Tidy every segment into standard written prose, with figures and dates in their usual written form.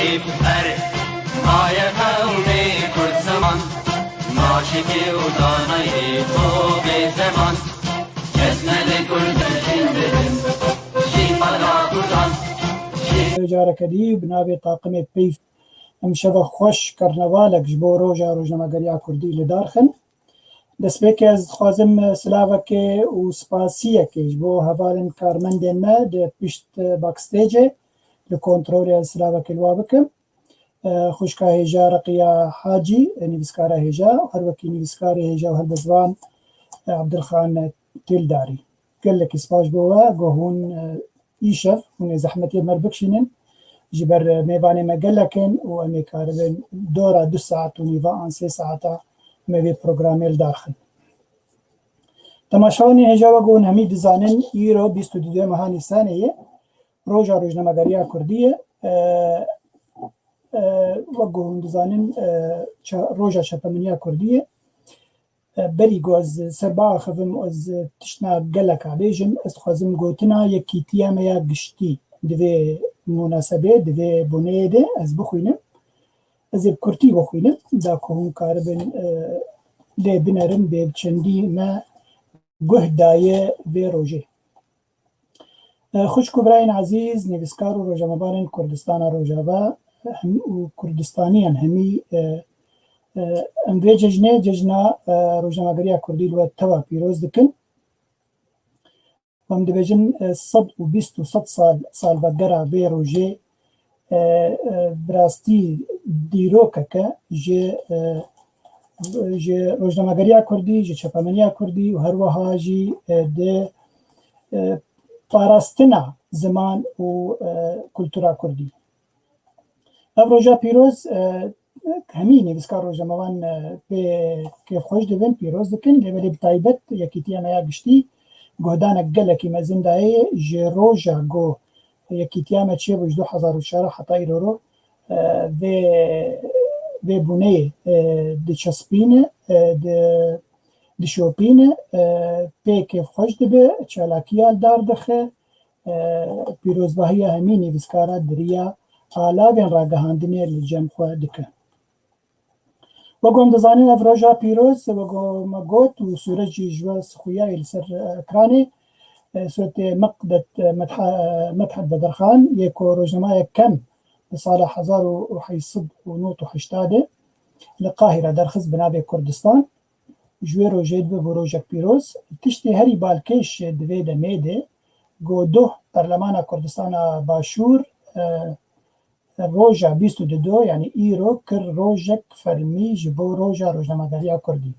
شیب بره مای قومی کرد زمان ناشکی و دانایی خوب زمان اسمل کرد جندهم شیب بلا کردان جاره کدی بنابه طاقم پیف امشب خوش کرنوالک جبو روزنامه‌گری کردی لدارخن دست به از خوازم سلاوک و سپاسیه که جبو هوالن کارمندین ما ده پشت باکستیج لکنترول از سلاوک الوابکم خوشکا هجا رقیه حاجی نویسکار هجا و هر وکی نویسکار هجا و هر بزوان عبدالخان تلداری قلك سپاش بوا گوهون ایشف هون زحمتی مربکشینن جبر میوانه مقلکن و امی کاربن دورا 2 ساعت و نیوا آن 3 ساعتا موی پروگرامیل داخل تماشاوانی هجا و گون همی دزانن ایرو 22 ماه نیسانه روزنامه‌گری کردیه و گون دزانن روزا چپمنیا کردیه بری گوز سربا خفم از تشنا گلکا بیجم از خوازم گوتنا یکی تیامیا گشتی دوی مناسبه دوی بونه ده از بخوینم از کرتی بخوینم دا که هم کاربن لی بنرم به چندی ما گه دایه و روژه خوش کبراین عزیز نویسکار و روزنامه‌بان کردستان روژاوا و کردستانیان همی ام وی ججنا روزنامه‌گری کردی لو توا پیروز دکن وام دبیجن 120 و 100 سال وگرا وی روژه براستی دیروکه که جه روزنامه‌گری کردی جه چپمنیا کردی و هر وها جی ده پاراستنا زمان و کلتورا کردی او روژا پیروز همین نویسکار روزنامه‌بان به کیف خوش دبن پیروز دکن لیبلی بتایبت یکی تیامیا گشتی گهدانک گلکی مزندهی جه روژا گو یکی تیامه چیه بوش 2004 حتی ایرو و بونه ده چسبینه ده شوپینه به کیف خوش دبه چالاکیال دار دخه پیروزباهی همین نویسکارا دریا آلاوین را گهاندنه لجم خواه دکه و گم دزانین اف روژا پیروز و گم گوت و سورجی جواز خویای لسر اکرانه صورت مقدت مدحت بدرخان یکو روزنامه کم بسال 1880 لقاهره درخص بنابه کردستان جوی روژه دو بروژک پیروز تشتی هری بالکش دوی دمیده گو دو پرلمان کردستان باشور روژا 22 یعنی ایرو کر روژک فرمی جبو روژا روزنامه‌گری کردی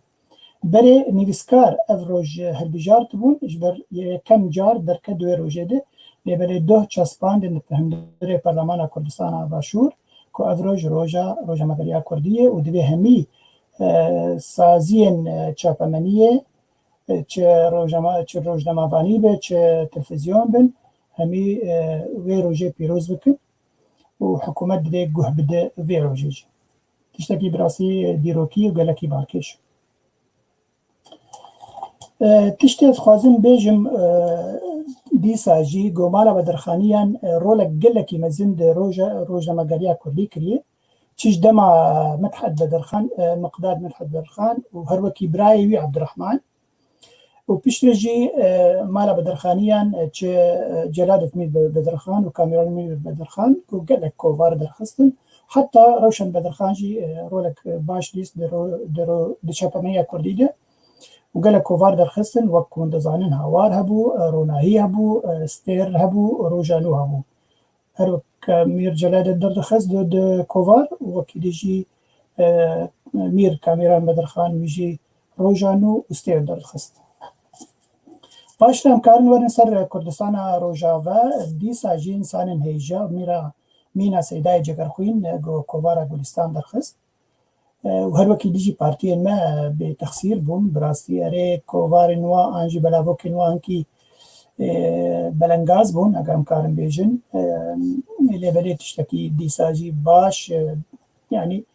بره نویسکار اف روژ هلبیجار تبون جبر کم جار درکه دوی روژه ده لیبره دو چسباند نتهندره پرلمان کردستان باشور که اف روژ روژا روزنامه‌گری کردیه و دوی همی سازین چاپمنیه چه روزنامه‌بانی به چه تلویزیون بن همی وی روژه پیروز بکن و حکومت ده گوه بده وی روژه تشتکی براسی دیروکی و گلکی بارکش تشتی از خوازم بیجم دیسا جی گومالا بدرخانیان رولک گلکی مزند روزنامه‌گری کردی کریه چیش دما مدحت بدرخان مقداد مدحت بدرخان و هر وکی برایوی عبدالرحمن و پیشترجی مالا بدرخانیان چه جلالت میر بدرخان و کامیران میر بدرخان و گلک کووار درخستن حتی روشن بدرخان جی رولک باش لیست در چپمنیا کردی ده و گلک کووار درخستن و کندزانن هوار هبو روناهی هبو ستیر هبو روژانو هبو هر وک میر جلالت درخست ده کووار و وکی جی میر کامیران بدرخان میجی روژانو و ستیر درخست پاشتم کارن ورن سر کردستان روژاوا دیسا جی انسانن هیجا مینا سیدای جگرخوین گو کووارا گلستان درخست و هر وکی دیجی پارتی ما به تخصیر بوم براستی اره کووار نوا آنجی بلاوک نوا انکی بلنگاز بون اگرم کارن بیجن لیبری تشتکی دیسا جی باش یعنی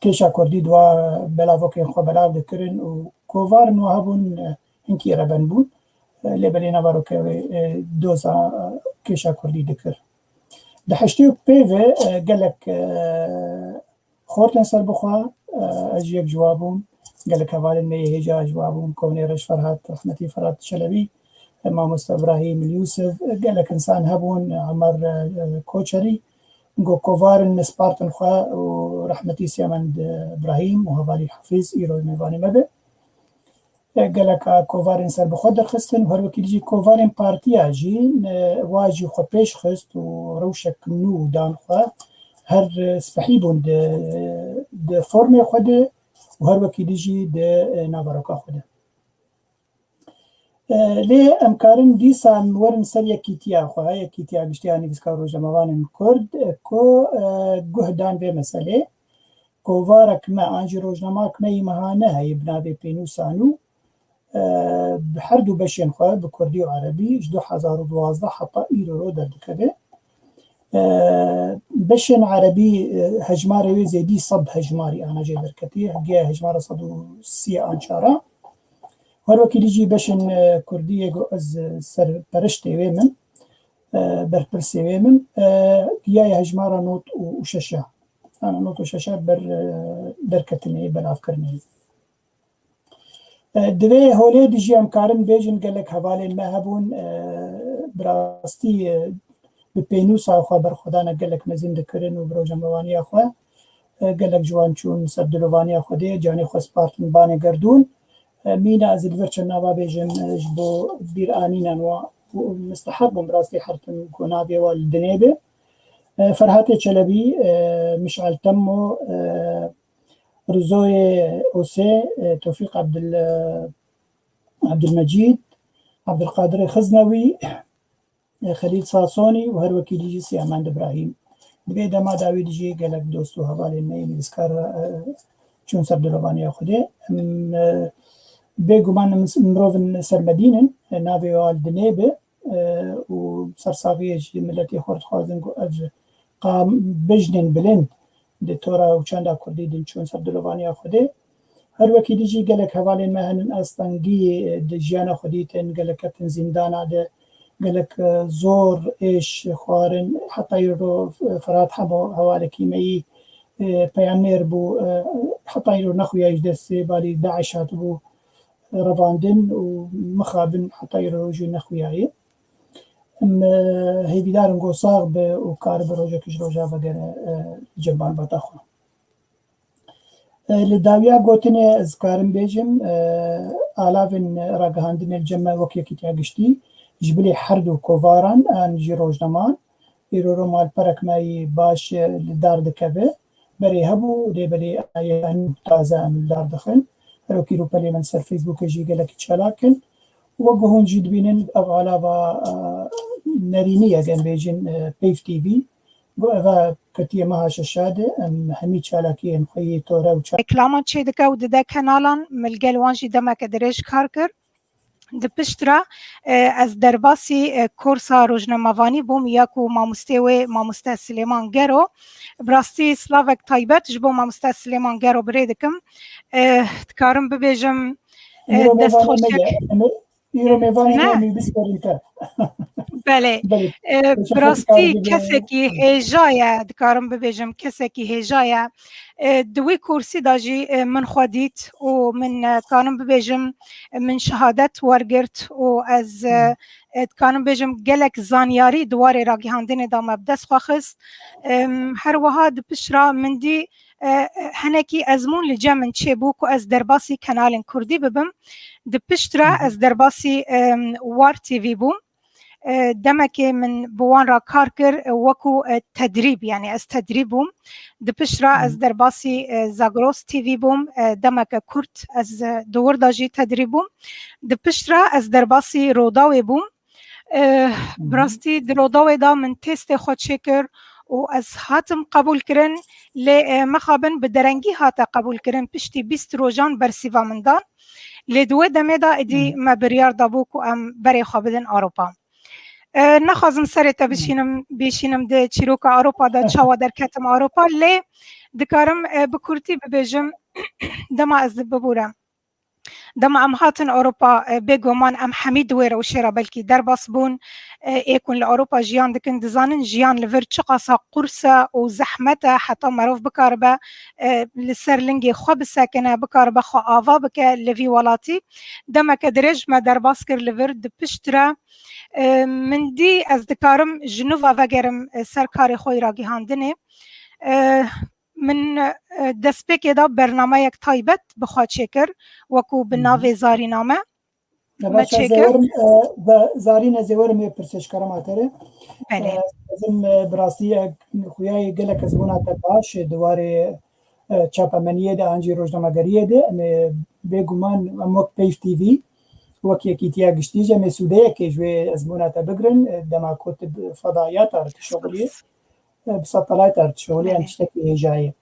کشا کردی دوا بلاوک خو بلاو دکرن و کووار نوا بون انکی ربن بون لیبری نوارو که دوزا کشا کردی دکر دحشتي بيفي قال لك خورتن سر بخوا اجيب جوابهم قال لك هذا المية هجا جوابهم كوني رش فرهات رحمتي فرهات شلبي امام ابراهيم اليوسف قال لك انسان هبون عمر كوشري نقول كوفارن سبارتن خوا ورحمتي سيمند ابراهيم وهبالي حفيظ ايرو ميفاني مبه قال لك كوفارن سر بخود خستن وهر وكي يجي كوفارن بارتيا جي واجي خو بيش خست وروشك نو دان خوا هر سبحيبون د فورمي خود وهر وكي يجي د نافاروكا خود لي امكارن ديسا ورن سر يكيتيا خو هي كيتيا بشتياني بسكارو جماوان كرد كو جهدان به مساله كوفارك ما انجي روجنما كمي مهانه هي بنابي بينوسانو بحردو بشين خواه بكردي وعربي 2012 حتى إيرو در دكبه بشين عربي هجماري زيدي صب هجماري أنا جاي دركتي هجي هجمارة صدو سي أنشارة هروكي ليجي بشين كردي يقو از سر برشتي ويمن برپرسي ويمن جاي هجمارة نوت وشاشة أنا نوت وشاشة دركتني بالأفكرني دوی هولی دیجی امکارن بیجن گلک حوالی ما هبون براستی به پینوس آخوا برخودانه گلک مزین دکرن و برو جمعوانی آخوا گلک جوان چون سبدلوانی آخوا دی جانی خوا سپارتن بانه گردون مینا از الورچ نوا بیجن جبو بیر آنینن و مستحق براستی حرتن کنابی والدنیبه فرحات چلبی مشعل تمو رزوي أوسي توفيق عبد المجيد عبد القادر خزنوي خليل صاصوني وهر وكيل يجي سي أمان إبراهيم بيدا ما داوي يجي قالك دوستو هبالي المين بسكار چون سبد الرباني أخده بيقو معنا مروفن سر مدينة نافي والدنيبه وسرساقية جي ملتي خورد خوازنقو أف قام بجنن بلند دكتورة وشاندا كردي دين چون سبدلوانيا خده هر وكي ديجي قالك حوالين مهن أستنقي دجيانا خديتن قالك كابتن زندانا ده قالك زور إيش خوارن حتى يرو فرات حبو حوالي كيمي بيامير بو حتى يرو نخويا يجدس بالي داعش هاتبو رفاندن ومخابن حتى يرو جو نخوياي هی بیدارم گو ساغ به و کار بروجه کش روجه وگر جبان باتاخو لداویا گوتنه از کارم بیجم آلاوین راگهاندن الجمع وکی کتیا گشتی جبلی حرد و کوواران آن جی روجنمان ایرو رو مال پرک مای باش لدار دکوه بری هبو دی بری آیان تازه ام لدار دخل روکی رو پلی من سر فیسبوک جی گلکی چلاکن وقهون جد بينن أغلبها نرينية جن بيجن بيف تي في وأغا كتير مها شاشة همي شالكي خي تورا وشا كلامان شيء دكا وده كنالان ملجلوانجي دمك دريش كاركر دبشترا از درباسی کورسا روزنامه‌وانی بوم یاکو ماموسته سلیمان گرو براستی سلاوک تایبت جبو ماموسته سلیمان گرو بریدکم تکارم ببیجم دست خوشک ایرو میوانی نمی بسپرینتر بله براستی کسی که هجایه دکارم ببیجم کسی که هجایه دوی کورسی داجی من خودیت و من کارم ببیجم من شهادت ورگرت و از کارم ببیجم گلک زانیاری دواره را گهاندن دا مبدس خواخست هر وها دپشرا من دی هنکی ازمون لجا من چه بوک و از درباسی کانال کردی ببم دپشترا از درباسی وار تیوی بوم دمك من بوان را کار کر وکو تدریب یعنی از تدریب بوم دپشرا از درباسی زاگروس تیوی بوم دمك کرد از دور داجی تدریب بوم دپشرا از درباسی روداوی بوم براستی دروداوی دا من تست خود شکر و از هاتم قبول کرن لی مخابن بدرنگی هاتا قبول کرن پشتی 20 روزان برسیوا من دان لی دوی دمه دا ادی ما بریار دا بوکو ام بری خوابدن آروپا نخوازم سرتا بشینم ده چیروکا آروپا دا چاوا در کتم آروپا لی دکارم بکورتی ببیجم دما از ببورم دم ام هاتن اوروبا بگومان ام حمید ویر و شیرا بلکی در باس بون ایکون لاوروبا جیان دکن دزانن جیان لور چقاسا قرصا و زحمتا حتی مروف بکاربا لسر لنگی خواب ساکنه بکاربا خو آوا بکه لوی ولاتی دم که درج ما در باس کر لور دپشترا من دی از دکارم جنوبا وگرم سرکار خوی را گهاندنه من دەستپێکێ دا بەرنامەیەک تایبەت بخوا چێکرد وەکو بناوێ زارینامە زارینە زێوەرم ێ پرسێشکەرەماتەرێ ئەزم بڕاستی خویای gelek ez bûna te baş diwarê çapemeniyê de ancî rojnamegeriyê de em ê bêguman em wek peyv TV wek yekîtiya giştî ji em ê sûdeyekê ji wê ez bûna te bigirin dema ku tu fedayata şoxiliyê بسطلات ارتشولي أن تشتكي هجاية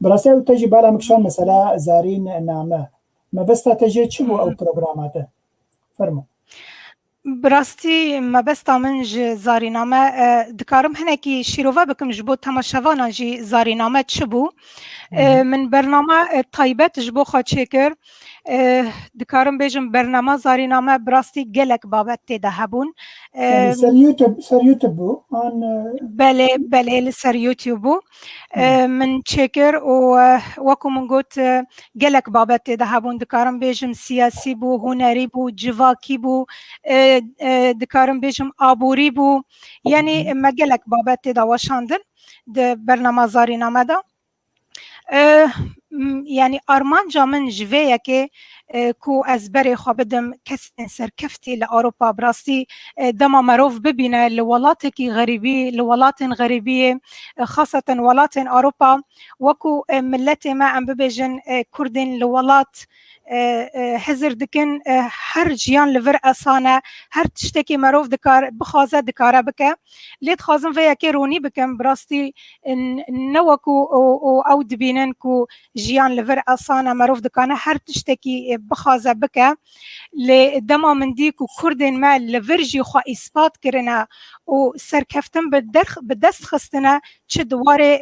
براسي أو تجي بالا مكشان مثلا زارين نامه ما بس تجي شبو أو برنامجاته فرمو براستی ما بس من ج زارینامه دکارم هنکی شیروه بکم جبو تماشاوانا جی زارینامه چبو من برنامه تایبت جبو خواهد چکر دکارم بیجم برنامه زارینامه براستی گلک بابت تیده هبون سر یوتیوب بو بله لسر یوتیوبو من چکر و وکو من گوت گلک بابت تیده هبون دکارم بیجم سیاسی بو هنری بو جواکی بو دکارم بیجم آبوری بو یعنی مگلک بابت تیده وشاندن ده برنامه زارینامه دا يعني أرمانجا من جوية كي كو أزبري خابدم كسن سركفتي لأوروبا براستي دما مروف ببينا لولاتكي غريبي لولات غريبية خاصة ولات أوروبا وكو ملتي ما عم ببيجن كردين لولات حزر دكن هر جيان لفر أسانة هر تشتكي مروف دكار بخازة دكارة بك ليت خازم فيا كيروني بكم براستي نوكو أو دبينن كو جيان لفر أسانة مروف دكانة هر تشتكي بخازة بك لدما من ديكو كردين ما لفرجي خوا إثبات كرنا و سركفتن بدست خستنا چه دواره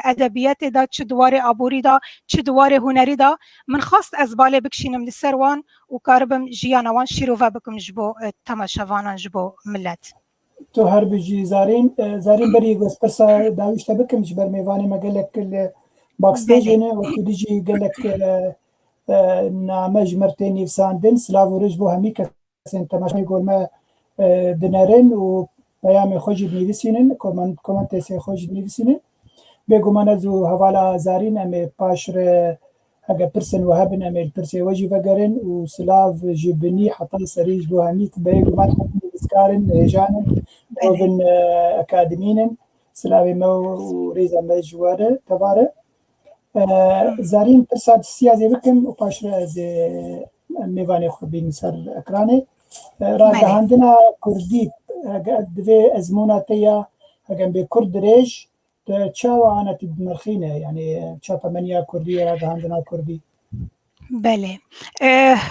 ادبیات دا چه دواره عبوری دا چه دواره هنری دا من خواست از باله بکشینم لسروان و کاربم جیانوان شیروه بکم جبو تماشاوانان جبو ملت تو هر بجی زارین بری گسپرسا داوشتا بکم جبر میوانی مگلک باکستیج نه و کدیجی گلک نامج مرتين يفساندن سلاف ورج بو همي كسن تماشا يقول ما دنارن و بيامي خوش بنيفسينن كومنت سي خوش بنيفسينن بيقو منزو حوالا زارين امي باشر هاگا پرسن وهابن امي الپرسي وجي وگرن و سلاف جبني حتى سريج بو همي بيقو من بسكارن هجانن وبن اكاديمينن سلافي مو ريزا مجواره تباره زارين پرساد سيازي بكم و پاشر از میوانی خوبین سر اکرانه راگه هندنا کردی دوی ازموناتیا هگم به کرد ریج چاو آنت بمرخینه یعنی چاپا منیا کردی راگه هندنا کردی بله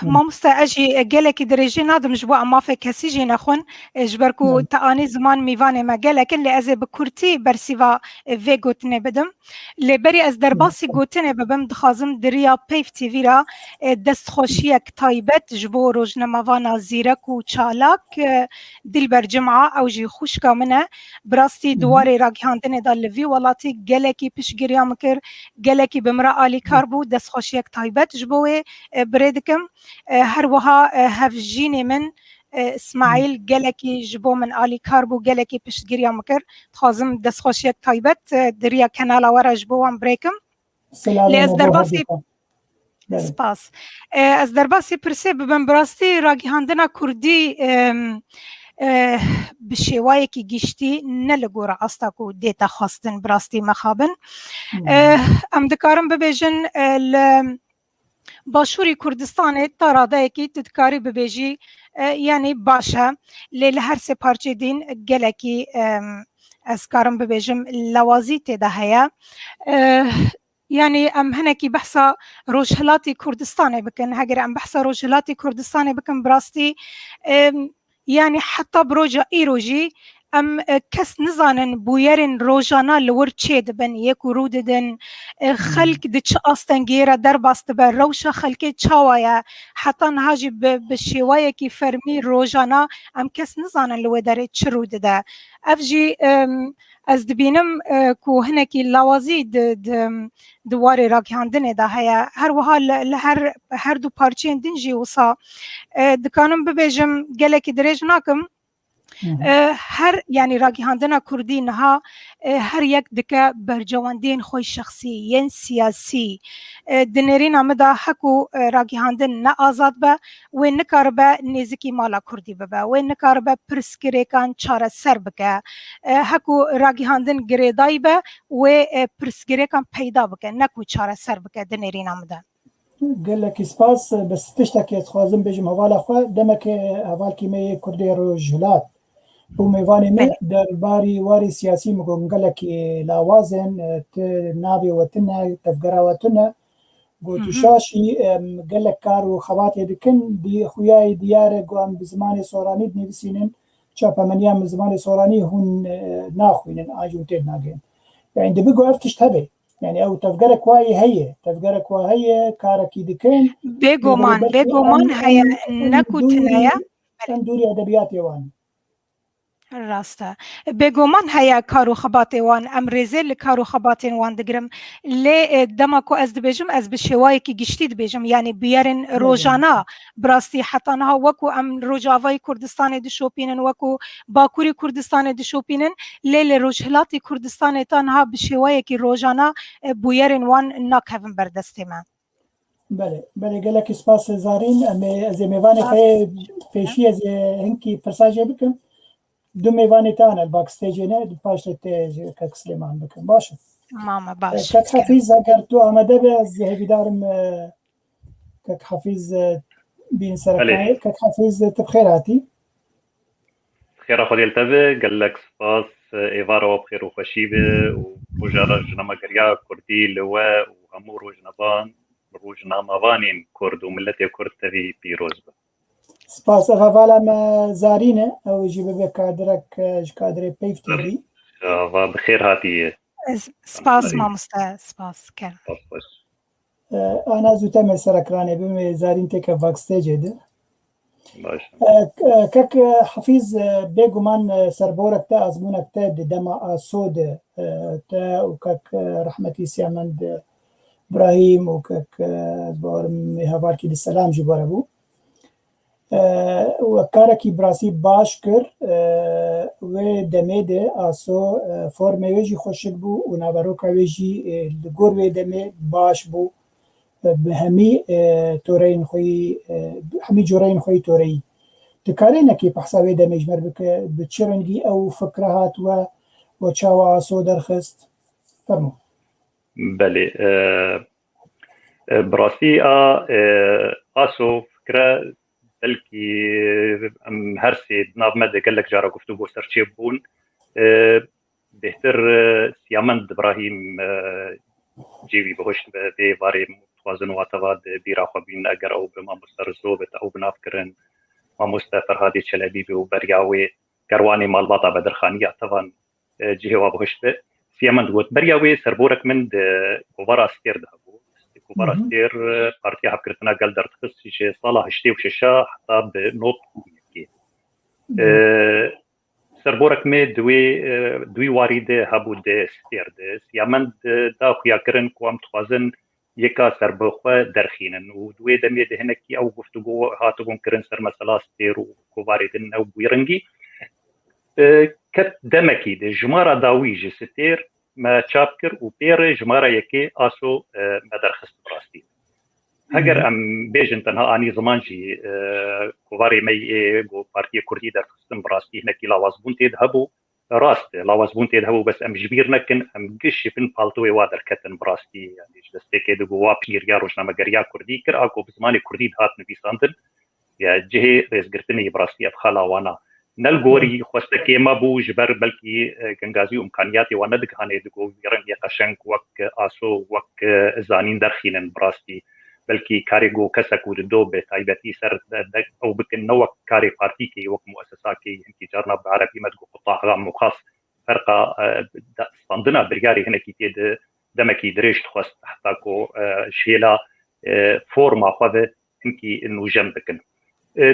ما مستعجي جالك درجة نادم جبوا أما في كسيجي نخون جبركو تاني زمان ميوان ما جالك اللي أزي بكرتي برسيفا في قوتني بدم اللي بري أز درباسي قوتني ببم دخازم دريا بيف تيفيرا دست خوشيك تايبت جبو روجنا موانا زيرك وشالاك دل برجمعة أو جي خوشكا منه براستي دواري راقياندني دال لفي ولاتي جالكي بش جريا مكر جالكي بمرأة آلي كاربو دست خوشيك تايبت جبو بريدكم هر وها هفجيني من اسماعيل جلكي جبو من آلي كاربو جلكي بشتجريا مكر تخازم دست خوشيك تايبت دريا كنالا ورا جبو وان بريكم لأز درباسي سباس از درباسي برسي ببن براستي راقي هاندنا كردي بشيواي كي جيشتي نلقورا أستاكو ديتا خاصتن براستي مخابن ام دكارم ببيجن باشوری کردستان تاراده کی تدکاری ببیجی یعنی باشه لیل هر سه پارچه دین گلکی از کارم ببیجم لوازی تده هیا يعني ام هنكي بحثا روجهلاتي كردستاني بكن هاجر ام بحثا روجهلاتي كردستاني بكن براستي يعني حتى بروجا ايروجي ام کس نزانن بویرن روزانه لور چه دبن یک ورود دن خلق دچ آستنگیره در باست بر روش خلق چاوایا حتی نهاجی به شیوایی که فرمی روزانه ام کس نزانن لور در چه رود ده افجی از دبینم کو هنکی لوازی دواری راگهاندنه ده هیا هر وها هر دو پارچین دنجی وصا دکانم ببیجم گلک درج ناکم هر یعنی راگهاندنا کردی نها هر یک دکه برجواندین خوی شخصی ین سیاسی دنرین آمده حکو راگهاندن نه آزاد به و نکار به نزکی مالا کردی به و نکار به پرسکریکان چاره سر بکه حکو راگهاندن گریدای به و پرسکریکان پیدا بکه نکو چاره سر بکه دنرین آمده قال لك سباس بس تشتكي خوازم بيجم هوالا خو دمك هوال كيمي كردي روجلات وميواني من درباري واري سياسي مكون قال لك لاوازن نابي وتنا تفقرا وتنا قلت شاشي قال لك كارو خواتي دكن دي خوياي ديار قوام بزمان سوراني بنفسينن شابا من يام زمان سوراني هون ناخوينن اجون تيد ناقين يعني دي بيقو افتش تبي يعني او تفقرك وهي كاركي دكن بيقومان هيا نكو تنايا دوري ادبيات يوان راسته بگومان هيا کارو خباتی وان امریزه لکارو خباتی وان دگرم لی دماکو از دبیجم از بشوایی که گشتی دبیجم یعنی بیارن روزانه براستی حتی نها وکو ام روجاوای کردستان دشوپینن وکو باکوری کردستان دشوپینن لی روجهلاتی کردستان تنها بشوایی که روزانه بیارن وان ناکهون بردستی من بله قال لك سپاس زارين از میوان خي پیشی از هنکی پرساجه بکن دو میوانی تانا الباکستیجی نه پاش تیج کک سلیمان بکن باشه ماما باش کک حفیظ اگر تو آمده به از هیدارم کک حفیظ بین سرکای کک حفیظ تبخیراتی خير أخذ يلتبه قال لك سباس إيفارا بخير وخشيبة وجرى جنما قريا كردي لواء وهمور وجنبان وجناموانين كرد وملتي كرد تبي بيروزبه سپاس غوالا زارينه او جيب بكادرك كادري بيفتي و بخير هاتي سپاس مامستا سپاس كان انا زوتم سركراني بم زارين تك باكستيج ده كك حفيظ بيغمان سربورك تا ازمونك تا دما اسود تا وكك رحمتي سيامند ابراهيم وكك بورم هواركي السلام جبربو وكاركي براسي باش كر و دميده اسو فرمه ويجي خوشك بو ونابروكا ويجي الجور و دمي باش بو بهمي تورين خوي همي جورين خوي توري تكارينا كي بحسابي دمي جمر بك بتشرنجي او فكرهات و تشاوا اسو درخست فرمو بله براسي اسو فكره بلكي هرسي ناب مدى قال لك جارة قفتو بو سرچيبون بهتر سيامند ابراهيم جيبي بهشت بباري متوازن واتواد بيرا خوبين اگر او بما مسترزوبت او بنافكرن ما مستفر هادي چلبيبي وبرياوي قرواني مالباطا بدرخانية طبعا جيهوا بهشت سيامند قوت برياوي سربورك من كوبارا ستير دهبو كوبارا ستير بارتي حبكرتنا قال در تخص شي صلاح شتي وششا حتى بنوت يكي سربورك مي دوي واريده هبو دي ستير دي سيامند دا خويا كرن كوام تخوازن يكا سربوخوا درخينن ودوي دمي دهنكي او گفتگو هاتبون كرن سر مسلا ستير وكوباردن او بيرنجي كت دمكي دي جمارة داويج ستير ما تشابكر وبير جمارة يكي اسو مدرخست براستي هجر ام بيجن تنها اني زمانجي كواري مي جو بارتي كردي درخستن براستي هناك لاوازبون تذهبوا راست لاوازبون تذهبوا بس ام جبير نكن ام قش فين بالتوي وادر كتن براستي يعني جلستي دو بير يا روشنا مغريا كردي كر اكو بزماني كردي هات نبي ساندن يا جهي ريس قرتني براستي ادخلا وانا نلغوري خوستكي ما بو جبر بلكي كنغازي امكانياتي وانا دك هاني دغو يرن يقشنك وك اسو وك زانين درخينن براستي بلكي كاريغو كسكو دو بتايبتي سر او بكن نوع كاري بارتي كي وك مؤسسات كي انت جارنا بعربي ما تقول قطاع عام وخاص فرقه صندنا برجاري هنا كي تيد دمكي دريش تخص حتىكو شيلا فورما خذ انكي انه جنبكن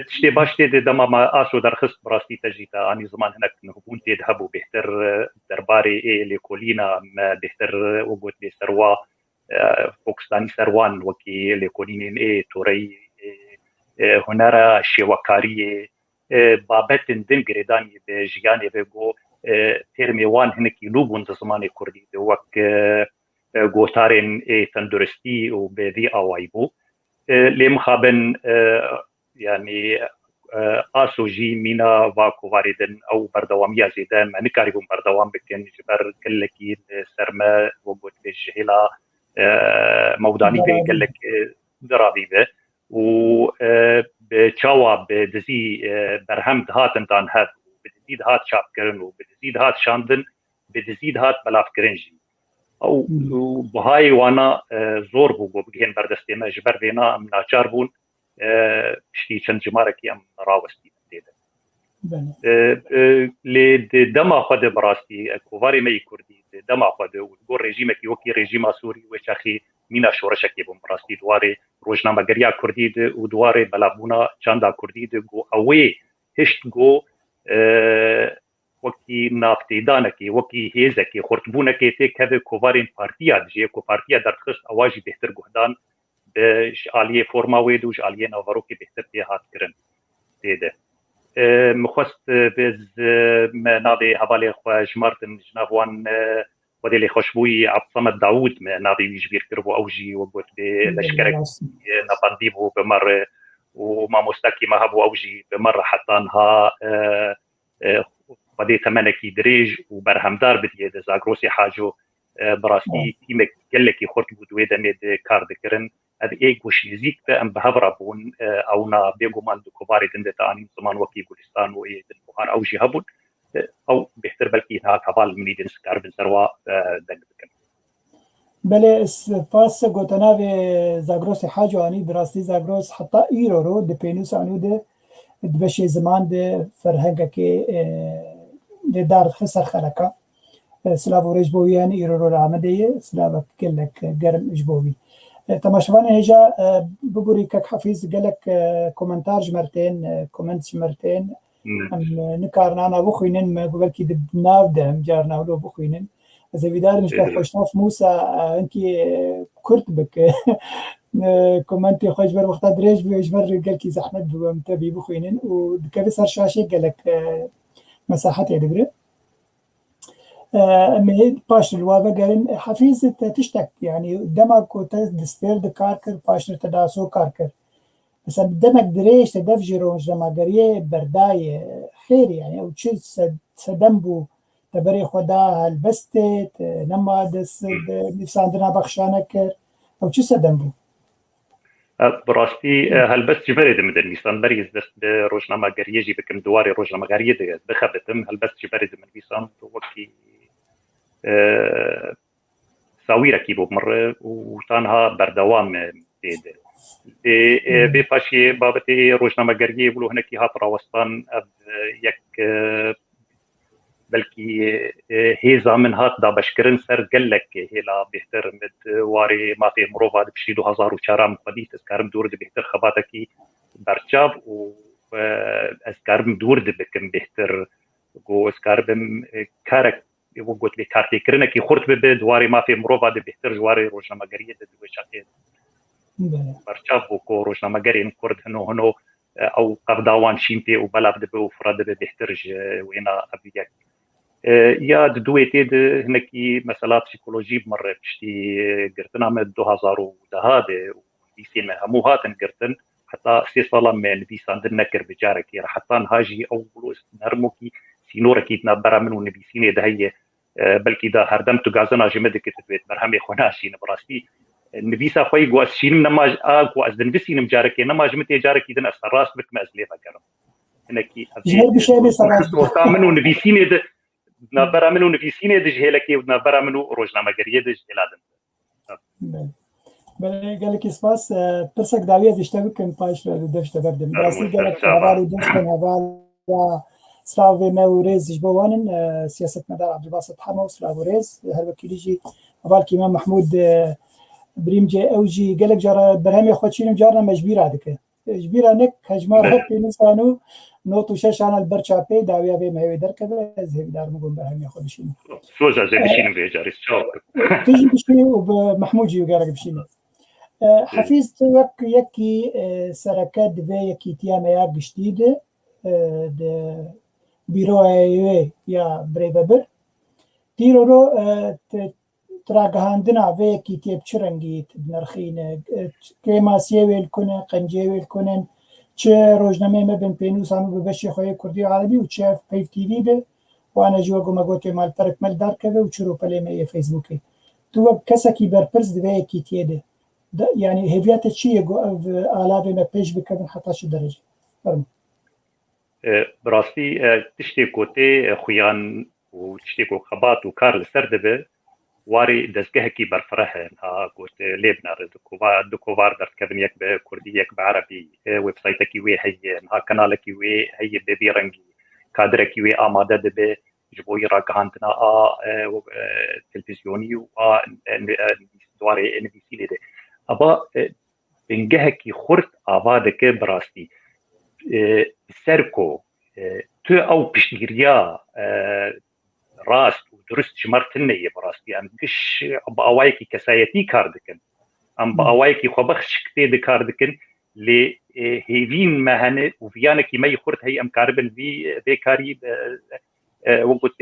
تشتي باش تيد دما ما اسو درخص براستي تجيتا اني زمان هناك نهبون تذهبوا بهتر درباري ليكولينا ما بهتر وقت بسروا فوكستاني سروان وكي ليكولينين توري هنرا شوكاري بابتن دن جريداني بجياني بيجو ترميوان هناك يلوبون زمان كردي وك غوتارين تندرستي وبذي اوايبو لمخابن يعني اسوجي مينا واكو واردن او بردواميا زيدان ما نكاريهم بردوام بكن جبر كلكي سرما وقت الجهيله موداني قال لك درابيبه و بتشاوا بدزي برهم هاتن دان هاد بدزيد هات شاب كرن وبدزيد هات شاندن بدزيد هات بلاف كرنجي او بهاي وانا زور بو بجين بردستي ما جبر بينا من ناچاربون شتي چند جماركي ام راوستي لي دما خد براستي كوفاري مي كردي دما خد وغور ريجيمك يوكي ريجيما سوري وشاخي مينا شورشكي براستي دواري روجنامه گريا كردي ودواري بلابونا چاندا كردي جو اوي هشت جو وكي نافتيدانكي وكي هيزكي خرطبونكي تك هذا كوفارين بارتيا جي كو بارتيا درخص اواجي بهتر جهدان بش آلیه فرما وید وش آلیه نوارو که بهتر تیهات کرن دیده مخواست بز نادی حوالی خواه جمارتن جنابوان ودیلی خوشبوی عبصمت داود نادی ویجبیر کربو اوجی و بود به لشکرک نبندیبو بمر وما مستکی ما هبو اوجی بمر حتی انها ودی تمنکی دریج و برهمدار بدیه ده زاگروسی حاجو براستی تیمک گلکی خورت بود ویده مید کار دکرن هذا إيجوش يزيك أم بهبرابون أو نا بيجو مان دكوباري دندة تاني زمان وكي كردستان وإيه البخار أو جهبون أو بيحتر بالكي هاك هبال مني دنس كاربن سروا دندكن. بله فاس گوتناوی زاگروس حاجو آنی براستی زاگروس حتی ایرو رو دپینوس آنو ده دبشه زمان ده فرهنگ که دار خسر خلقا سلاو رجبویان ایرو رو رامده سلاو کلک گرم اجبوی. تماشوان هجا بقولي كك حفيظ قالك كومنتار جمرتين كومنت جمرتين نكارنا أنا بخوينن ما قبل كده بنافدهم جارنا ولو بخوينن إذا بدار مش كان خوشناف موسى أنكي كرت بك كومنتي خوش بر وقت دريج بيجبر قال كي زحمت بمتابي بخوينن وكيف صار شاشة قالك مساحات يدبره من باش الوافا قالن حفيظ تشتك يعني دمك وتدستير دكاركر باش تداسو كاركر بس دمك دريش تدفجرو جما قريه برداي خير يعني او تشي سدمبو تبري خدا البستت نما دس نفساندنا بخشانكر او تشي سدمبو براستي هل جبري من نيسان بريز دست روجنامه قريه جي بكم دواري روجنامه قريه دخبتم هل جبري من نيسان وكي ساويرة كيبو بمرة وتانها بردوام ديد بفاشي بابتي روجنامه قريه بلو هناكي هات راوستان يك بلكي هيزا من هات دا بشكرن سر قلك هلا بهتر مد واري ما في مروفا بشي 2004 مقديس اسكارم دورد بهتر خباتكي برشاب و اسكارم دورد بكم بهتر جو اسكارم كارك وقت بكارتي كرنكي خرط بدواري ما في مروفا بهتر جواري روجنامه قريه دوشاتي برشاب وكو روجنامه قريه كرد هنو او قفداوان شيمتي وبلاف دبه وفراد بهترج وينا ابيك يا دويتي هناكي مسالات سيكولوجي بمره بشتي قرتنا من 2010 هذا ويسين هموهات قرتن حتى سيصلا من بيسان النكر بجارك حتى هاجي او نرموكي سينوركي تنبرا منو نبيسين دهيه بلكي دا هردمتو غازنا جمدك تبيت مرهمي خناشي نبراستي نبيسا خوي قواس شين نماج قواس دنبسين مجارك نماج متي جارك دن استراس بك مازلي بكرم هناكي منو نبيسين نبرا منو نبيسين دجهلكي ونبرا منو روجنامه قريه دجهلادن بله گلکی سپاس پرسک داوی از اشتباه کن پایش رو داشته بردم براستی گلک هوالو داشتن هوال و سلاوی مورز جبوانن سیاست مدار عبدالباسط حمو سلاورز هر وکیلی هوال که من محمود بریم جه اوجی گلک جارا برهمی خودشیم جارنا مجبور عادکه مجبور نک هجمار هپ نسانو نوتو شش آن البرچاپی داویا به مهوی در کبر از هی دار مگون برهمی خودشیم سوزا زي بشين بيجاري شو تيجي بشي ومحمود جي وقارك بشينه حفيظ توك يكي سركات دبي يكي تياما يا جديدة بيرو يا بريفبر تيرو تراجهاندنا في يكي تيب شرنجي بنرخين كيما سيويل كونه قنجيويل كونن چه روزنامه مبن بينوس عمو ببشي خوي كردي عربي وچه فيف تي في به وانا جوا قوم قوتي مال فرق مال دار كذا وچرو بلي فيسبوكي تو كسكي بربرز دبي يكي تيده يعني هویت چیه آلابه ما پیش بکردن حتی چه درجه فرمو براستی تشتی کوتی خویان و تشتی کو خبات و کار لسر دبه واری دزگه کی برفره ها گوت لیبنا دکووار درس کردن یک به کردی یک به عربی ویب سایت کی وی هی ها کانال کی وی هی بی رنگی کادر کی وی آماده دبه جبوی را گاندنا تلویزیونی و دواره ان بی سی لیده ابا بنجهكي خرت آبادك براستي سركو تو او بشنيريا راست ودرست شمرتني براستي ام قش بأوايكي كسايتي كاردكن ام بأوايكي خبخش كتيد كاردكن لي هيفين مهنه وفيانكي ما يخرت هي ام كاربن في بيكاري وقلت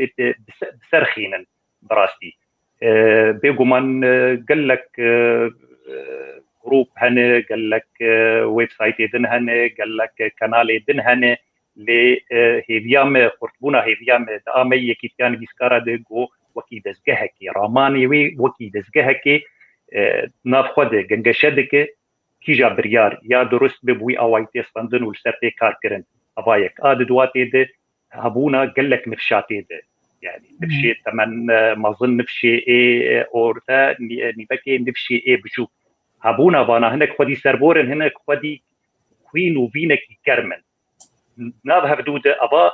بسرخينا براستي بيقومان قال لك جروب هنه قال لك ويب سايت يدن هنه قال لك قناه يدن هنه ل هيفيام خرطبونا هيفيام دامي يكيتيان بيسكارا دغو وكي دزغهكي راماني وي وكي دزغهكي نافخد گنگشدك كيجا بريار يا درست ببوي اوايتي سندن والسرتي كاركرن ابايك اد دواتي ده هبونا قال لك نفشاتي ده يعني نفشي تمن ما ظن نفشي اي اورتا نيبكي نفشي اي بشو هبونا بانا هناك خدي سربورن هناك خدي كوين وفينك كرمن نابها بدودة أبا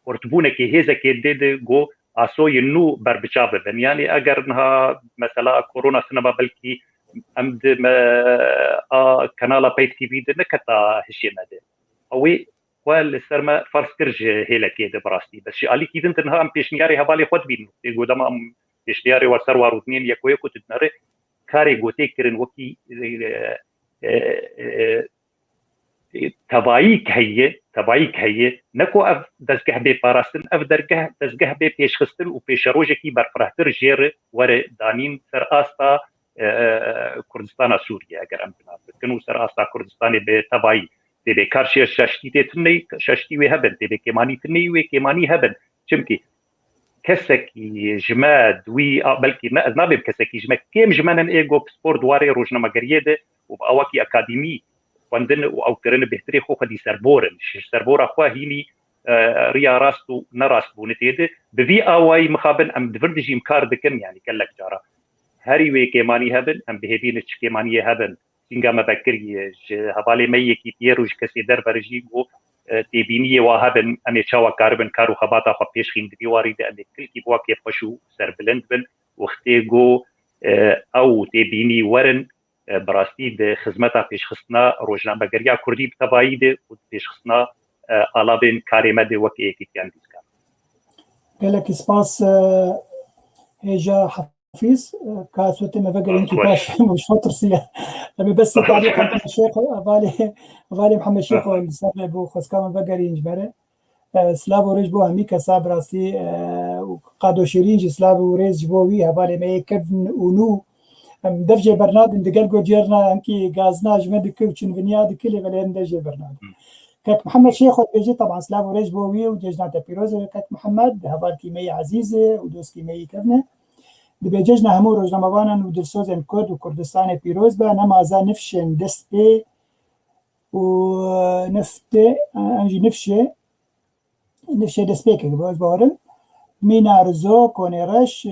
ورتبونك هيزك يدد جو أسو ينو بربشابة يعني أجر إنها مثلا كورونا سنة بلكي أمد ما كنالا بيت تي في نكتا هشي ماده أوي والسرما فرس كرج هيلك يد براستي بس شيء علي كيدن تنها أم بيشنياري هبالي خد بينو يقول دم أم بيشنياري وسر واروتنين يكوي كنت تنري كاري جوتي كرن وكي تبايك هي نكو اف دزگه بي باراستن اف درگه دزگه بي پیشخستن و پیشروجه کی برفرهتر جير ور دانين سر استا كردستان سوريا اگر ام بنو سر استا كردستان به تباي دي كارشي شاشتي تني شاشتي وي هبن دي كيماني تني وي كيماني هبن چمكي كسكي جماد وي بلكي ما بكسكي جماد كيم جمانن ايجو سبورت واري روجنا مغريده وباواكي اكاديمي وندن او كرن بهتري خو خدي سربورن سربورا خو هيني ريا راستو نراستو نتيده بفي اواي مخابن ام دفردجي مكار دكن يعني كلك جارا هاري وي كيماني هبن ام بهبين كيماني هبن سينغا ما بكري هبالي مي كي بيروج كسي در برجي و تبينيه وهبن ان تشاوا كاربن كارو خباطا خو بيشخين دي واريده ان كل كي بوا كي فشو سربلند بن وختيغو او تبيني ورن براستي د خدمتا پیشخستنا روزنامه گریا کردی بتبایی ده و پیشخستنا آلابین کاریمه ده وکی ایکیتیان دیسکار گلک سپاس هجا حفیظ کاسوت مفقر انکی باش مش فطر سیه لما بس تعليق محمد الشيخ أبالي محمد الشيخ والسابع بو خسكا مفقر ينجبره سلاف وريج بو همي كساب راسي قادو شيرينج سلاف وريج بوي أبالي ما يكفن ونو درجة برنامج دقل جو جيرنا انكي غازنا جمد كوتشن فينيا دكلي بلين درجة برنامج كات محمد شيخ بيجي طبعا سلاف وريج بوي وججنا بيروز كات محمد هبار كيمي عزيزة ودوس كيمي كفنه دبيجنا همو روزنا مبانا ودرسوزن كرد وكردستان بيروز با نمازا نفشن دست بي ونفته انجي نفشه دست بي كباز بارن مینا رزو کونیرش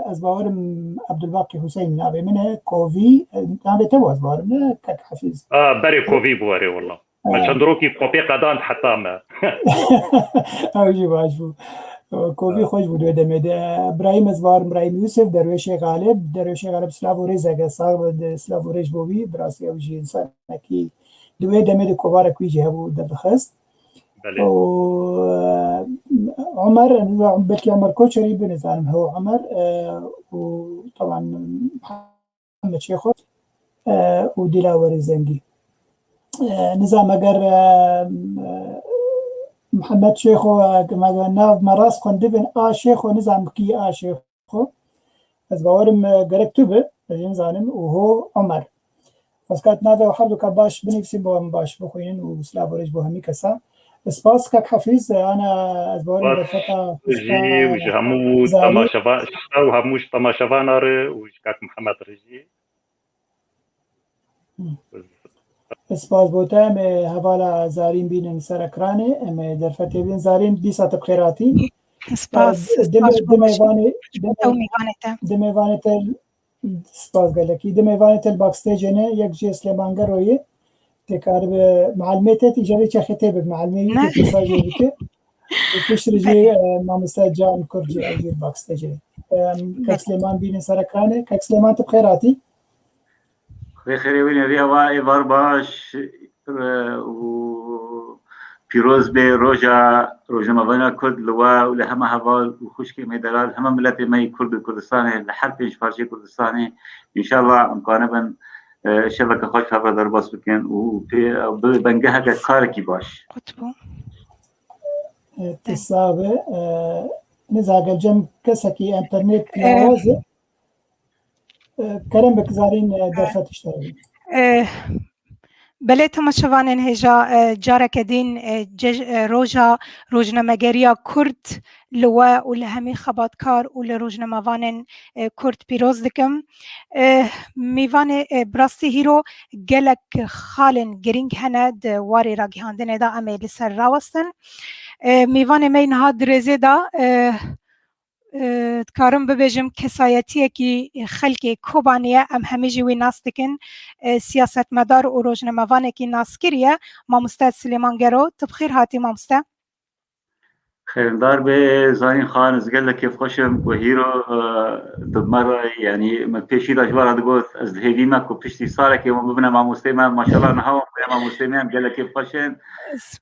از باورم عبدالباقی حسین نابي منه كوفي نابي تو از باورم نه كك حفيظ بري كوفي بوري والله ما چندروكي كوبي قدان حتى ما اوجي باشو كوفي خوش بود دمه ابراهيم از باورم ابراهيم يوسف درويش غالب سلاو ريز اگه صاحب سلاو ريز بوبي براسي اوجي انسان کی دوی دمه کوبارا کويجي هبو دبخست وعمر بكي عمر كوشري بنزعم هو عمر وطبعا محمد شيخو ودلاوري زنجي نظام اگر محمد شيخو كما ناف مراس كوندبن شيخو نظام كي شيخو از باورم گرکتوبه نظام وهو عمر بس كانت ناده وحردو كباش بنفسي بوهم باش بخوين وسلافوريج بوهمي كسا سپاس كاك حفيظ انا از باورم بفتة رجي وجهمو تماشفان وهموش تماشفان وكاك محمد رجي سپاس بوتا ام حوالا زارين بين سر اكرانه ام در فتة بين زارين 20 بخيراتي سپاس دميوانه سپاس گلکی دميوانه الباكستيج نه یک جي سليمان گروي تكار معلمتي جابي خطيب معلمي تساجي بك تشرجي مع مستجان كرجي اجي باكستيج كاك سليمان بين سركانه كاك سليمان بخيراتي خير وين ريا ايفار باش و پیروز به روزنامه‌نامه کرد لوا و لهمه حوال و خوشکی میدارد همه ملت می کرد کردستان لحد پیش پارچه کردستانی ان شاء الله امکانه بن شبکه خوش خبر در باز بکن و بنگه هک کار کی باش تصابه نزاق جم کسکی انترنت لازم کرم بکزارین درفت اشتراکی بله تماشاوانین هجا جارك دين روجنامه‌گریا کرد لوا و لهمی خباتکار و لروجنامه‌وانین کرد پیروز دکم میوان براستی هیرو گلک خالن گرینگ هند واری را گهاندن دا امی لسر راوستن میوان مین ها درزه دا کارم ببیجم کسایتیه کی خلکی کوبانیه ام همیجی وی ناس دکن سیاست مدار و روزنامه‌وانه کی ناس کریه ماموستا سلیمان گرو تبخیر هاتی ماموستا خيردار بزاين خان زقل كيف خوشم وهيرو دمر يعني ما بيشي دجوار دغوت از هيدي ما كو بيشتي صارك يوم ببنا مع مسلمه ما شاء الله نهو مع مسلمين قال كيف خوشن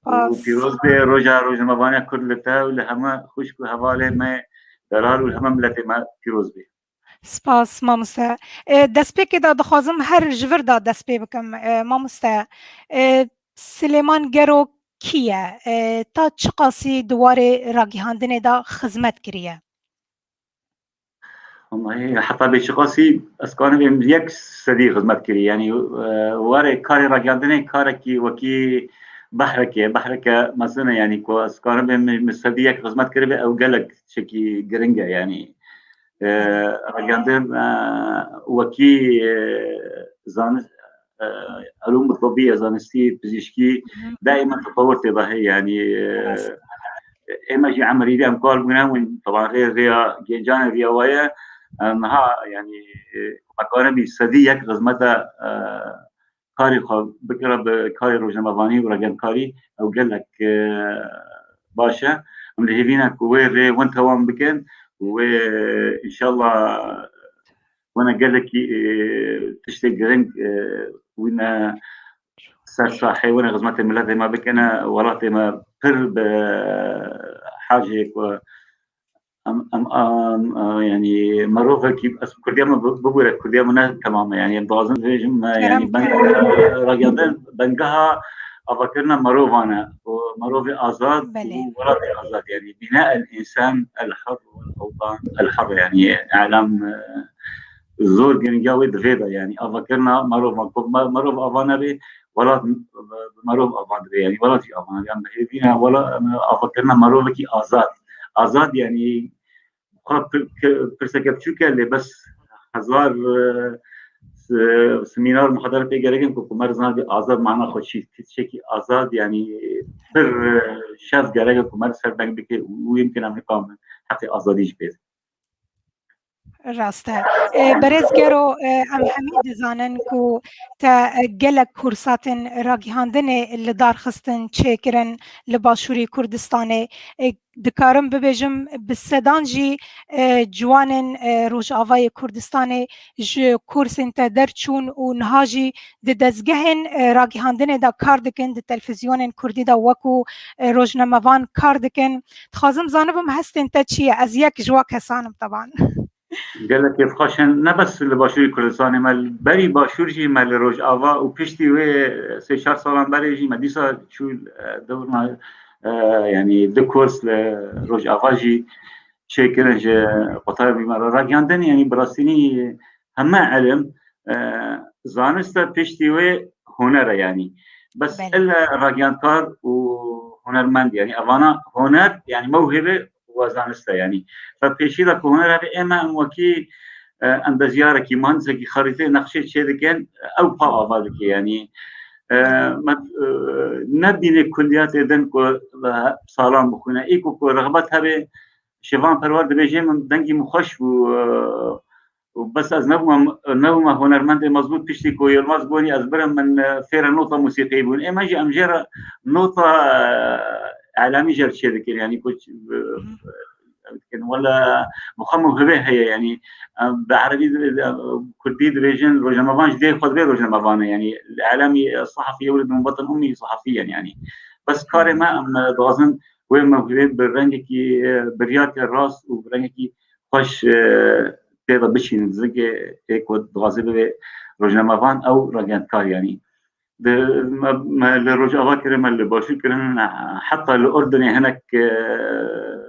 وبيروز روجا ما بانه كلتا ولا هم خوشكو حواله ما درار وهم ملت ما پیروز بی سپاس ماموستا دست پی که دا دخوازم هر جور دا دست پی بکم ماموستا سلیمان گرو کیه تا چقاسی دواره راگیهاندن دا خدمت کریه والله حتى بشخصي اسكان بهم یک سدي خدمت کری یعنی واره کار راگیهاندن کارکی وکی بحرك مثلا يعني كو اسكان بهم سدي یک خدمت کری او گلک شکی گرنگه يعني راگیهاندن وکی زانست علوم الطبية زانستي بزيشكي دائما تطور تباهي يعني اما جي عملية امكال بناوين طبعا غير جيجان رياوية انها يعني مكانه بسدي يك غزمته كاري بكره كاري روزنامه‌وانی و راگنکاری او قال لك باشا من هيفينا كوير وانت وان بكن وان شاء الله وانا قال لك تشتي جرينج وانا صحي وانا غزمت الملات ما بك انا وراتي ما بر بحاجه يعني مروفه كي كرديما بقول كرديما تماما يعني بازم فيجم يعني راجعين بنقها افكرنا مروفانا ومروفي ازاد وراتي ازاد يعني بناء الانسان الحر والاوطان الحر يعني اعلام زور جنجاوي دريدا يعني افكرنا مروف افانبي ولا مروف افانبي يعني ولا في افانبي يعني هيفينا ولا افكرنا مروفكي ازاد يعني برسكبتشوك اللي بس هزار سمينار محاضرة بيجريجن كوكو مرزنا ازاد معنا خوشي تشكي ازاد يعني بر شاف جريجن كومر سر بنك بك ويمكن امريكا حق آزادیش بید. راسته برزگرو ام حمید زانن کو تا گلک کورسات راگیهاندن لدار خستن چکرن لباشوری کردستان دکارم ببیجم بسدان جی جوانن روش آوای کردستان ج کورسن تا درچون و نهاجی دزگهن راگیهاندن دا کار دکن د تلفزیون کردی دا وکو روزنامه‌وان کار دکن خازم زانبم هستن تا چیه از یک جواک حسانم طبعا قال لك كيف خاشن نبس لباشوری کردستان مال بری باشور جی مال روج آوا و پشتی و 3-4 سالان بری جی مدیسا شو دور ما يعني دو كورس لروج آوا جی شكرا جا قطار بمرة راجعندن يعني براستيني هم علم زانست پشتی و هنر يعني بس الا راجعندكار وهنرمند يعني اوانا هنر يعني موهبه وزانسته يعني فبيشي لك هنر اما وكي عند زياره كي مهندسه خريطه نقشه شيء كان او بابا بالك يعني نبینه کلیات دن کو سالان بخونه ایکو کو رغبت هبه شوان پرور دبیجه من دنگی مخش و بس از نوم هنرمند مضبوط پشتی کو یلماز بونی از برم من فیر نوتا موسیقی بون اما جی امجرا نوتا اعلامی جر شده كان يعني كنت ولا مخمم هبه هي يعني بعربي كردي دبيجن روجنامه‌وان جدي خود غير روجنامه‌وان يعني الاعلامي الصحفي يولد من بطن امي صحفيا يعني بس كاري ما دوازن وين موهبه بالرنجكي برياك الراس وبرنجكي خوش تيدا بشين زكي هيك دوازه روجنامه‌وان او راجنكار يعني ما للرجاء كريم اللي باشو كريم حتى الأردني هناك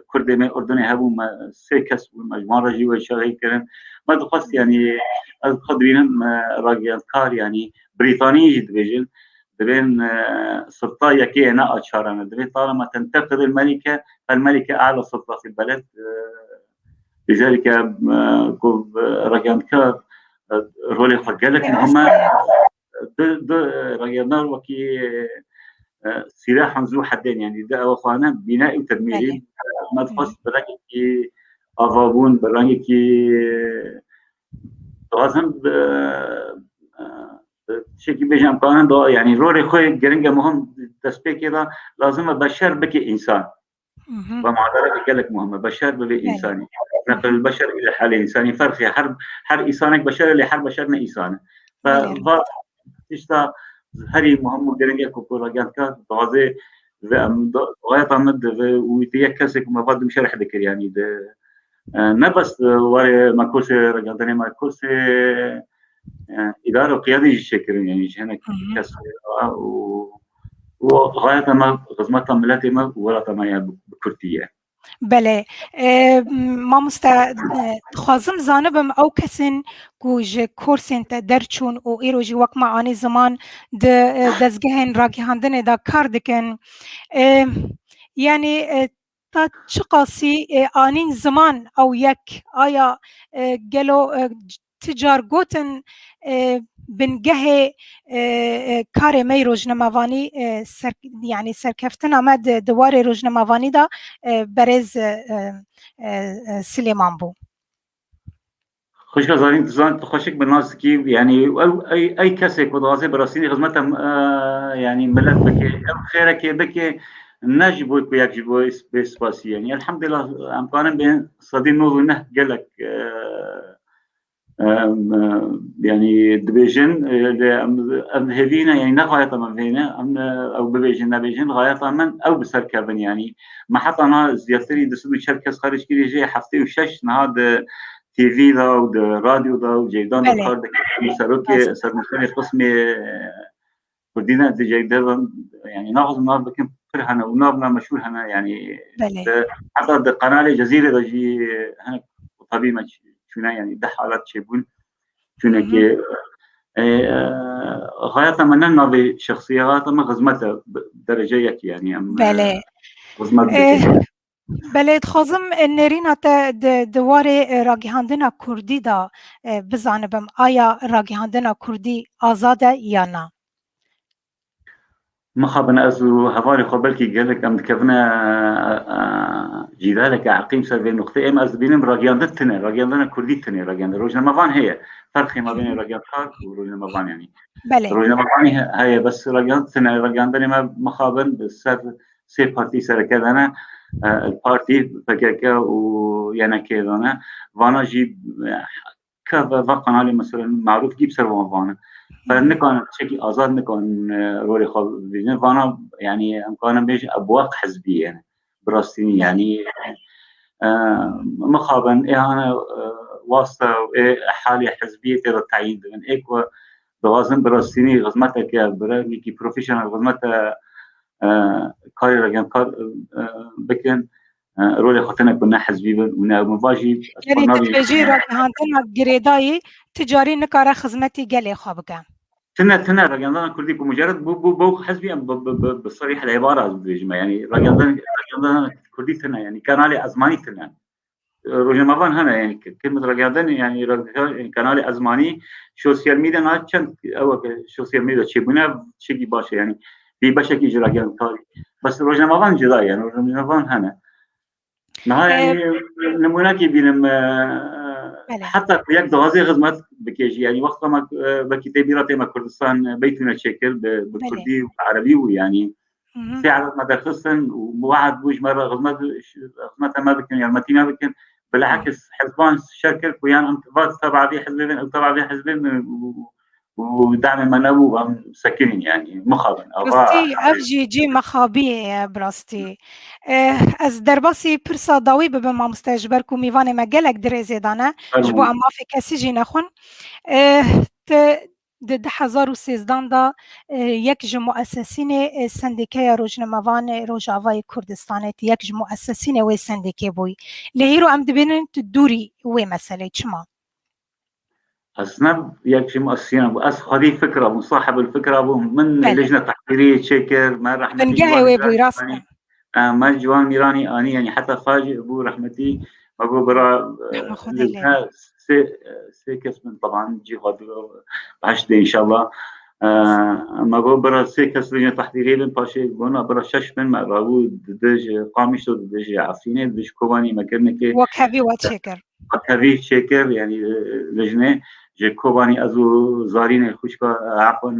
كردي من الأردني هبوا ما سيكس والمجموعة رجي وشغي كريم ما تقص يعني القدرين راجع كار يعني بريطاني جد بيجل دبين سلطة يكي هنا أشارنا دبين طالما تنتقد الملكة فالملكة أعلى سلطة في البلد لذلك راجع كار رولي خجلك هم رجعنا وكي سلاح ذو حدين يعني ده وخانا بنائي وتدميري ما تخص برانكي أفابون برانكي لازم شكل بيجان قانون ده يعني روري خوي جرينجا مهم تسبيك كده لازم بشر بكي إنسان ومعادلة قالك مهمة بشر بكي إنساني نقل البشر إلى حال إنساني فرق في حرب إنسانك بشر اللي حرب بشرنا إنسان تشتا هري مهم جرينجا كوكوراجان كا دوازه غاية عمد ويتيكسك ما بعد مشارح ذكر يعني ده نبس ورا ماكوس رجعتني ماكوس إدارة وقيادة الشكل يعني هنا كسر وغاية ما غزمتها ملاتي ما ولا تمايا بكرتية بله ما خازم زانبم او کسین کو ج کورسن تا درچون او ایروجی وک معانی زمان دزگهن راگیهاندن دا کار دکن یعنی تا چه قاسی آنین زمان او یک آیا گلو تجار گوتن بنگه کار می روزنامه‌وانی يعني سرکفتن آمد دوار روزنامه‌وانی دا برز سلیمان بو خوش گذارین تزان خوشک بالناس کی يعني اي كسي كودازي براسيني خدمتهم يعني ملت بك خيرك بك نجبو كياك جبو سباسي يعني الحمد لله امكان بين صديق نور نه قالك يعني دبيجن هذينا يعني نغاية من هنا أو ببيجن نبيجن غاية من أو بسركبن يعني ما حتى أنا زيارتي دسوي شركة خارج كذي جاي حفتي وشش نهاد تي في دا ود راديو دا وجيدان دا كار دا سروكي سرمسوني قسمي كردينا دي جيدان يعني ناخذ النار بكم فرحنا ونارنا مشهور هنا يعني حتى قناة الجزيرة دا جي هنا طبيعي شونا يعني ده حالات شيبون شونا كي غاية من نبي شخصيات ما خدمتها درجية يعني بله بله خازم نرينا تا دواره راگیهاندن کردی دا بزانبم آیا راگیهاندن کردی آزاده یا نه ما خابنا ازو هواري خبالكي قالك ام كفنا جدالك عقيم سر بين نقطة إما از بينهم راجياندن كردي تنه راجياندن روزنامه‌وان هي فرق ما بين راجياندن وروزنامه‌وان يعني بله روزنامه‌وان هي بس راجياندن ما مخابن بالسر سي بارتي سركدنا البارتي فكاكا ويانا كيدانا وانا جيب كذا قناه مثلا معروف جيب سر وانا فنكون بشكل آزاد نكون رولي خال بيجن وانا يعني امكانه بيج ابواق حزبيه يعني براستيني يعني مخابن انا واسطه حالي حزبيه ترى تعيين من اكو دوازن براستيني غزمتك يا برامي كي بروفيشنال غزمته كاري رجال كار بكن رولي خاطرنا كنا حزبي ونواجي يعني تتبجي راجهاندن جريداي تجاري نكاره خدمتي قالي خابقه تنا رجال كردي مجرد بو حزبي بصريح العباره بالجمع يعني رجال كردي تنا يعني كان علي ازماني تنا روزنامه‌وان هنا يعني كلمه رجال يعني كان علي ازماني سوشيال ميديا ناتشن او سوشيال ميديا تشيبنا شيء باشه يعني في بشكل جراجان كاري بس روزنامه‌وان جدا يعني روزنامه‌وان هنا ما يعني نمونه كي بينم حتى يك دوازي خدمات بكيجي يعني وقت ما بكتابي راتي ما كردستان بيتنا شكل بالكردي والعربي ويعني في عدد مدرسة ووعد بوج مرة خدمات ما بكن يعني ما بكن بالعكس حزبان شركة ويان انتباه تبع في حزبين او تبع في حزبين ودعم منابو مسكنين يعني مخابن براستي افجي جي مخابي براستي از درباسي برسا داوي بما مستجبركم ميفاني مجالك دريزي دانا جبو اما في كاسي جي نخون د 2013 دا یک جو مؤسسین سندیکه روزنامه‌وان روجاوای کردستان یک جو مؤسسین و سندیکه بوی لهیرو ام دبینن تدوری و مسئله چما أصنب يكشي مؤسسين بس هذه فكرة مصاحب الفكرة أبو من لجنة تحريرية شكر ما رحمتي بنجاي ويبوي راسنا ما جوان ميراني أني يعني حتى فاجئ أبو رحمتي أبو برا لجنة سي كسبن طبعا جهاد بعشدة إن شاء الله ما أبو برا سي كسب لجنة تحريرية بن باشي بونا برا شش من ما راهو دج قامش دج عفينة دج كوباني مكرنك وكابي واتشكر كابي شكر يعني لجنة جكوباني أزو زارين خوشكا عفوا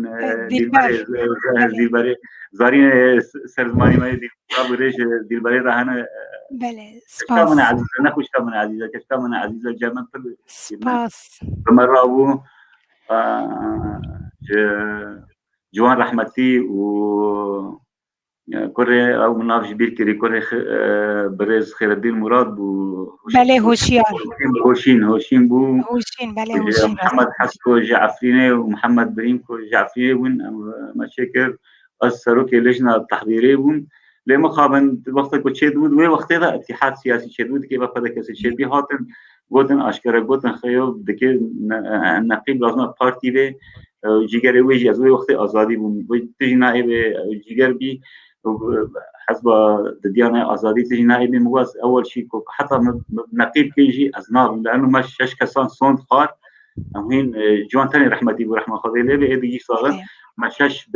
ديلبري زارين سرزماني ما ديلبري ديلبري رهنا بله سباس من عزيزة نخوشكا من عزيزة كشكا من عزيزة جمن سباس بمرة أبو جوان رحمتي و كوري او مناف جبير كري كوري برز خير الدين مراد بو بله هوشيار هوشين بو هوشين بله هوشين محمد حسكو جعفريني ومحمد بريمكو جعفريني وين مشاكر السروكي لجنة التحضيرية وين لما خابن وقت كو تشدود وقت هذا اتحاد سياسي تشدود كيف فدا كسي تشدي هاتن قوتن اشكره قوتن خيو دكي نقيب لازم بارتي به جيگر ويجي از وقت آزادی بوم تجي نائب جيگر بي حسب الديانة آزادي تجي نائب مواز أول شيء حتى نقيب كيجي أزنار لأنه ما شش كسان صوت خار همين جوان تاني رحمتي ورحمة خذي ليه بيجي صاغن ما شش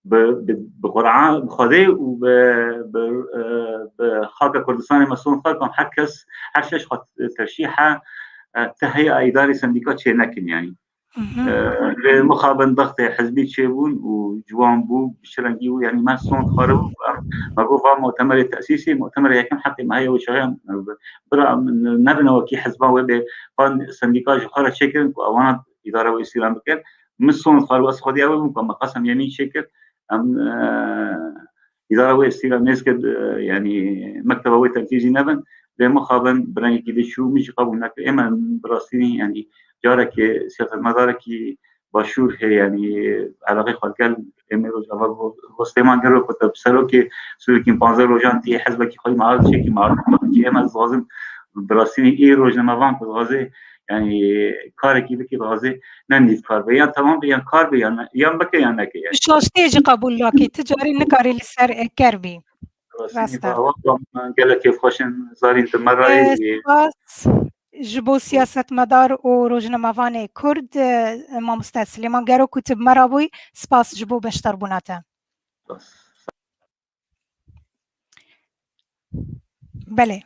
بقرعة بخذي وبخاطر كردستان مسؤول خار كان حكس حشش خط ترشيحة تهيئة إداري سنديكات شيء لكن يعني مخابن ضغط حزبي تشيبون وجوان بو بشرنجيو يعني ما صون خارب ما بوفا مؤتمر التأسيسي مؤتمر يكون حتى ما هي وشغان برا نبنا وكي حزبان وبي قان سنديكاج خارج شكل وانا إدارة وإسلام بكر مش صون خارب بس خدي أول ممكن قسم يمين شكل أم إدارة وإسلام نسكت يعني مكتب وتنفيذي نبن لمخابن براني كده شو مش قبل نك إما براسيني يعني جارك سياسة مدارك باشور هي يعني علاقة خالقال إميروز أول وستمان جرو كتب سلوك سلوكين بانزر روجان تي حزبك خالي معارض شيء معارض كي إما لازم براسيني إيه روجنا كل غازي يعني كارك يبكي غازي نندي كار بيان تمام بيان كار بيان يان بكي يان نكي يعني شو تيجي قبول لك تجاري نكاري لسر كربي راستا قال كيف خوشن زارين تمرة جبو سياسة مدار و روزنامه‌وان كرد ما مستسلمان گرو كتب مرابوي سپاس جبو بشتر بوناته بله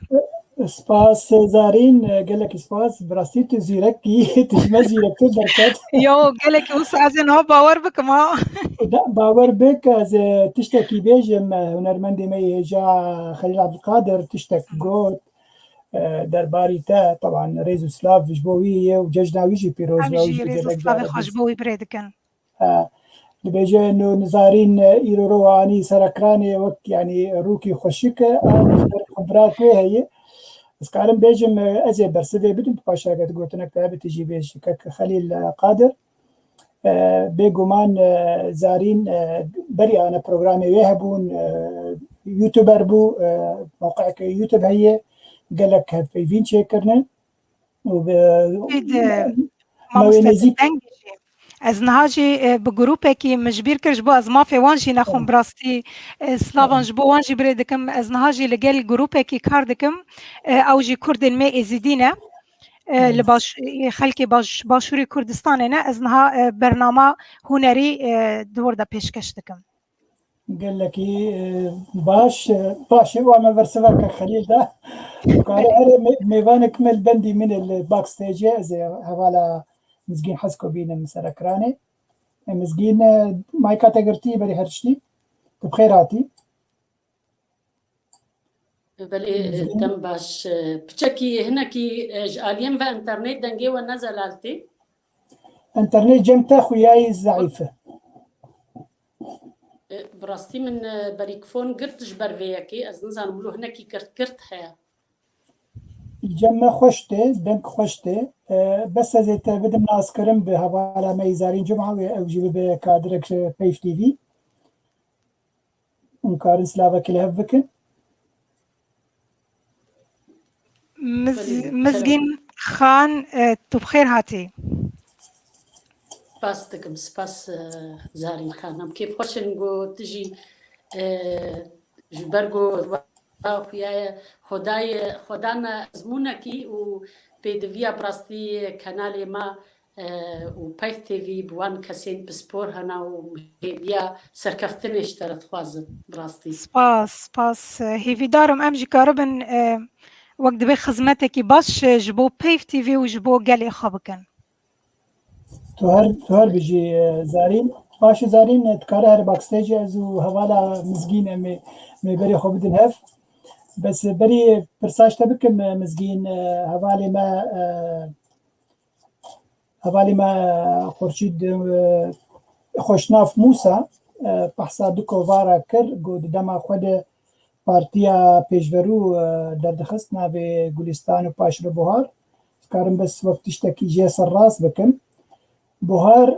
سپاس زارین گلک سپاس براستی تو زیرکی تجمع زیرکی درکت یو گلک اوس از اینها باور بکم ها باور بک از تشتکی بیجم هنرمندی می جا خلیل عبدالقادر تشتک گوت درباری تا طبعا ريز سلاف جبوية وججناويجي بيروز همجي ريز سلاف خوشبوي بريدكن بيجي انه نزارين ايرو رواني سركراني وقت يعني روكي خوشيك انا خبرات هي بس كارم بيجم ازي برسدي بدون باشا قلت لك بتجي بيجي خليل قادر بيجومان زارين بري انا برنامجي ويهبون يوتيوبر بو موقعك يوتيوب هي قال لك في فين شيكرنا وب از نهاجی بگروپه کی مجبور کرد با از ما فوانجی نخون براستی سلاوانج با وانجی بردکم از نهاجی لگل گروپه کی کار دکم اوجی کردن می ازیدینه لباش خلکی باشوری کردستان نه از نها برنامه هنری دور دا پیشکش دکم قال لك باش وانا برسلك خليل ده قال ميفانك مل بندي من الباك ستيج زي هوالا مزگین حسکو بینم سرکرانه مزگین مای کاتگورتی بری هرشتی بخیر هاتی بله دم باش بچکی هنکی جالیم و انترنت دنگی و نزلالتی انترنت جمتا خویای ضعیفه براستی من بریکفون گرتش برویکی از نزان ملو هنکی کرت هیا جمع خوشته دنك خوشته بس زي بدم ناس كرم بهوالا ميزارين جمعة وجيب بكادرك بيف تي في ونكارن سلافا كلها بكن مزگین خان تو بخیر هاتی سپاس دکم سپاس زارین خانم كيف خوشن گو تجي جبرگو خدانا زمونکی و پیدویا براستی کانال ما و پایف تیوی بوان کسین بسپور هنا و بیا سرکفتنش ترت خوازم براستی سپاس هیوی دارم ام جی کاربن وقت به خدمتکی باش جبو پایف تیوی و جبو گلی خوابکن تو هر بيجي زارين باش زارين تكاره هر باكستيج ازو هوالا مزگين مي بري خو بدن هف بس بري برساج تبكم مزگين هوالي ما خورشيد خوشناف موسى بحثا دكو وارا كر قود دما خود بارتيا بيجورو دردخست ناوي گلستان و پاشر بوهار كارم بس وقتش تكي جيس الراس بكم بوهار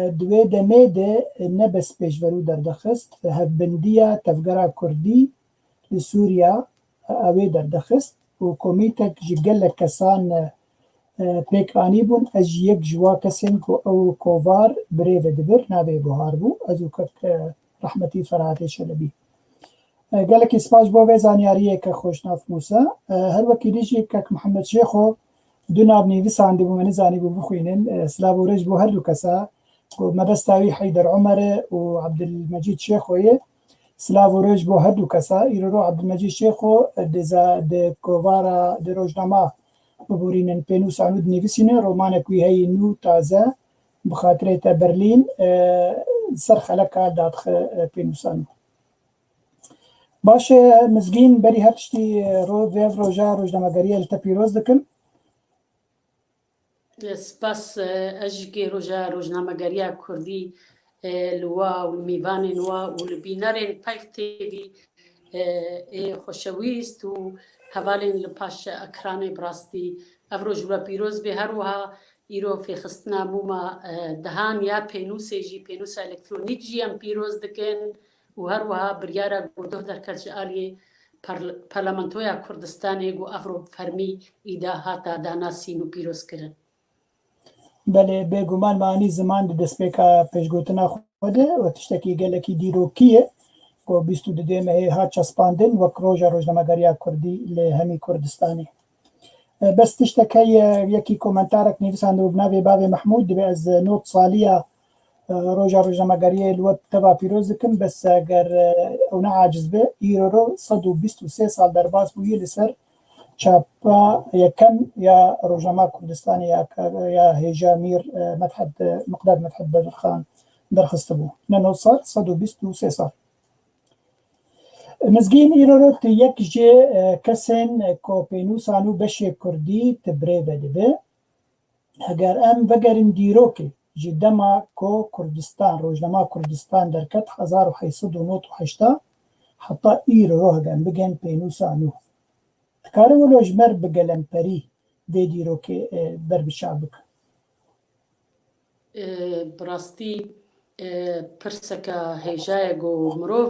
دوی دمه ده نبس پیشورو دردخست هفبندیه تفگرا کردی لسوریا اوی دردخست و کمیتک جگل کسان پیک آنی بون از یک جوا کسین کو او کووار بریو دبر ناوی بوهار بو ازو کت رحمتی فرحات شلبی قالك اسپاش بو وزانیاریه که خوشناف موسا هر وکی دیجی که محمد شیخو دو نابني بيسان دي بمن زاني بخوينن سلابو رج بو هردو كسا مبستاوي حيدر عمر وعبد المجيد شيخويه سلابو رج بو هردو كسا يرو عبد المجيد شيخو د كوفارا د روجنامه بورينن بينوس عنود نيفسينه رومانه كوي هي نو تازه بخاطر تا برلين سرخ لك دادخ بينوسان باش مزگين بري هرشتي رو فيف روجا روجنامه غريال تبيروز دكم سپاس اجی روجا روزنامه‌گری کردی لوا و میوان نوا و لبینارن پایف تیوی خوشویست و حوالین لپاش اکران براستی افروج و پیروز به هر وها ایرو فی خستنا موما دهان یا پینوس الکترونیک جی ام پیروز دکن و هر وها بریارا گوده در کجالی پارلمانتویا کردستانی گو افرو فرمی ایدا هاتا داناسین و پیروز کردن بله بگومان معنی زمان دسپیکا پیشگوتنا خوده و تشتکی گلکی دیروکیه و بیستو دمه ها چسپاندن و کروژا روزنامه‌گری کردی لهمی کردستانی بس تشتکی یکی کومنتارک نویسنده و بناوی باب محمود به از نوت سالیه روجا روجنامەگەریە لوە تەوا پیرۆز دکن بەس ئەگەر ئەو نەعاجز بێ ئیرۆ 123 ساڵ دەرباز بوویە لەسەر چاپا یەکەم یا ڕۆژنامە کوردستانی یا هێژا میر مقداد مەدحەت بەدرخان دەرخستە بوو نە 123 ساڵ مزگین ئیرۆ یەک ژێ کەسێن کۆپێنووسان و بەشێ کوردی تبرێ بەدەبێ ئەگەر ئەم بەگەرن دیرۆکێ ji dema ko Kurdistan rojnama Kurdistan derket 1898 heta îro hegen bigên pênûsa nû dikare wilo ji mer bi gelemperî vê dîrokê berbiçav bikin براستی پرسکە هێژایە گۆ مرۆڤ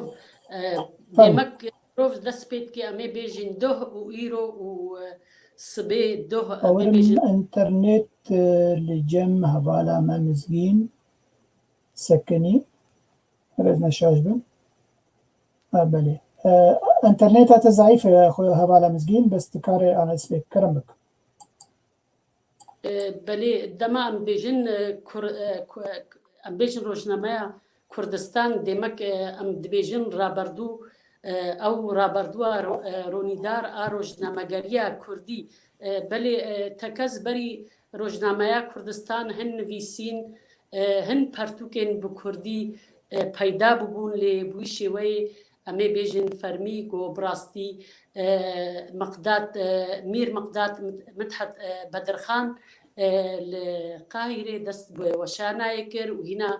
دێمەک مرۆڤ دەست پێت کە ئەمێ بێژین دۆه و ئیرۆ و سبێ دۆه ئەوەرم ئەنتەرنێت li cem hevala me mizgîn sekinî ez neşaj bim belê ئەنتەرنێتا te zayîf e hevala mizgîn bes dikare anespêkirin bikin بەلێ دەما ئەم بێژن ڕۆژنامەیە کوردستان دێمەک ئەم دبێژن ڕابردوو ئەو ڕابردووە ڕۆنیدار ئا ڕۆژنامەگەریە کوردی بەلێ تەکەس بەری ڕۆژنامەیە کوردستان هەن نویسین هەن پەرتوکێن بە کوردی پەیدا ببوون لێ بووی شێوەیە ئەمێ بێژن فەرمی گۆ بڕاستی مقداد میر مقداد مدحەت بەدرخان لە قاهرێ دەست وەشانایە کرد و هینا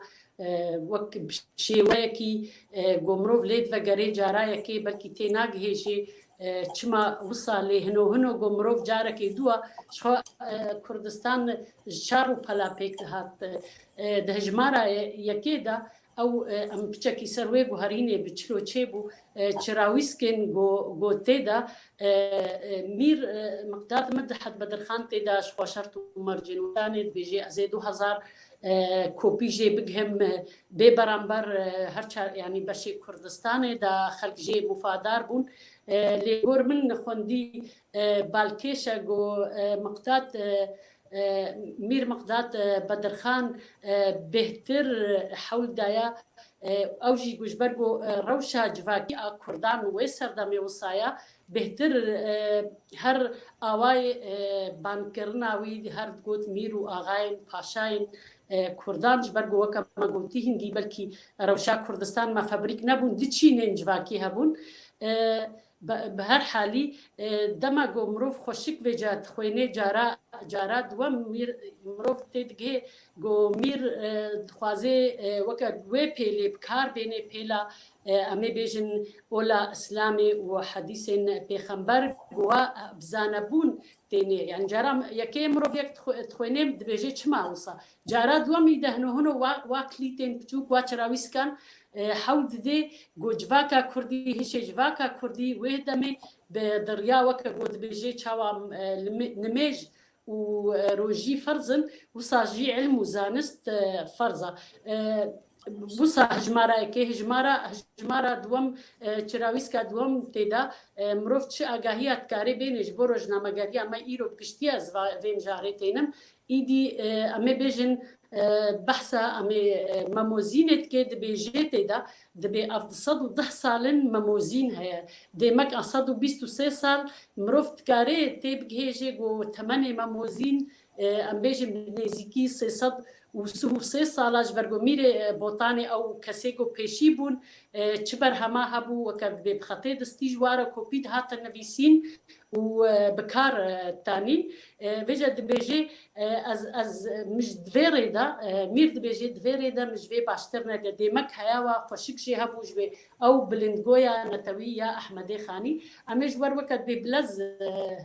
وەک شێوەیەکی گۆ مرۆڤ لێت vegere carayekê belkî tê nagihêjê çima wisa lê hino hino gô mirov carekê duwa xwe Kurdistan ji çar û pelapêk hat di hejmara yekê de ew em piçekî ser wê guherînê bi çilo çêbû çirawîskên gotê de mîr miqdad Medhat Bedirxan tê de ji xweşert û mercînûdanê dibêje ez ê 2000 کۆپی ژێ بگهم بێ بەرامبەر هەرچار ینی بەشی کوردستانê da xelk jê mufadar bûn lê gor min xwendî balkêşe got miqdad mîr miqdad Bedirxan bêhtir hewl daye ew jî gujber got rewşa civakî a Kurdan wê serdemê wisaya bêhtir her awayê bankirina wî her got mîr û axayên paşayên Kurdan ji ber weke me gotî hingî belkî rewşa Kurdistan me febrîk nebûn diçînên civakî hebûn bi her halî dema got mirov xweşik vêce dixwêne cara duwem mirov tê digê got mîr dixwaze weke wê pêlê bi kar bêne pêla ئەمێ بێژن ئۆلا ئیسلامê û حەدیثên pêxember wa bizanebûn têne yani cara yekê mirov yek dixwêne dibêje çima wisa cara duwemî de hino hino wa klîtên biçûk wa çirawîskan hewl didê got civaka Kurdî hişê civaka Kurdî wê demê bi dirya weke got dibêje çawa nimêj û rojî ferzin wisa jî ilm û zanist ferza wisa hejmarayekê hejmara duwem çirawîska duwem tê de mirov çi agahiya dikarê bêne ji bo rojnamegeriya me îro piştiya vên jarê tênim îdî em ê bêjin behsa em ê memozînê dike dibêje tê de dibê 710 salin memozîn heye dêmek 123 sal mirov dikarê tê bigihêje got temenê memozîn em bêjin nêzîkî 303 sala ji ber got mîrê botanê ew kesê got pêşî bûn çi berhema hebû weke dibê bi xetê distî ji ware kopî dihatin nivîsîn û bi kar tanîn vêce dibêje ez mij divê rê de mîr dibêje divê rê de mij vê baştir neke dêmek heya wa xweşik jê hebû ji wê ew bilindgoya netewî ya Ehmedê Xanî em ê ji wer weke dibê bilez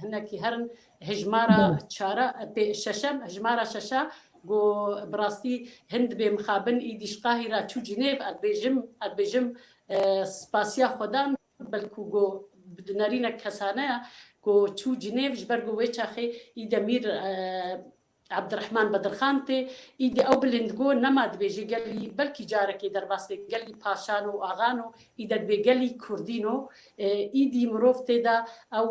hinekî herin hejmara çara şeşem hejmara şeşa got birastî hin dibê mixabin îdî ji Qahîra çû Cinêv dibêjim spasiya xwedan belkû got bi nêrînek kesaneya got çû Cinêv ji ber got wê çaxê îde mîr Abdirehman Bedirxan tê îdî ew bilindgo nema dibêje gelî belkî carekê derbas bê gelî paşan û axan û îde dibê gelî Kurdîn û îdî mirov tê de ew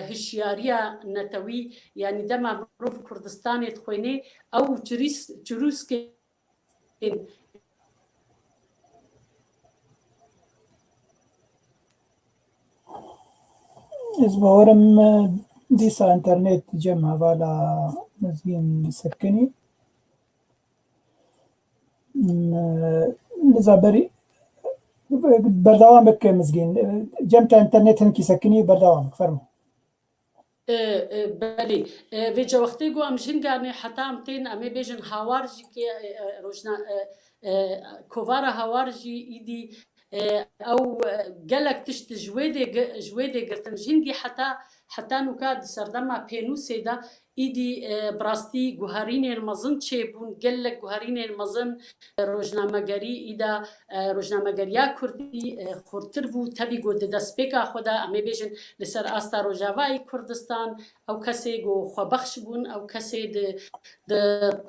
hişyariya netewî yanî dema mirov Kurdistanê dixwêne ew çirûskên إزبورم ديسا إنترنت جمع فالا مزين سكني نزابري بردوامك مزين جمع إنترنت هنكي سكني بردوامك فرمو بله ویجا وقتی گو ام جنگانی حتی ام تین امی بیجن هاوارجی که روشنا کووار هاوارجی ایدی او گلک تشت جویده گرتن جنگی حتی نکاد سردما پینوسه دا ایدی براستی گوهرین المزن چه بون گلک گوهرین المزن روزنامه‌گری ایدا روزنامه‌گریا کردی خورتر بو تبی گو دستپیکا خدا امی بیجن لسر آستا روجاوای کردستان او کسی گو خوابخش بون او کسی د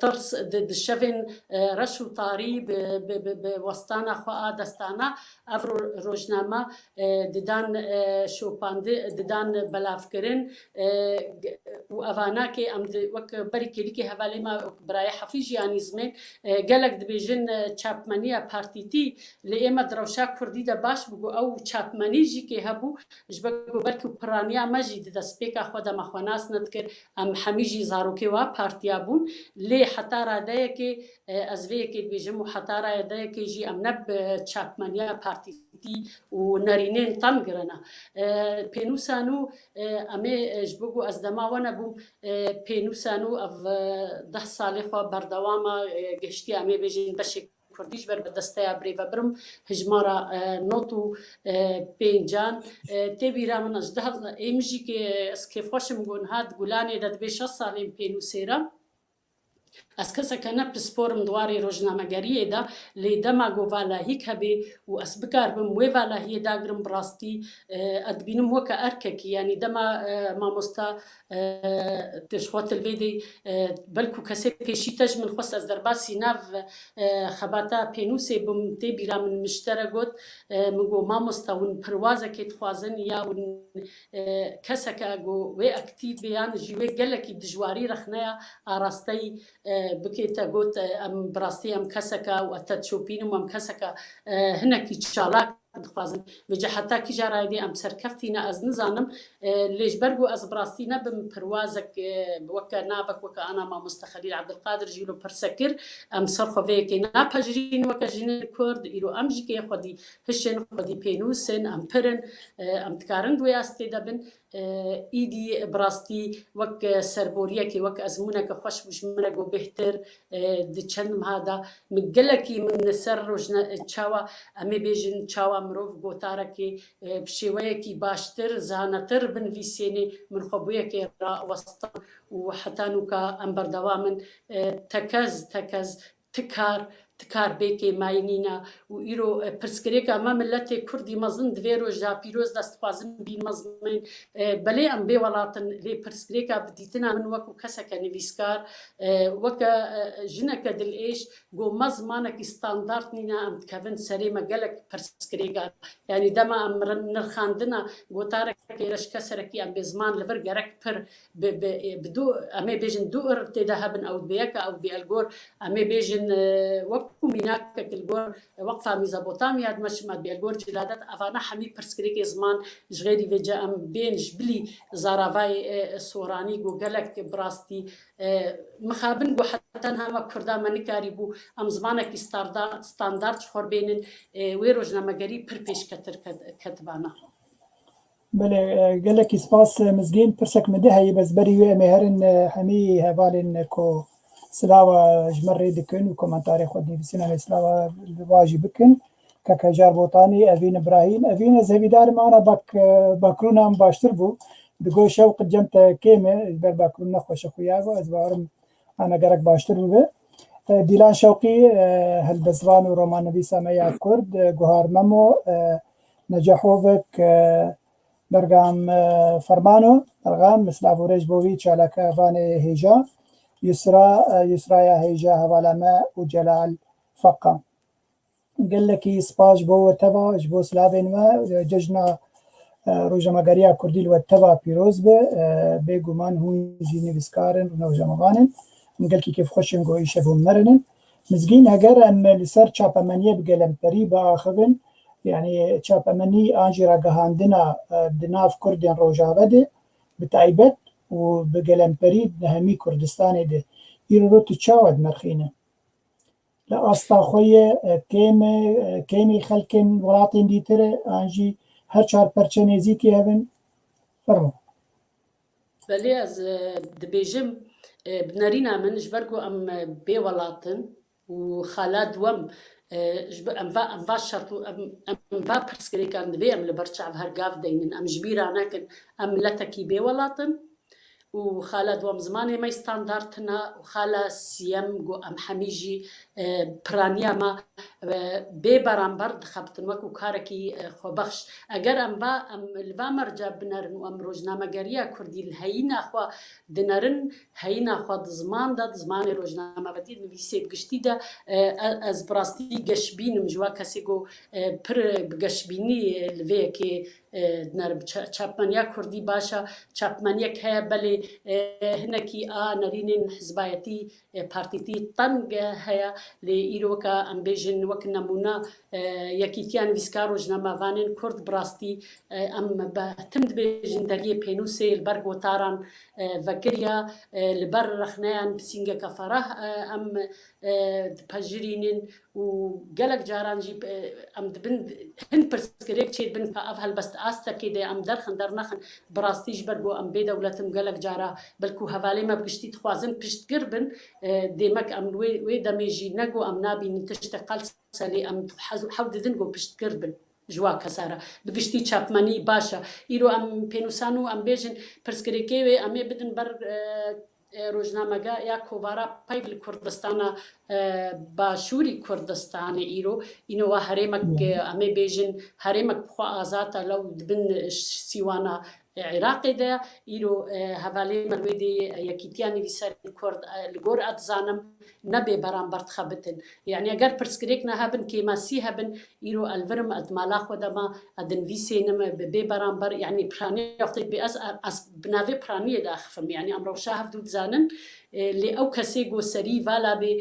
ترس د شفن رشو طاری به وستانا خوا دستانا اف روزنامه ددان شوپانده ددان بلافکرین و اوانا که ام وک بری کلی که حوالی ما برای حفیظ یعنی زمین گلک دبیجن چاپمنیا پارتیتی لیما دروشا کردی دا باش بگو او چاپمنی جی که هبو جبگو بلکو پرانیا مجی دستپیکا خدا مخواناس ندکر ام همیجی زاروکی و پارتیا بون لی حتی راده که از وی که بیجم و حتی راده که جی ام نب چاپمنیا پارتیتی و نرینین تام گرنا پینوسانو امی جبگو از دماوانا بوم پینوسانو اف 10 سالی خوا بردواما گشتی امی بیجین بشک کردیش بر دسته بری و برم هجمارا نوتو پینجان تبیرا من از ده ایمجی که اسکیف خوشم گون هاد گلانی داد به 6 سالیم پینوسیرا از کسی که نپسپورم دواری روزنامه‌گری دا لیدما گوالا هیک هبی و از بکار بم و والا هی داغرم براستی ادبینم وک ارککی یعنی دما ما مستا تشخوت الویدی بلکو کسی پیشی تج من خواست از درباسی ناو خباتا پینوسی بم تی بیرا من مشترگوت مگو ما مستا ون پروازه که تخوازن یا ون کسی که گو و اکتیو بیان جیوه گلکی دجواری رخنه آراستی بکیتا گوت ام براستی ام کسکا و تشوپینم ام کسکا هنکی چالاک دخوازن وجه حتی کی جارایدی ام سرکفتینا از نزانم لیش برگو از براستی نبم پروازک وکا نابک وکا انا ما مستخلیل عبدالقادر جیلو پرسکر ام سرخوه که ناپجرین وکا جنین کرد ایرو ام جی که خودی هشن خودی پینوسن ام پرن ام تکارن دوی استی دبن ایدی براستی وک سربوریه که وک ازمونه که خوش بش منگو بهتر دی چندم هادا مگلکی من سر روزنا چاوا امی بیجن چاوا مروف گوتاره که بشیوه کی باشتر زانتر بنویسینی من خوبیه که را وسطن و حتی نوکا ام بردوامن تکز تکار بیکی ماینینا و ایرو پرسکریکا ما ملت کردی مزن دوی روز جا پیروز دست خوازن بین مزمین بله ام بی ولاتن لی پرسکریکا بدیتنا من وکو کسا که نویسکار وکا جنک دل ایش گو مزمانک استاندارد نینا ام تکوین سری مگلک پرسکریکا یعنی دما ام نرخاندنا گو تارک ایرش کسرکی ام بزمان لبر گرک پر بدو امی بیجن دو ارتدا هبن او بیاکا او بیالگور امی بیجن وكو ميناك الجور وقفة ميزابوتاميا دمش ما بيالجور جلادات أفانا حمي برسكريك زمان جغيري فيجا أم بين جبلي زارافاي سوراني جو جلك براستي مخابن جو حتى هما كردا منكاري بو أم زمانك ستاندارد خور بينن ويروجنا مجري بربيش كتر كتبانا. بله جلك سپاس مزگین پرسک مده هی بس بری و مهرن همی هوالن کو سلاوة جمري دكن وكومنتاري خدني في سينما سلاوة الواجي بكن ككجار بوطاني أفين إبراهيم أفين زهبيدار معنا باكرونا مباشر بو دقو شوق جمت كيمة إجبار باكرونا خوش أخويا أزبارم أنا قرق باشتر بو ديلان شوقي هالبزوان ورومان نبي سامية كرد جوهار ممو نجاحوفك برقام فرمانو برقام مسلافو ريجبوفيتش على كافاني هيجا يسرا هيجا هوالما وجلال فقا قال لك سباج بو تبا جبو سلافين ما ججنا روجماغاريا كرديل وتبا بيروز به گمان هو جيني بسكارن روجماغانن قال لك كيف خوشن گو يشفو مرنن مزگين اگر ام لسر چاپمنيه بگلم پري با اخبن يعني چاپ امنی آنجی را گهاندنا دناف کردین روجاوه ده بتایبت و بگلمپری همی کردستان ده ایرو رو تو چاود مرخینه لأستا خوی کیمی خلکن ولاتین دیتره آنجی هر چار پرچه نزیکی هبن فرمو بله از دبیجم بنارینا من جبرگو ام بی ولاتن و خالد وم ام va شرط ام va پرسکری کن دبی ام لبرچعب هر گاف دینن ام جبیرانا کن ام لتکی بی ولاتن و خالد وام زماني ما ستاندارتنا وخالا سيام جو ام حميجي برانيا ما ببران برد خبتن وكو كاركي خوبخش اگر ام با ام الوا مرجع بنرن وام روجنامه گريا كردي الهينا خو دنرن هينا خو زمان داد زمان روجنامه بدي نويسي بگشتي دا از براستي گشبين مجوا كسي جو پر بگشبيني الوي كي نرب چاپمانیا کردی باشا چاپمانیا که بله هنکی نرینن حزبایتی پارتیتی تنگ هیا لیرو که ام بیجن وک نمونه یکیتیان ویسکارو جنما وانن کرد براستی ام بتمد بیجن دریه پینوسی البرگ و تاران وکریا لبر رخنیان بسینگه کفره ام پجرینن و گلک جاران جیب ام دبن هن پرسکریک چید بن که افهل بست آستا كده ام درخن در نخن براستيش برگو ام بي دولتم قلق جارا بلكو هفالي ما بقشتي تخوازن پشت قربن ديمك ام وي دميجي نقو ام نابي نتشتقل سالي ام حود دنقو پشت قربن جوا كسارة بقشتي چاپماني باشا ايرو ام پينوسانو ام بيجن پرسكريكيوي امي بدن بر روزنامه‌گا یا کوبارا پایبل کردستان باشوری کردستان ایرو اینو و هرمک امی بیجن هرمک بخوا آزاد لو دبن سیوانا عراقی ده ایرو حوالی مرویدی یکیتیانی ویسر کرد لگور ادزانم نبی برام برد خبتن یعنی اگر پرسکریک نه هبن که ماسی هبن ایرو الورم ادمالا خودما ادن ویسی نم بی برام بر یعنی پرانی وقتی بی از بناوی پرانی داخفم یعنی امرو شاهف دود زانن لی او کسی گو سری والا بی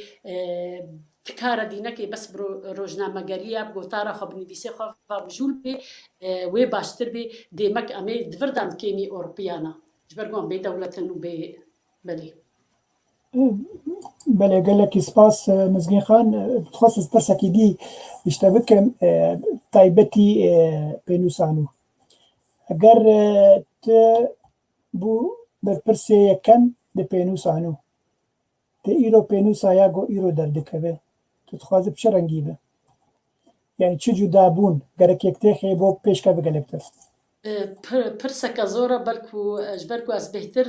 فكارة دينك بس روجنامه گريا بگوتارا خب نویسه خب بجول بي وي باشتر بي ديمك امي دفردام كيمي اوروبيانا جبرگوان بي دولتن و بي بلي بله قال لك سباس مزگین خان بتخصص برسكي دي بيشتبك تايبتي بينوسانو اگر ت بو برسي يكن دي بينوسانو ت ايرو بينوسا ياغو ايرو دردكبه تتخوازب چه رنگی به یعنی چه جدا بون گرک یکتیخی بو پیش که بگلبتر پرسکا زورا بلکو اجبرکو از بهتر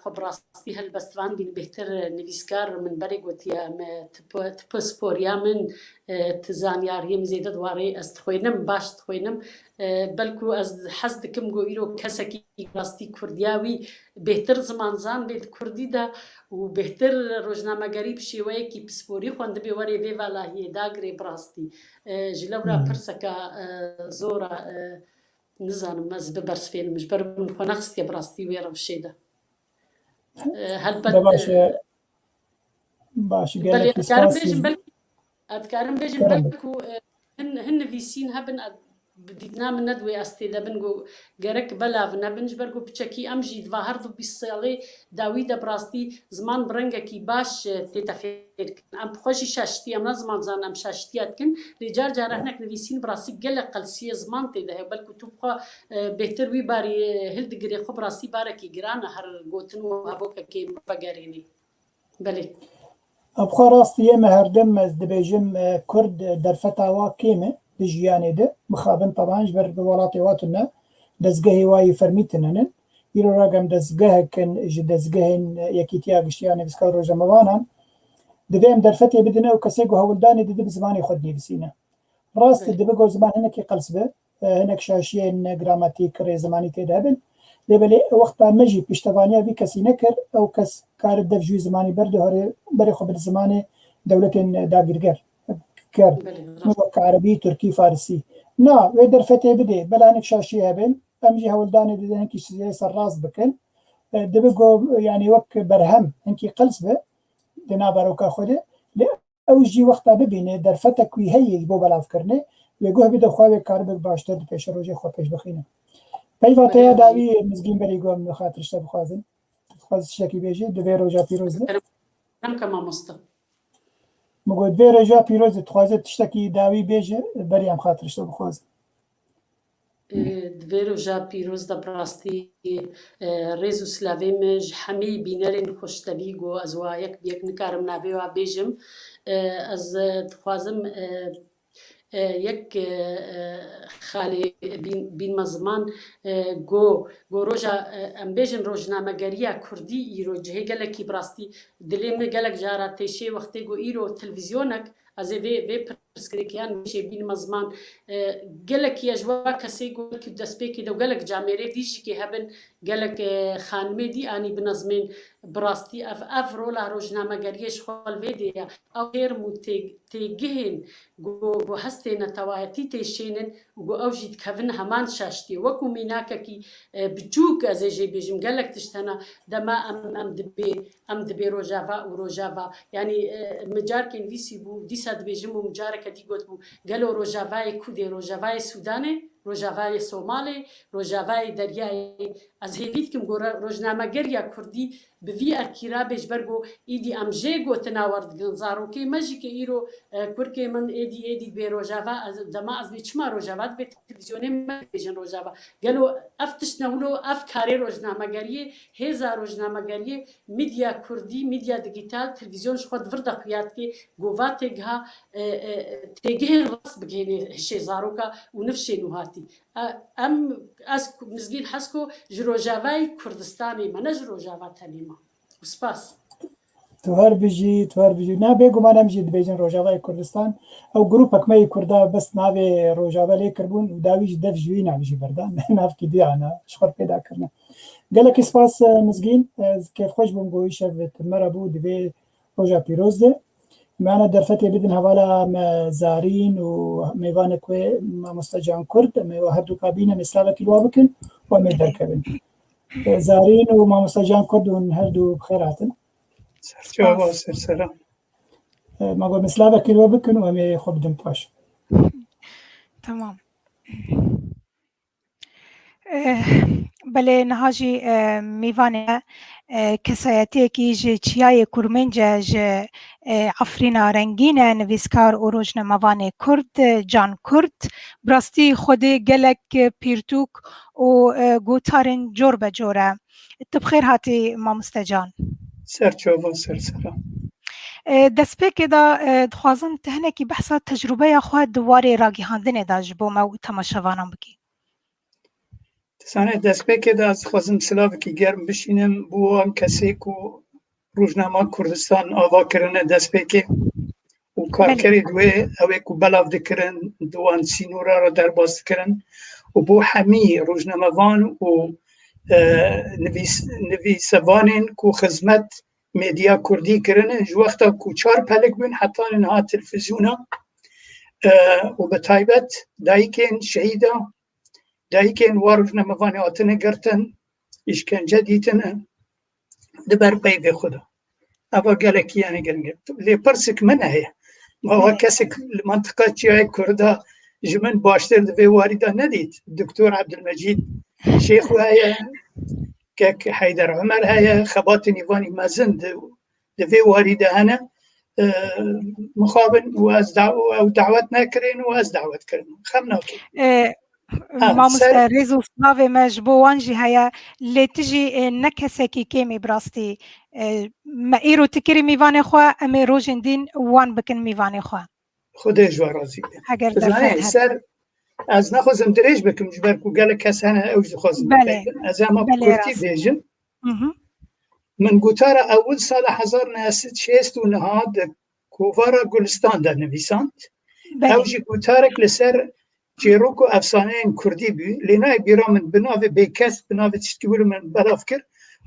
خبراستی هل بستوان بین بهتر نویسکار من بری گوتیا تپسپوریا من تزانیاریم زیده دواری از تخوینم باش تخوینم بلکو از حز دکم گو ایرو کسکی راستی کردیاوی بهتر زمان زان بید کردی دا و بهتر روزنامه گری بشیوه کی پسپوری خوند بی وری بی والهی داگری براستی جلورا پرسکا زورا نزانم از ببرس فيلم مش برمن خناقستي براستي ويرا بشيدا هل بد باش قال لك أذكرهم بيجن بلكو هن فيسين هبن بدينا من ندوي استيدا بنجو جرك بلا بنبنج برجو بتشكي أمجي ظهرت بالصيالي داويدا براستي زمان برنجا كي باش تتفير أم بخشي شاشتي أم زمان زان أم شاشتيات كن رجال جارهناك نفيسين براسي جل قلسية زمان تدا بلكو تبقى بهتر وي باري هل دقري خب راسي باركي جرانا هر جوتنو هبوكا كي بقاريني بلي أبخا راستي مهردم از دبيجم كرد در فتاوا كيمه بجياني ده مخابن طبعا جبر بولاتي واتنا دزگهي واي فرميتنن يرو رقم دزگه كن دزگهن يكيتيا قشياني بسكار روجا مبانا دفهم در فتي بدنا وكسيقو هولداني دي بزماني خدني بسينا راست دي بقو زمان هناك قلسبه هناك شاشين جراماتيك ري زماني تدابن لبلي وقتا مجي بيشتفانيا في كسي نكر او كس كار دفجوي زماني برده هوري بري خبر زماني دولتين داقرقر كر موك عربي تركي فارسي نا ويدر فتي بدي بلانك شاشي هبن امجي هولداني دي هنكي سراس بكن دبقو يعني وك برهم هنكي قلسبه دنا باروكا خوده اوجي وقتا ببيني در فتك وي هي بو بلاف كرني وگوه بیده خواه کار بک باشتر دو پیش روژه خواه پیش بخینه پیواته یا داوی مزگین بری گوام بخاطرش تا بخوازن بخواز شکی بیجه دوی روژا پیروز ده هم کما مستا مگو دوی روژا پیروز ده تخوازه تشتکی داوی بیجه بری هم خاطرش تا بخوازن دوی روژا پیروز دا براستی ریز و سلاوی مج همی بینرین خوشتوی گو از وایک بیک نکارم ناوی و بیجم از تخوازم یک خالی بین مزمان گو روژا ام بیجن روژنامه‌گریه کردی ایرو جهه گلکی براستی دلیم گلک جارا تیشه وقتی گو ایرو تلویزیونک از وی پرسکریکیان میشه بین مزمان گلکی اجوا کسی گو که دست پیکی دو گلک جامعه دیشی که هبن گلک خانمی دی آنی بنظمین براستی اف رولا روژنامه‌گریش خال ویدیا او غیر مو تیگهن گو هسته نتوایتی تیشینن گو اوجید کفن همان شاشتی وکو میناکه کی بچوک از جی بیجم گلک تشتنا دما ام دبی روجاوا و روجاوا یعنی مجار کن ویسی بو دیساد بیجم و مجار کدی گوت بو گلو روجاوای کودی روجاوای سودانه روجاوای سومالی روجاوای دریای از هیوید کم گو روژنامه‌گریا کردی به وی اکیرا بجبرگو ایدی امجه گو تناورد گنزارو که مجی که ایرو کرکه من ایدی به روجاوا دما از بیچما روجاوا به تلویزیونی مجن روجاوا گلو افتش نولو افکاری روژنامه‌گری هزار روژنامه‌گری میدیا کردی میدیا دیجیتال تلویزیونش خود ورد قیاد که گواتگها تیگه راست بگینه شزاروکا و نفشه نوهاتی ام از مزگین حسکو جروجاوای کردستانی منج روجاوا تلیما سپاس تو هر بجی نه بگو منم جید بیجن روجاوای کردستان او گروپ اکمه کرده بس ناوی روجاوا لی کربون و داویج دف جوی ناویجی بردن ناف کی دیانا شخور پیدا کرنه گلک سپاس مزگین کیف خوش بوم گوی شفت مربو دوی روجا پیروز ده معنا درفتی بدن حوالا زارین و میوان کوی مستجان کرد میوه هر دو کابینه مثلا کلوا بکن و می درکبن زارین و مستجان کرد و هر دو بخیراتن سرچاوا سرسرا ما گو مثلا کلوا بکن و می خوب دم پاش تمام بله نهاجی میوانه کسایتی که جه چیای کرمنجه جه عفرینا رنگینه نویسکار و روژنامه‌وان کرد جان کرد براستی خود گلک پیرتوک و گوتارن جور بجوره تبخیر هاتی مامسته جان سرچاوا سرسرا دست پیک دا دخوازم تهنه که بحثا تجربه خواهد دواره راگیهاندنه دا جبو ما تماشاوانم بکی تسانه دست پیک دا از خوازم سلاو که گرم بشینم بوان کسی که روزنامه کردستان آوا کرنه دست پیک و کارکری دوی اوه که بلاو دکرن دوان سینورا را در باز کرن و بو همی روزنامه وان و نویسوانین که خدمت میدیا کردی کرنه جو وقتا که 4 پلک بین حتی انها تلفزیونا و بتایبت دایکین شهیدا دایکین واروزنامه وان آتنه گرتن اشکنجه دیتن دبر پیو خدا اوا گلکی یعنی گرنگه لی پرسک من هیا ما هوا کسی منطقه چیای کرده جمن باشتر دوی واریده ندید دکتر عبدالمجید شیخ هیا که حیدر عمر هیا خبات نیوانی مزن دوی واریده هنه مخابن و از دعوت نکرین و از دعوت کرن خم ناکی ما مسترز و صناوه مجبوان هيا لتجي نكسكي كيمي براستي ما ايرو تكري ميواني خوا امي روجن دين وان بكن ميواني خوا خدا جوا راضي اگر در سر از نخوزم دريج بكم جبر كو قال كاس انا اوج خوزم از اما كورتي بيجن من قطار اول سال 1906 نهاد كوفارا گلستان در نویساند اوج قطارك لسر جيروكو افسانه كردي بي لنا بيرا من بناف بيكاس بناف تشتكي من بلافكر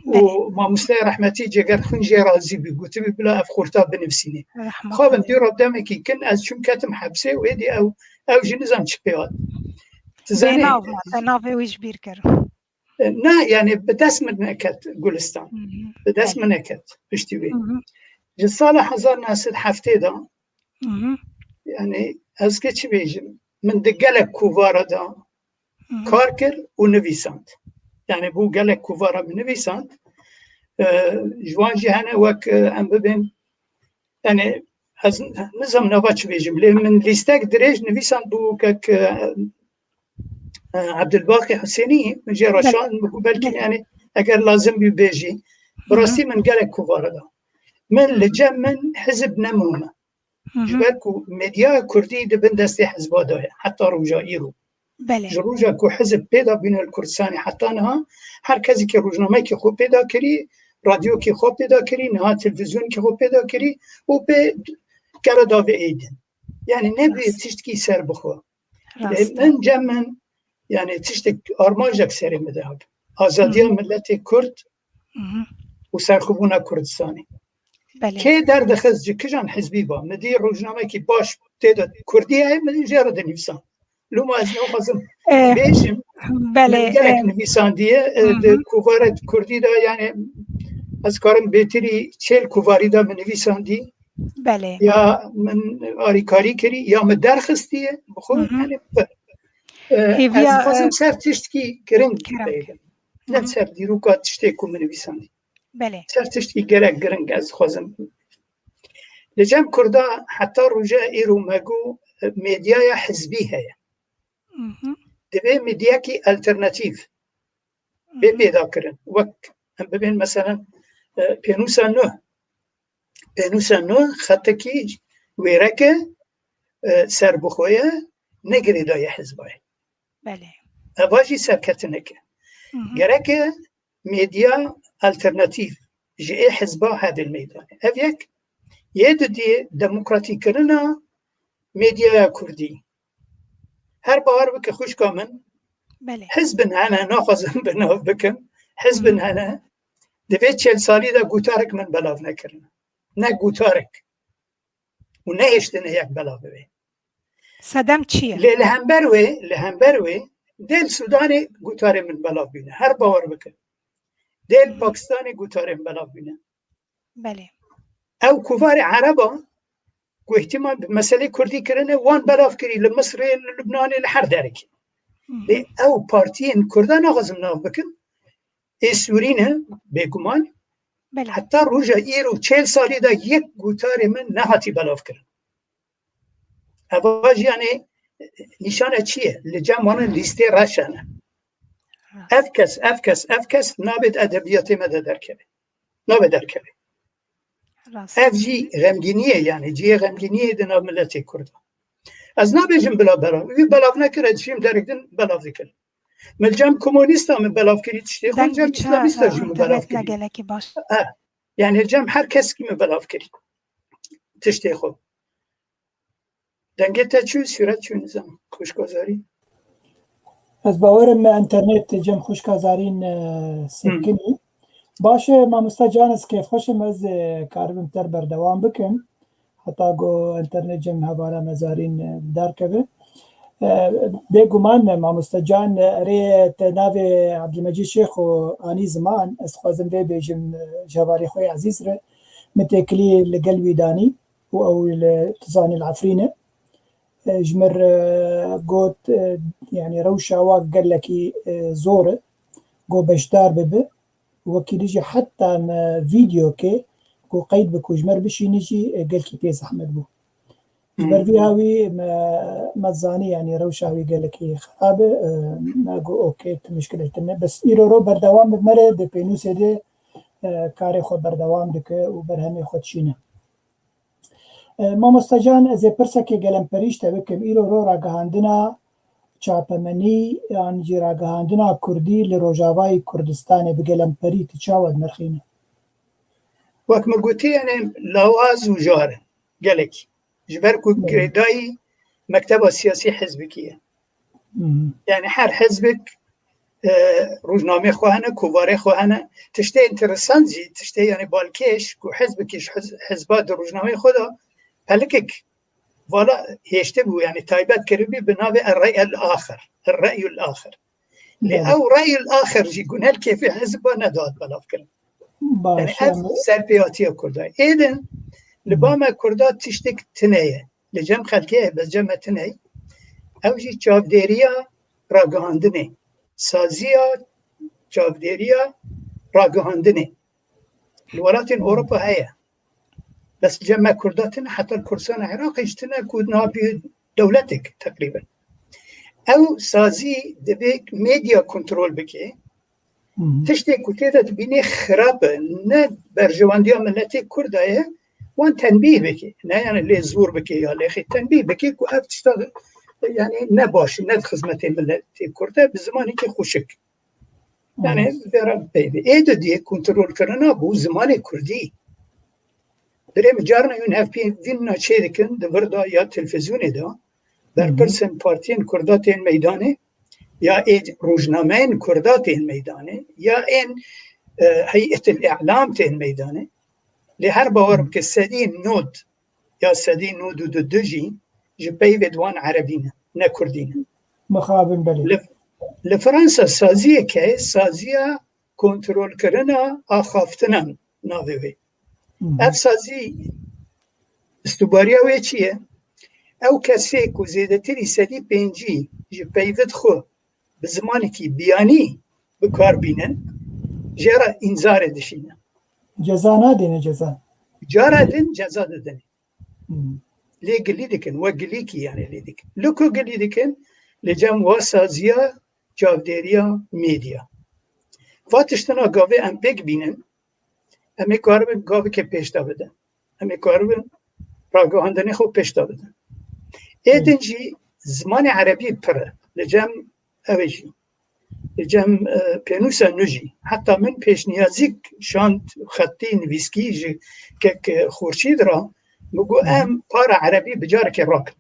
وما مستوى رحمتي جگر خنجي رازي بي قلت بي بلا اف خورتا بنفسيني خابن ديرو قدامك كن از شم كاتم حبسه ويدي او جنزام تشبيات تزاني بناف ويش بيركر نا يعني بدس من نكت گلستان بدس من نكت بشتي بي جسالة 1907 دا يعني از كتش بيجم من دقلك كوفارا دا كاركر ونفيسانت يعني بو قالك كوفارا من نفيسانت جوانجي هنا وك ام ببين يعني از نظام نواتش بيجم لي من ليستاك دريج نفيسانت بو كك عبد الباقي حسيني من جراشان بلكن يعني اگر لازم بيجي براسي من قالك كوفارا دا من لجم من حزب نمومه جبالكو ميديا كردي دبن دستي حزبا دايه حتى روجا ايرو جروجا كو حزب پیدا بین الکردستانی حتی نه هر کسی که روزنامه که خوب پیدا کری رادیو که خوب پیدا کری نه تلویزیون که خوب پیدا کری و به گره داوه ایدن یعنی نبی تشتکی سر بخوا من جمعن یعنی تشتک آرماجک سری مده آزادی ملت کرد و سرخوبونه کردستانی که در دخز جکجان حزبی با مدی روزنامه که باش تعداد کردی های مدی جرد نویسان لوما از نو خازم بیشم گلک نویساندیه کووارت کردی دا یعنی از کارم بهتری 40 کوواری دا من نویساندی یا من آریکاری کری یا من درخستیه بخور یعنی از خازم سر تشتکی گرنگ بیگم نه سر دیروکا تشتی کو من نویساندی سر تشتکی گرنگ از خازم لجم کرده حتی رجا ایرو مگو میدیای حزبی هیا دبی میدیا کی الترناتیف به پیدا کردن وقت هم ببین مثلا پینوسا نو خطه کی ویرکه سربخویه نگری دای حزبای اواجی سرکت نکه گرکه میدیا الترناتیف جه حزبا هد المیدان او یک یه دی دموکراتی کردن میدیا کردی هر باور بک خوش کامن حزب هنه ناخذم بناف بکم حزب هنه دوید 40 سالی دا گوتارک من بلاف نکرن نه گوتارک و نه اشتنه یک بلاف بی صدم چیه؟ لهمبروی دل سودانی گوتار من بلاف بینه هر باور بکن دل پاکستانی گوتار من بلاف بینه او کوفار عربا و احتمال بمسألة كردي كرنا وان بلاف كري لمصر للبناني لحر دارك لي او بارتين كردان غزم ناف بكن سورينا بيكمان حتى روجا ايرو 40 سالي دا يك گوتاري من نهاتي بلاف كرن اواج يعني نشانه چيه لجامانا ليستي راشانه افكس نابد ادبياتي مدى دركبه نابد دركبه اف جی غمگینیه یعنی جی غمگینیه دنا ملت کرد از نابجم بلاف نکرد شیم درکدن بلاف ذکر ملجم کمونیست هم بلاف کرید شتی خون جم اسلامیست جم بلاف کرید یعنی جم هر کس کی بلاف کرید تشتی خوب دنگه تا چو صورت چو نظام خوشگذاری از باورم انترنت جم خوشگذارین سکنی باشه مامستا جانس که خوشم از کارم تر بردوام بکن حتی گو انترنت جم حواله مزارین دار کبه بگمان مامستا جان ری تناو عبدالمجید شیخ و آنی زمان از خوازم بی بیجم جواری خوی عزیز ره متکلی لقلبی دانی و او لتزانی العفرینه جمر قوت يعني روشة واق قال لك زورة قو بشدار ببه وكي نجي حتى ما فيديو كي قو قيد بكو جمر بشي نجي قال كي بيز أحمد بو جمر في هاوي ما تزاني يعني روشة هاوي قال لك خرابة ما قو أوكي مشكلة تنه بس إيرو رو بردوام بمره دي بينوسي دي كاري خود بردوام دك وبرهمي خود شينه مامۆستا جان ez ê pirsekê gelemperîş te bikim îro ro ragihandina çapemenî yan jî ragihandina Kurdî li Rojavayê Kurdistanê bi gelemperî tu çawa dinirxîne? Wek me gotî yani lawaz û jar in gelekî ji ber ku girêdayî mekteba siyasî hizbekî ye. Yani her hizbek rojnamê xwe hene, kovarê xwe hene. Tiştê interesant jî tiştê yani balkêş ku hizbekî ji hizba di rojnamê xwe da pelekek vala hêştî bû yani taybet kiribî bi navê el-rey el-axir el-rey el-axir lê ew rey el-axir jî gunel kêfê hizba nedat belav kirin yani ev serpêyatiya Kurdayê êdin li ba me Kurda tiştek tune ye li cem xelkê bez cem me tune اوجی چاودێریە ڕاگەهاندنێ سازیە چاودێریە ڕاگەهاندنێ وڵاتین ئۆروپا هەیە بەس جەمە کورداتن حتا کوردستان عێراقیش تنە کو ناپی دەولەتێک تقریبا ئەو سازی دەبێت مێدیا کۆنترۆل بکێ تشتێک و تێدا دبینێ خراپە نە بەرژەوەندیە ملەتێک کوردایە وان تەنبیه بکێ نەیانە لێ زۆر بکێ یا لێخی تەنبیه بکێ و ئەو تشتا یعنی نەباش نە خزمەتێ ملەتێ کوردە بە زمانێکی خوشک یعنی بێرە بێبێ ئێدە دیێ کۆنترۆلکردنا بۆ زمانی کوردی درێ جارنا یون هەفپێڤیننا چێ دکن دەڤردا یا تلڤیزیۆنێدا بەرپرسن پارتیên Kurda tên meydanê ya ên rojnameyên Kurda tên meydanê ya ên Heyetil E'lam tên meydanê lê her bawer bike sedî nod ya sedî nod û du jî ji peyvê wan Erebî ne ne Kurdî ne مخابن belê li Fransa saziyek heye saziya kontrolkirina axaftinan navê wê ev sazî istûbariya wê çi ye ew kesê ku zêdetirî sedî pêncî ji peyvit xwe bi zimanekî biyanî bikar bînin jêra înzarê dişîne ceza nadêne ceza cara din ceza didin lê gilî dikin we gilîkî yani lê dikin li ku gilî dikin li cem wa saziya çavdêriya medya va tiştina gavê em pêk bînin em ê karibin gaveke pêşda bidin em ê karibin ragihandinê xwe pêşda bidin êdin jî zimanê Erebî pir e li cem ew ê jî li cem pênûsa nû jî heta min pêşniyazîk şand xetî nivîskî ji kek Xurşîd ra bigo em para Erebî bi carekê rakin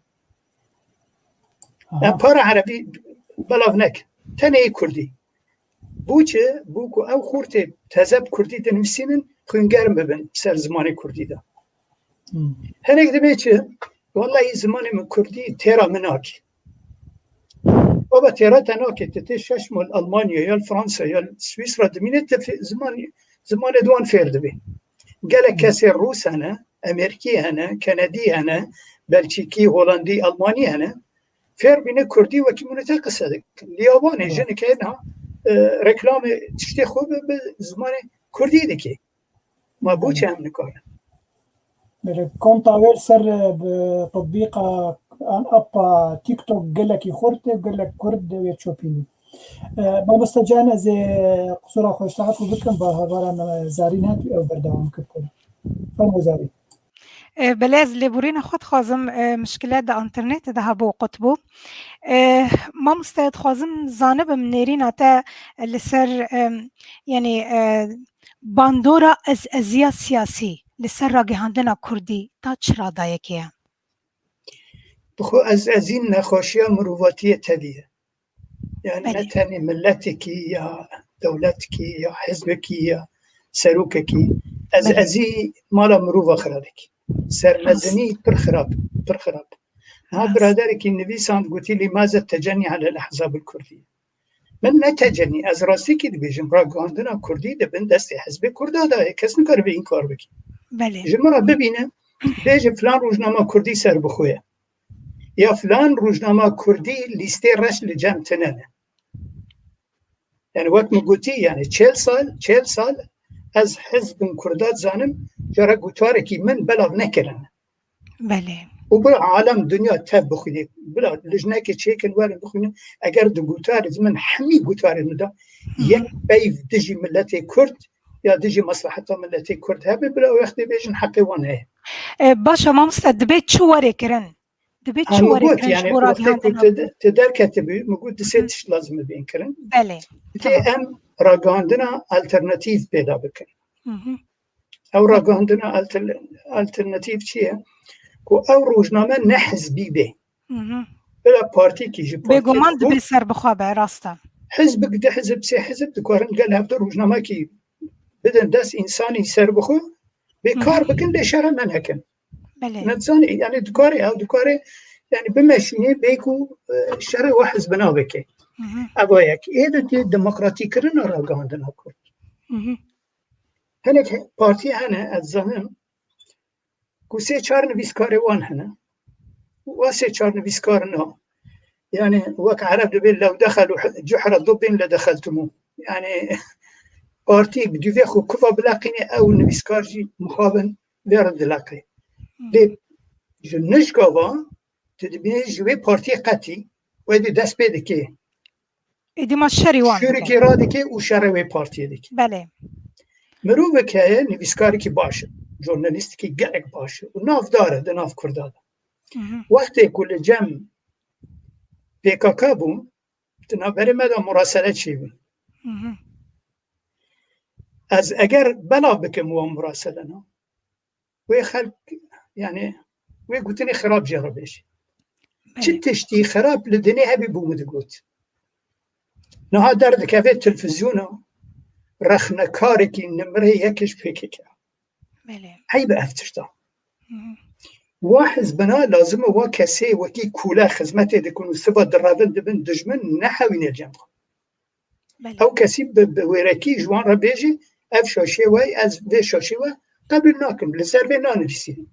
em para Erebî belav nekin tenê Kurdî bû çi bû ku ew xurtê teze bi Kurdî dinivîsînin xwîngerm bibin ser zimanê Kurdî de hinek dibe çi Vallahi zimanê min Kurdî têra min nakê baba têra te nakê te tê şeş mal Almanya ya Fransa ya Swîsra dimîne te zimanê wan fêr dibê gelek kesê Rûs hene Amerîkî hene Kenedî hene Belçîkî Holandî Almanî hene fêr bîne Kurdî wekî min te qise dikin liyavanê jinekê hena reklamê tiştê xwe bi zimanê Kurdî dike ma bû çi em nikarin konta wê ser bi tatbîqa appa TikTok gelekî xurt e gelek Kurd wê çopînî mamoste Can ez ê qisura xweştehat û bikim ba hevara zarîn hat ew berdewam kir fermo zarî بلاز لبورينا خود خازم مشكلات دا انترنت دا هبو قطبو ما مستعد خازم زانب منيرين تا لسر يعني باندورا از ازيا سياسي لسر راگهاندنا كردي تا چرا دايكيه بخو از این نخوشی مروواتی تدیه یعنی نه تنی ملتکی یا دولتکی یا حزبکی یا سروککی از این مالا مرووا خرابکی سرنزنی پر خراب ها برادری که نویساند گوتی لماذا التجني على الاحزاب الكرديه من نتجني از راستی که بیجم راگاندنا کردی دبن دست حزب کردا دا کس نکاره به این کار بکی بله جمعه ببینه بیجم فلان روزنامه کردی سر بخویه یا فلان روزنامه کردی لیسته رش لجم تننه یعنی وقت مگوتی یعنی 40 سال از حزب کردات زانم جرا گوتاره که من بلاو نکرن بله و برا عالم دنیا تب بخونی بلا لجنه که چیکن وارن بخونی اگر دو گوتاره من همی گوتاره ندا یک بیف دجی ملت کرد یا دجی مصلحت ملت کرد هبه بلا وقتی بیشن حقی وانه باشا ما مستد دبیت چو واره کرن دبیت چو واره کرن يعني تدر كتبي موجود دسيتش لازم بين كرن بله تي ام راگاندنا الټرناتیو پیدا بکن او راگاندنا الټرناتیو چیه کو او روزنامه نه حزبی به بلا پارتی کی جی به گمان دبی سر بخوابه راستا حزب ده حزب سي حزب دکارن قال هفته روزنامه کی بدن دس انسانی سر بخو به کار بکن ده شرم من هکن بله نتزاني يعني دكاري يعني بمشيني بيكو شرع وحزب نابكي أبويك إيه ده ديمقراطي كرنا راجعندنا كرد هناك بارتي هنا الزمن كوسي چار نویسکار وان هنا واسه چار نویسکار نه يعني وك عرب دبي لو دخلوا جحر ضب لدخلتموه يعني بارتي بدي خو كفا بلاقيني او نبيسكارجي مخابن بيرد لاقي لي جنش كفا تدبي جوي بارتي قتي ودي داس بيدكي إدي ما الشري وان شركي رادكي وشروي بارتي دكي بله مروه که نویسکاری که باشه جورنالیستی که گلک باشه و ناف داره ده ناف کرداده وقتی کل جمع PKK بون تنابری مدا مراسله چی بون از اگر بلا بکم و مراسله نا وی خلق يعني وی گوتنی خراب جرا بشه چی تشتی خراب لدنی هبی بومد گوت نها درد کفه تلفزیونا رخنا کاری که نمره یکش PKK هی به افتشتا واحد بنا لازم وا کسی وکی کوله خدمت دکون سبا درابن دبن دجمن نحوین الجمع او کسی به ورکی جوان را بیجی اف شاشه وی از به شاشه وی قبل ناکم لسر به نانویسی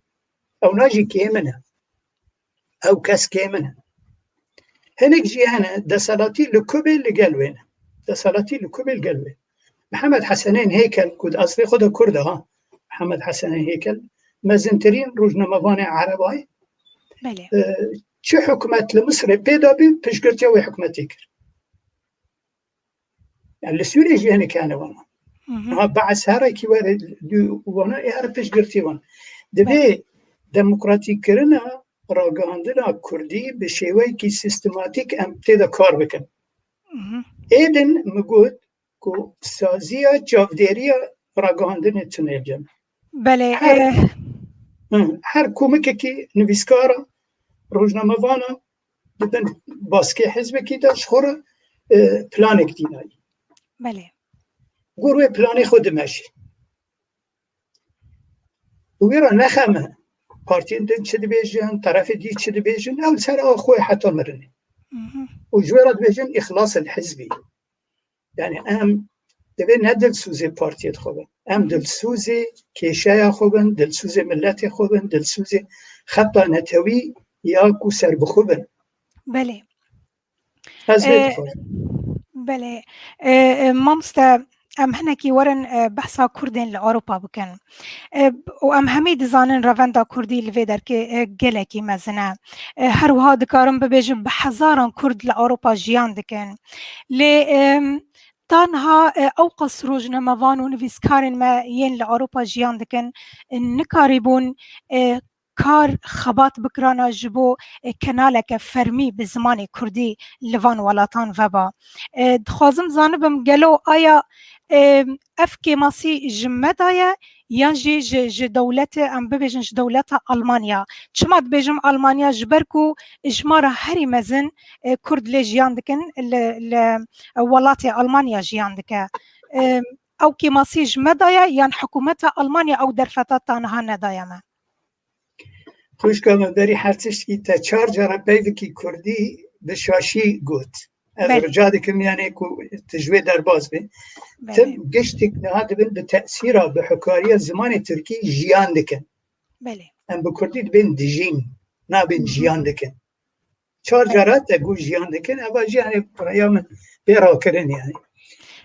او ناجی که منه او کس که منه هنک جی هنه دسالاتی لکوبه لگلوین دسالاتی لکوبه لگلوین محمد حسنين هيكل كود أصلي خده كرده ها محمد حسنين هيكل مزنترين روزنامه‌وان عربي بله چه حكومت لمصر بيدا بي پشگرتي و حكومتي كر يعني لسوريا جهني كان وانا بعد سهره كي وانا اهر پشگرتي وانا دبي ديمقراطيك كرنا راگاندنا كردي بشيوي كي سيستماتيك ام تيدا كار بكن ايدن مگود کو سازیا جاودیریا راگاندن تونل جم بله هر کومک کی نویسکارا روزنامه‌وانا بدن باسکه حزب کی داش خور پلان اکتینایی بله گروه پلانی خود ماشی ویرا نخمه پارتین دن چه بیجن طرف دی چه بیجن اول سر اخوی حتی مرنی و جویرات بیجن اخلاص الحزبی يعني ام دبي ندل سوزي بارتيت خوبن ام دل سوزي كيشايا خوبن دل سوزي ملتي خوبن دل سوزي خطا نتوي ياكو سر بخوبن بله بله مامستا ام هنكي ورن بحثا كردين لأوروبا بكن وام همي دزانن رافندا كردي لفيدر كي جلكي مزنا هروها دكارم ببيجن بحزاران كرد لأوروبا جيان دكن ل تانها اوقس روزنامه‌وان و نویسکارن ما ین لأوروبا جیان دکن نکاریبون کار خبات بکرانا جبو کنالک فرمی بزمان کردی لوان ولاتان وبا دخوازم زانبم گلو آیا افکی ماسی جمد آیا یان جی دولت ام ببیجن دولت آلمانیا چما ببیجم آلمانیا جبرکو اجمارا هری مزن کرد لی جیان دکن ولات آلمانیا جیان دکه او کی ماسی جمد آیا یان حکومت آلمانیا او درفتات تانها ندایا ما خوش کامل داری حرتش کی تا 4 جرا پیوکی کردی به شاشی گوت از رجاده کم یعنی کو تجوید در باز بین تم گشتک نهاد بین به تأثیر به حکاری زمان ترکی جیان دکن بله ام به کردی بین دجین نه بین جیان دکن 4 جرا تگو جیان دکن اما جیان پرایام بیرا کرن یعنی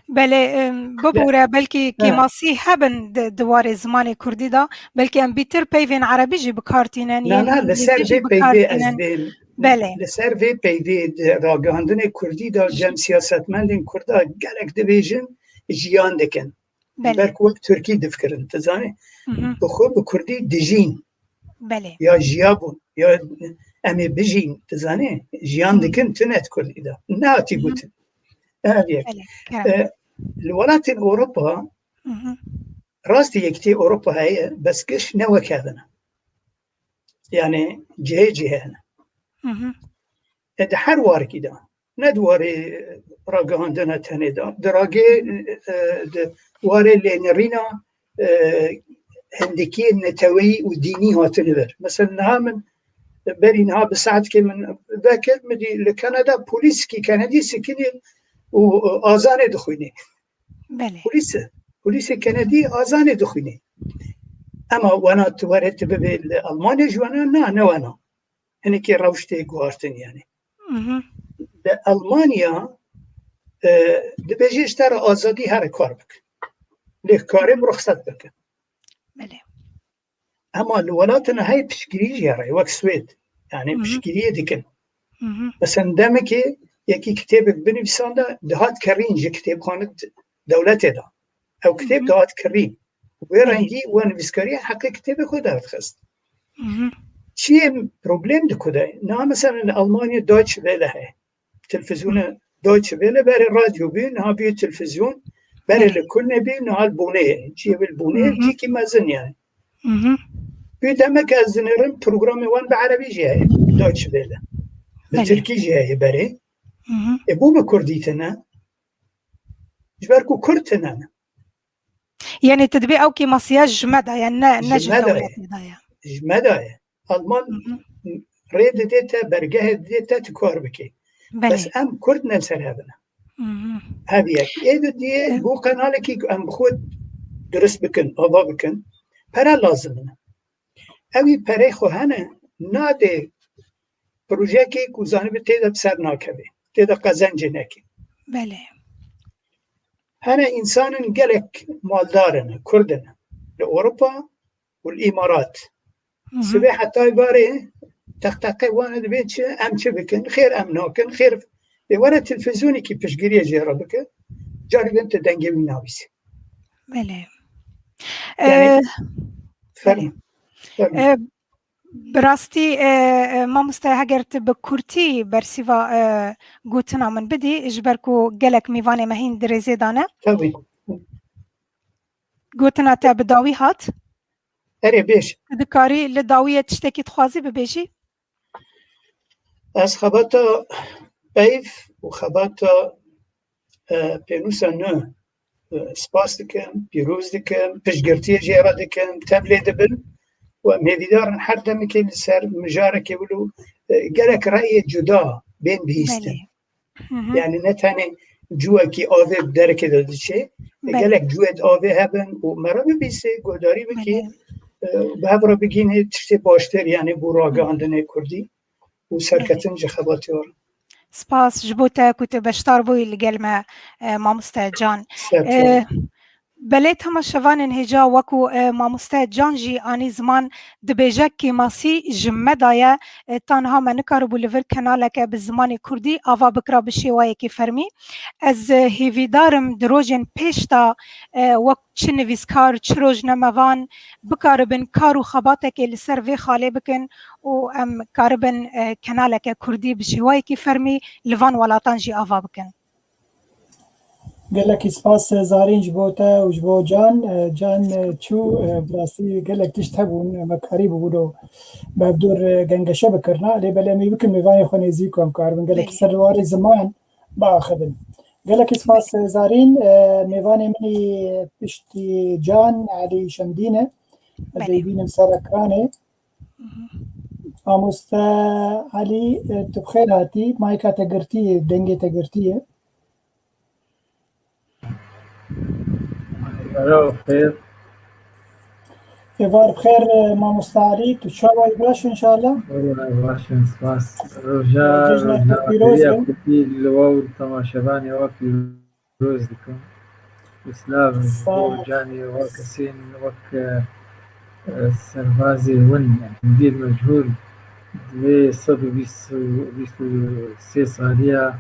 بله ببوره بلکه کی ماسی هبن دوار زمان کردی دا بلکه ام بیتر پیوین عربی جی بکارتینن نه لسر وی پیوی از بین بله لسر وی پیوی راگاندن کردی دا جم سیاستمندین کردا گلک دیویژن جیان دکن بلکه وقت ترکی دفکرن تزانی بخور به کردی دجین بله یا جیابون یا امی بجین تزانی جیان دکن تنت کردی دا نه تی گوتن الولايات اوروبا راستي يكتي اوروبا هي بس كش نوى كذا يعني جهه هذا حروار كده ندوري راغاندنا تنيدا دراجي واري لينرينا هندكي نتوي وديني هاتنبر مثلا من برينها بساعد كي من ذاكر مدي لكندا بوليس كي كندي سكني وآزان دخوني بله پلیس کندی آزان دخوني اما وانا تورت به المانيا جوانا نه وانا هني كي روشتي غوارتن يعني لألمانيا دبيجي اشترى آزادي هر کار بکن ليه کارم رخصت بکن بله اما الولاتنا هاي بشكري جيري وك سويد يعني بشكري ديكن مثلا دمك يكي كتابك بنفسان دهات كرين جي كتاب خانة دولته دا او كتاب دهات كرين ويرنجي ونفسكري حقي كتابك هو دهات خست شيء بروبليم دكو دا نا مثلا ألمانيا دويتش فيله هاي تلفزيون دويتش فيله بري راديو بين ها بيو تلفزيون بري لكل نبي نها البونيه جيب البونيه جيكي مازن يعني بيتمك الزنرن برنامج وان بعربي جاي دويتش فيله بالتركي جاي بري ابو بكرديتنا جبركو كرتنا يعني تدبي او كي مسياج مدى يعني نجم جمدايا المان ريد ديتا برجه ديتا تكور بكي بس ام كردنا لسرابنا هذه ايه دي بو قنالكي ام خود درس بكن الله بكن برا لازمنا اوی پره خو هنه ناده پروژه که کوزانه به تیده بسر ناکبه تیده قزنجه نکی بله هنه انسانن گلک مالدارن کردن لأوروبا والإمارات سبه حتی باره تقتقه وانه دبید چه ام چه بکن خیر ام ناکن خیر بواره تلفزیونی که پشگیری جیره بکن جاری بنت دنگه بی ناویسی بله یعنی فرم براستی ما مستهجرت بکورتی برسیوا گوتنا من بدی اجبرکو گلک میوانه مهین درزی دانه طبعا گوتنا تا بداوی هات اره بیش دکاری لداویه تشتکی تخوازی ببیجی از خباتا بیف و خباتا پینوسا نه سپاس دکم پیروز دکم پشگرتی جیرا دکم تبلی دبن ومهديدار هر دم که سر مجاره که بلو گلک رأی جدا بین بیستن یعنی نه تنه جوه که آوه درک داده چه گلک جوه آوه هبن و مرا ببیسته گوداری بکی به هفرا بگینه تشتی باشتر یعنی بو راگاندنه کردی و سرکتن جخباتی ها سپاس جبوتا كنت بشتار بوي لقلمة ماموستا جان بليت هما شوان هجا وكو ماموستا جان جي آني زمان دبيجاك كي ماسي جمدايا تانها ما نكاربو لفر كنالك بالزمان كردي آفا بكرا بشيوايا كي فرمي از هيفي دارم دروجين بيشتا وك چنويسكار چروج نموان بكاربن كارو خباتك لسر في خالي بكن و ام كاربن كنالك كردي بشيوايا كي فرمي لفان ولاتان جي آفا بكن گلک سپاس زارین جبوتا و جبو جان چو براسی گلک تشت هبون مکاری بودو بابدور گنگشه بکرنا لی بله می بکن میوانی خو نزیکو هم کار بن گلک سروار زمان با خدم گلک سپاس زارین میوانی منی پشتی جان علی شمدینه دیبینم سر اکرانه آموستا علی تبخیر هاتی مایکا تگرتیه دنگی تگرتیه الو بخير إيوار بخير ما مستعري تشاوي بلاش إن شاء الله والله باشن سپاس روجا بيروز كتي لواو تماشباني وفي روز دكم اسلام جاني وكسين وك سربازي ون يعني ندير مجهول دي صدو بيستو سي صالية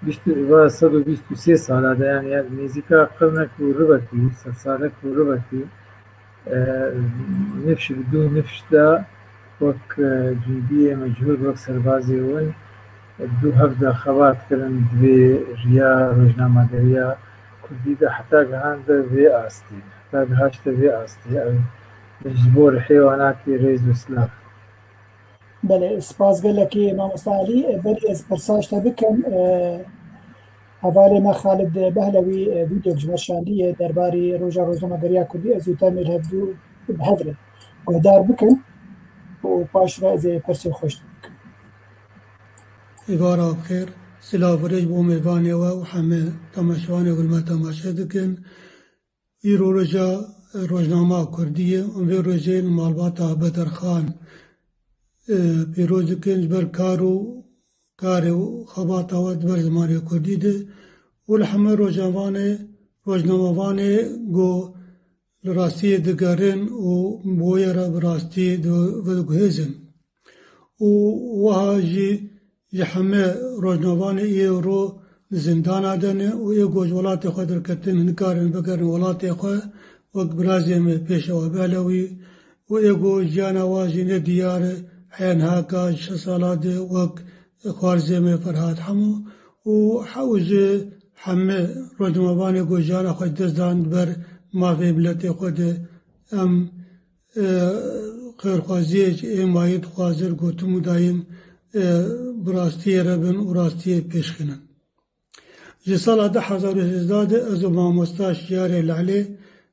بيستو صدو بيستو سي صالة يعني نزيكا قرنك وربتي سالك وربتي نفش بدون نفش دا وك جندية مجهول وك سربازي ون دو هفدا خوات كرن دوي ريا روجنامة دريا كردي دا حتى هاندا في آستي حتى هاشتا في آستي جبور حيواناتي ريز وسلاف بله سپاس گلکی ما مستعلی بلی از پرساش تبکن حوالی ما خالد بهلوی ویدیو جمرشاندیه درباری روزنامه‌نگاری کردی از اوتامل هفدو بهدره گهدار بکن و پاش را از پرسی خوش بکن إيوارا بخير سلا فرج بو ميواني و حمي تماشواني قلما تماشا دكن إيرو رجا روزنامه كردية وفي رجين مالباتا بدر خان پیروز دکن جبر کارو کار و خبات آواد بر زمانی کردی ده و لحمه روزنامه‌وان گو لراستی دگرن و بوی را براستی دو گهزن و وها جی همه روزنامه‌وان رو زندان آدنه و یه گوش ولات خود درکتن هنکارن بگرن ولات خود وقت برازیم پیشوا بالوی و یه گوش جانا واجی دیار حین هاکا 6 سالات وقت خوارزم فرهاد حمو و حوز همه روزنامه‌وان گوش جانا خود دزداند بر ما في بلاد خود ام خير خوازيج مايد خوازر قوتمو دايم براستي ربن وراستي بيشخنن جسال 2013 ازو ما مستاش جاري لعلي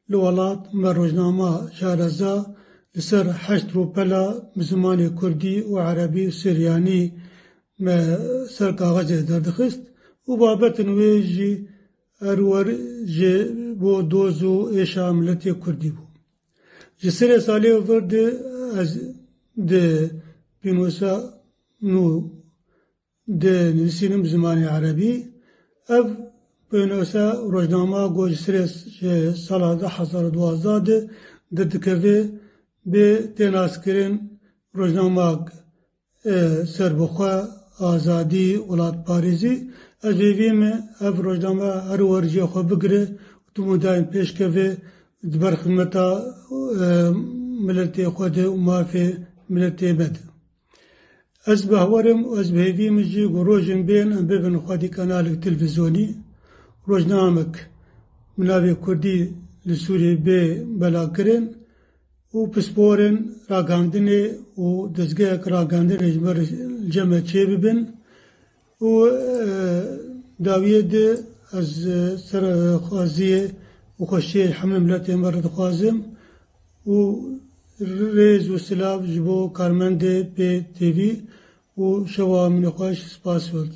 لولات مروجنامه شارزا لسر 8 روبلا بزماني كردي وعربي وسرياني سر كاغذ دردخست وبابت نويجي ارور جي بو دوزو ايشا ملتي كردي بو جسر سالي ورد از ده بينوسا نو ده نسينم زماني عربي اف بينوسا روجنامه گو جسر سالا 2012 ده دكوه به تناسكرين روجنامه سربخوا آزادی ولات پاریزی از ویم اف روزنامه هر ورجی خو بگره تو مدایم پیش که دبر خدمتا ملتی خود و مافی ملتی بد از بهورم و از بهویم جی گروجن بین ام ببن خودی کانال تلویزیونی روزنامک مناوی کردی لسوری به بلا کرن و پسپورن راگاندنه و دزگاه راگاندنه جمر جمع چه ببن و داویه ده از سر خوازیه و خوشی حمل ملت مرد خوازم و ریز و سلاف جبو کارمنده به تیوی و شوا من خوش سپاس ورد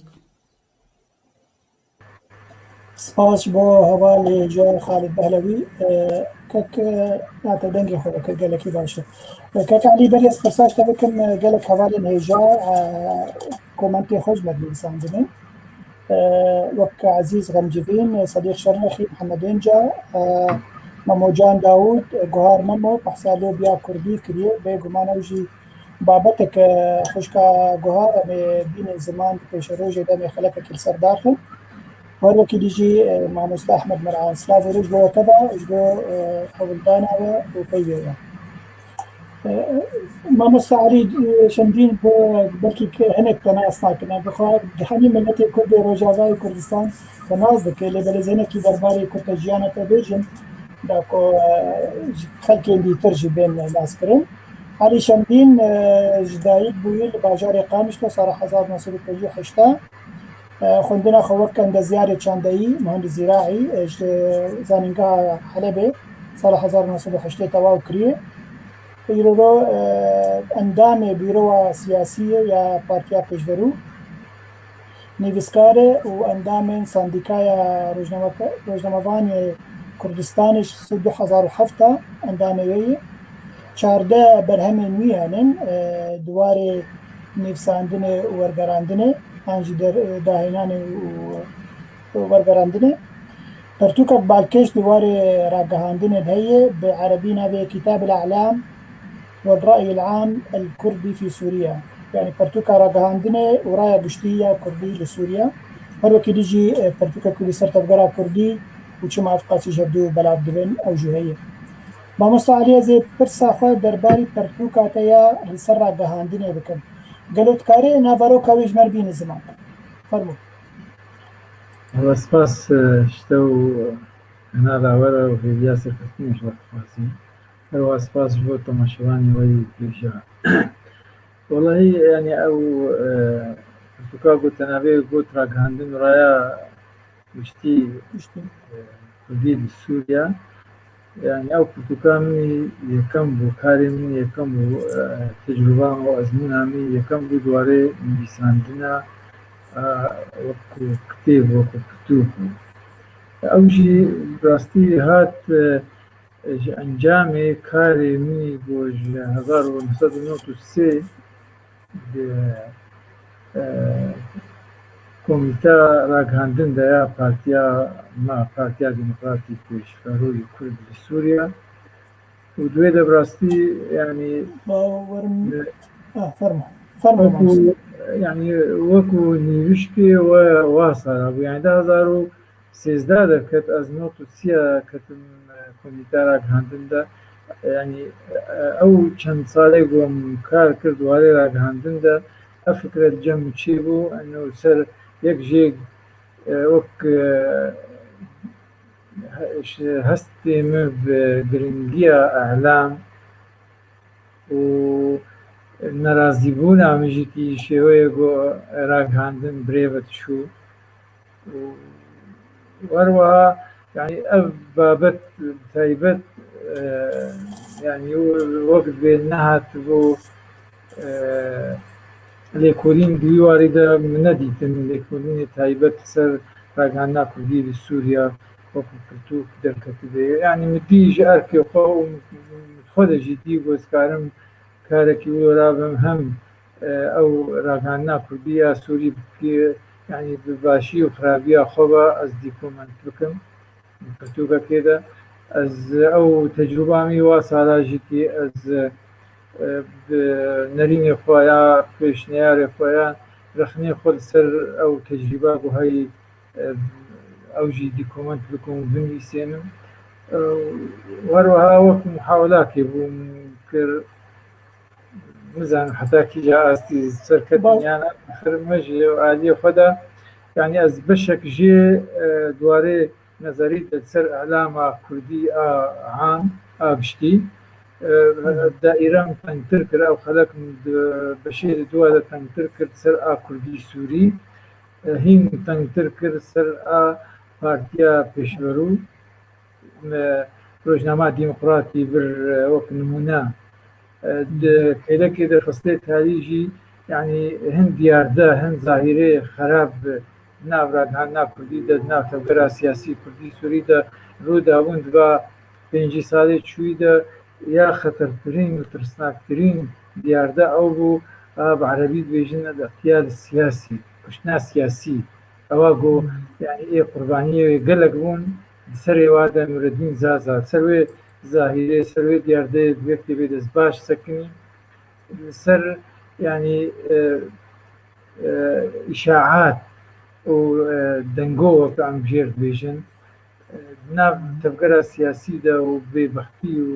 سپاس بو حوالی جا خالد بهلوی كك ناتا دنجي خو قالك باشا كك علي بريس قرصاش تبكم قالك حوالي هيجا كومنتي خوش مدرسة عندنا وك عزيز غمجبين صديق شرخي محمد انجا مموجان داود جوهر ممو بحسالو بيا كردي كريه بيقومان وجي بابتك خشكا جوهر بين زمان بيش روجي دمي خلقك كل سر داخل وهذا كي يجي مع مصطفى أحمد مرعان سلاف ورجلو كذا رجلو حولدانا وبيا ما مستعري شمدين بلكي هناك تناس كنا بخار جهني ملتي كرد رجازاي كردستان تناس ذك اللي بلزنا كي درباري كرتجيانا تبيجن داكو خلكي دي ترجي بين العسكرين علي شمدين جدايد بويل باجاري قامش صار 1918 خوندنا خوك كان زيارة شانداي مهندس زراعي زانينغا حلبة سال 1908 تواو كريه يرو اندام بيرو سياسية يا بارتيا بيشفرو نيفسكاري واندام سانديكايا روجنامه‌وان كردستانش سال 2007 اندام وي چارده برهمن ويانن دواري نيفساندنه ورگراندنه انجي داهنانه ورگراندنه پرتوكا بالكش دواري راقهاندنه هي بعربي نابي كتاب الأعلام والرأي العام الكردي في سوريا يعني برتوكا راقهاندنه ورايا بشتية كردي لسوريا هرو كي ديجي برتوكا كل سرطفقرا كردي وچما افقاسي جبدو بلاف دبن او جوهية ما مستعليه زي برساخة درباري برتوكا تيا لسر راقهاندنه بكم قالت كاري نافارو كاويج مربين الزمان فرمو والله سپاس شتو هنا لاورا وفي ياسر كتني مش وقفاسي هو سپاس جو تماشواني وي بيجا والله يعني او برتوكا قلت انا بي قلت راقهاندن رايا مشتي جديد سوريا يعني او برتوكامي يكم بوكارمي يكم تجربة وازمونامي يكم بدواري نبيساندنا وكو كتاب وكو كتب اوجي براستي هات انجامي كاري مي بوج 1993 کۆمیتا ڕاگەاندندا یا پارتیا دیموکراتی پێشڤەڕۆی کورد لە سووریا و دوێ دەبڕاستی ینی ینی وەکو نیوشتێ وا ساڵا بوو یانی 2013 دەکەت ئەز نۆت و چیە کەتم کۆمیتا ڕاگەاندندا ینی ئەو چەند ساڵێک بۆم کار کرد وارێ ڕاگەاندندا ئەو فکرەت جەم چێ بوو ئەنە سەر یەک ژێک وەک هەستێمە گرنگیە ئەعلام و نەرازیبوون ئامژێکی شێوەیە بۆ ڕاگەاندن برێڤەت چوو وەروەها ینی ئەو بابەت تایبەت ینی وەک بێ نەهات بۆ لێکۆلین دوی واریدا نەدیتن لێکۆلینی تایبەت سەر ڕاگەاندنا کوردی لە سووریا وەکو پرتوک دەرکەتبێ ینی مدیژ ئەرکێخوا و خۆدەژی دی گۆزکارم کارێکی وەرابم هەم ئەو ڕاگەاندنا کوردی یا سووری ینی باشی و خراپیە خۆبە ئەس دیکۆمەنت بکەم پرتوکەکێدا ئەس ئەو تەجروبامی وا ساڵاژێتی ئەس نەرینێ خۆیان پێشنیارێ خۆیان رەخنێ خۆل سەر ئەو تەجریبا بۆ هەی ئەوژی دیکۆمەنت بکەم و بنویسێنم وەروەها وەکو محاولاکێ بووم کرد مزانم حتا کیجا ئاستی سەرکەوتنیانە مەژێ و عالیە خۆدا ینی ئەس بەشێک ژێ دوارێ نەزەریت سەر ئەعلاما کوردی عام ئابشتی دائیرەم تەنگتر کرد ئەو خەڵکم بەشێ دووادە تەنگتر کرد سەر کوردی سووری هین تەنگتر کرد سەر پارتیا پێشڤەڕوو ڕۆژنامە دیموکراتی بر وەک نمونە کەیلەکێ دەرخستێ تاریژی ینی هەند دیاردە هەند زاهیرێ خراپ ناو ڕاگەاندنا کوردی دە ناو تەبگەرا سیاسی کوردی سووریدا ڕووداوند بە 5 ساڵێ چوویدا یا خەتەرترین و ترسناکترین دیاردە ئەو بوو بە عەرەبی دبێژنە اغتیال سیاسی کوشتنا سیاسی ئەوە گۆ ینی ئێ قوربانیەوێ گەلک بوون سەرێوادا نورەدین زازا سەروێ زاهیرێ سەروێ دیاردەیە دوێکتێ بێ دەست باش سەکنی سەر ینی ئیشاعات و دەنگۆوەکە ئەم ژێر دبێژن ناو تەبگەرا سیاسیدا و بێبەختی و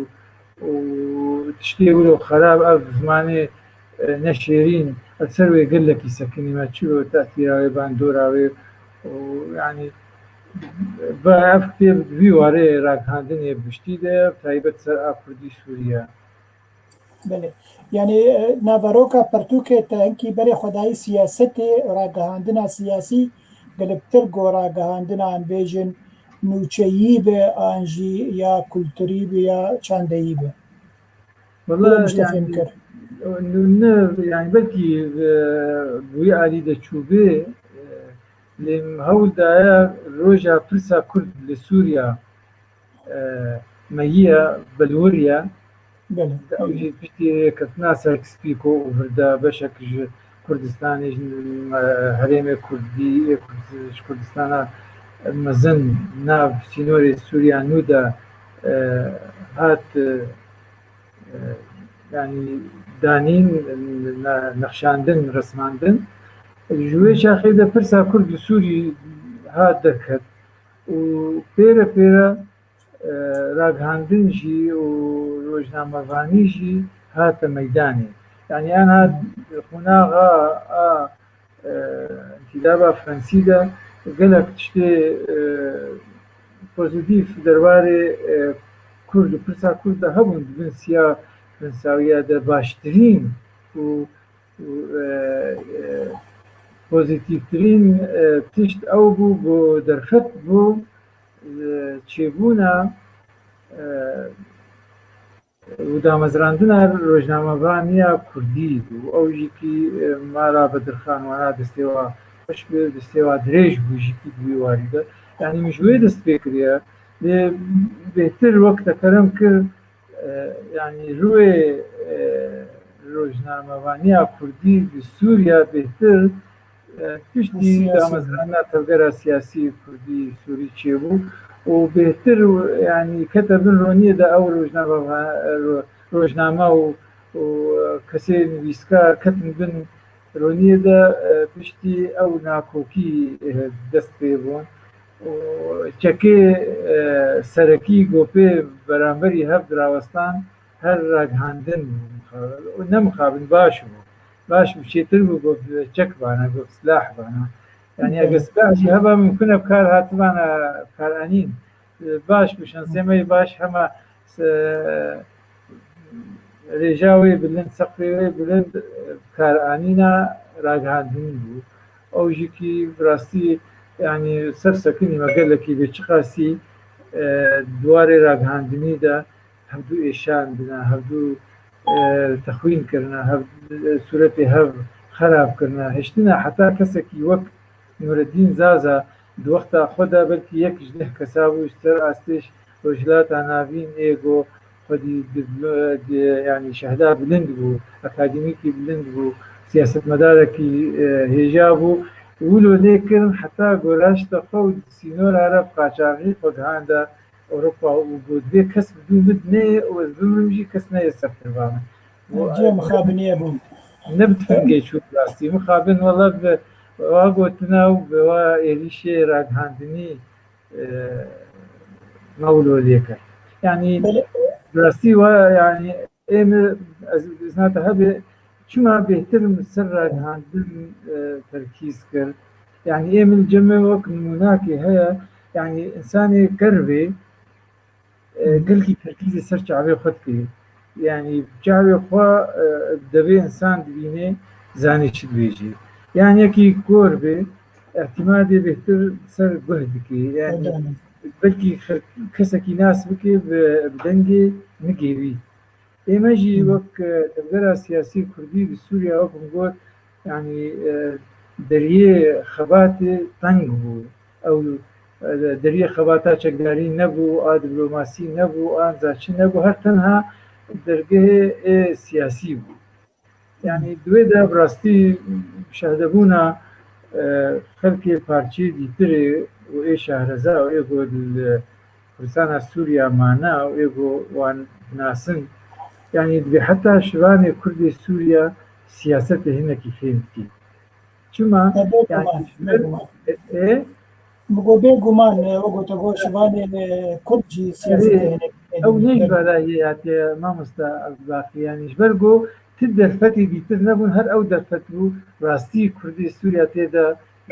تشتێ ورە و خەراب ئەو زمانێ نەشێرین سەروێ گەلێکی سەکنیمە چوە تەئتیراوێ باندۆراوێ ینی بە ئەف کتێب دوی وارێ ڕاگەاندنێ پشتیدە تایبەت سەر کوردی سووریا بله یعنی ناڤەرۆکە پەرتوکێتە ئەنکی بەرێ خۆدایی سیاسەتێ ڕاگەاندنا سیاسی گەلکتر گۆ ڕاگەاندنان بێژن نوچەیی بێ ئانژی یا کولتوری بێ یا چاندەیی بێ کرد ینی بەلکی بووی عالی دەچوو بێ لێم هەوڵدایە ڕۆژە پرسا کورد لە سووریا مەیە بەلوریە ئەوژی پشتی کەتنا سەرکسپیکۆ وڤردا بەشێکژ کوردستانی هەرێمێ کوردی کوردستانە مەزن ناو سینۆری سووریا نودا هات ینی دانین نەخشاندن ڕسماندن ژوێ شاخێدە پرسا کورد لە سووری هات دەکرد و پێرە پێرە ڕاگەاندنژی و ڕۆژنامەڤانیژی هاتە مەیدانێ ینی ئەن هات قۆناغا ئینتیدابا فەرەنسیدا گەلک تشتێ پۆزیتیڤ دەربارەی کورد و پرسا کوردە هەبوون بن سیا فرەنساویەدە باشترین و پۆزیتیڤترین تشت ئەو بوو بۆ دەرفەت بوو چێبوونە و دامەزراندنە ڕۆژنامەڤانیە کوردی بوو ئەوژێکی مارا بەدرخانوانە دەستێوە بەش بێ دەستێوە درێژ بووژێکی دوی واریدە ینی مژوێ دەست پێ کردە لێ بێتر وەک دەکەرم کرد ینی ڕوێ ڕۆژنامەڤانیە کوردی لە سووریا بێتر پشتی دامەزرانا تەوگەرە سیاسی کوردی سووری چێ بوو و بهتر ینی کەتە بن ڕۆنیەدا ئەو ڕۆژنامە و کەسێ نویسکار کەتن بن ڕۆنیەدا پشتی ئەو ناکۆکی دەست پێ بوون چەکێ سەرەکی گۆپێ بەرامبەری هەف دراوەستان هەر ڕاگهاندن نەمخابن باش بوو باش بچێتر بوو بۆ چەک بانە بۆ سلاح بانە ینی ئەگە سلاحی هەبا ممکنە بکار هاتبانە کارانین باش بشن سێمەی باش هەمە رێژاوێ بلند سەقفێ بلند کارانینە ڕاگهاندنی بوو ئەوژیکی ڕاستی ینی سەر سەکنی مەگەلێکی بێ چ خاسی دوارێ ڕاگهاندنیدا هەردوو ئێشان بنا هەردوو تەخوینکردە سوورەتی هەر خراپکردە هێشتنە حتا کەسێکی وەک نورەدین زازە دووەختا خۆدا بەلکی یەکیش دە کەسا بوو سەر ئاستێش ڕۆژلاتە ناوین ئێگۆ خودی ینی شەهدا بلند بوو ئەکادمیکی بلند بوو سیاستمەدارێکی هێژا بوو ولۆ لێکردن حتا گۆراشتە خە و سینۆر عەرەب قاچاغی خۆگهاندا ئەوروپا و بۆ دوێ کەس بدوو بدنێ وەز بمرژی کەس نەیە سەرکردبانە جێ مخابنیە بوو نەبتفەنگەی چوت راستی مخابن وەڵە وا گۆتنا و بەوا ئێریشێ ڕاگهاندنی مەولۆ لێکرد ینی راستی وە ینی ئێمە زناتە هەبێ چما بهترم سەر ڕاگهاندن تەرکیز کرد یعنی ئێمە جەمە وەک نموناکێ هەیە یعنی ئینسانێ گەربێ گەلکی تەرکیزی سەر چاوێ خۆت کرد یعنی چاوێ خوا دەبێ ئینسان ببینێ زانێ چ بێژێ یانیەکی گۆر بێ احتیمادێ بهتر سەر گوه بکێ یعنی بەلکی کەسێکی ناس بکێ بدەنگێ نگێوی ئێمەژی وەک دەبگەرە سیاسی کوردی سووریا وەکم گۆت ینی دەریێ خەباتێ تەنگ بوو ئەو دەریێ خەباتا چەکداری نەبوو ئا دیپلۆماسی نەبوو ئانزاچی نەبوو هەر تەنها دەرگەهێ سیاسی بوو ینی دوێدا بڕاستی شەهدەبوونە خەلکێ پارچێ دیترێ و ئێ شارەزا و ئێگۆ کوردستانە سووریا مانە و ئێگۆ وان ناسن یعنی دوێ حتا شوانێ کوردی سووریا سیاسەتە هینەکی فێمکی چما بگۆ بێگومان وەگوتە بۆ شوانێ کوردجی ئەو نەی بەلای هاتێ مامۆستا باقییانیش بەرگۆ ت دەرفەتی دیتر نەبوون هەر ئەو دەرفەت بوو ڕاستی کوردی سووریا تێدا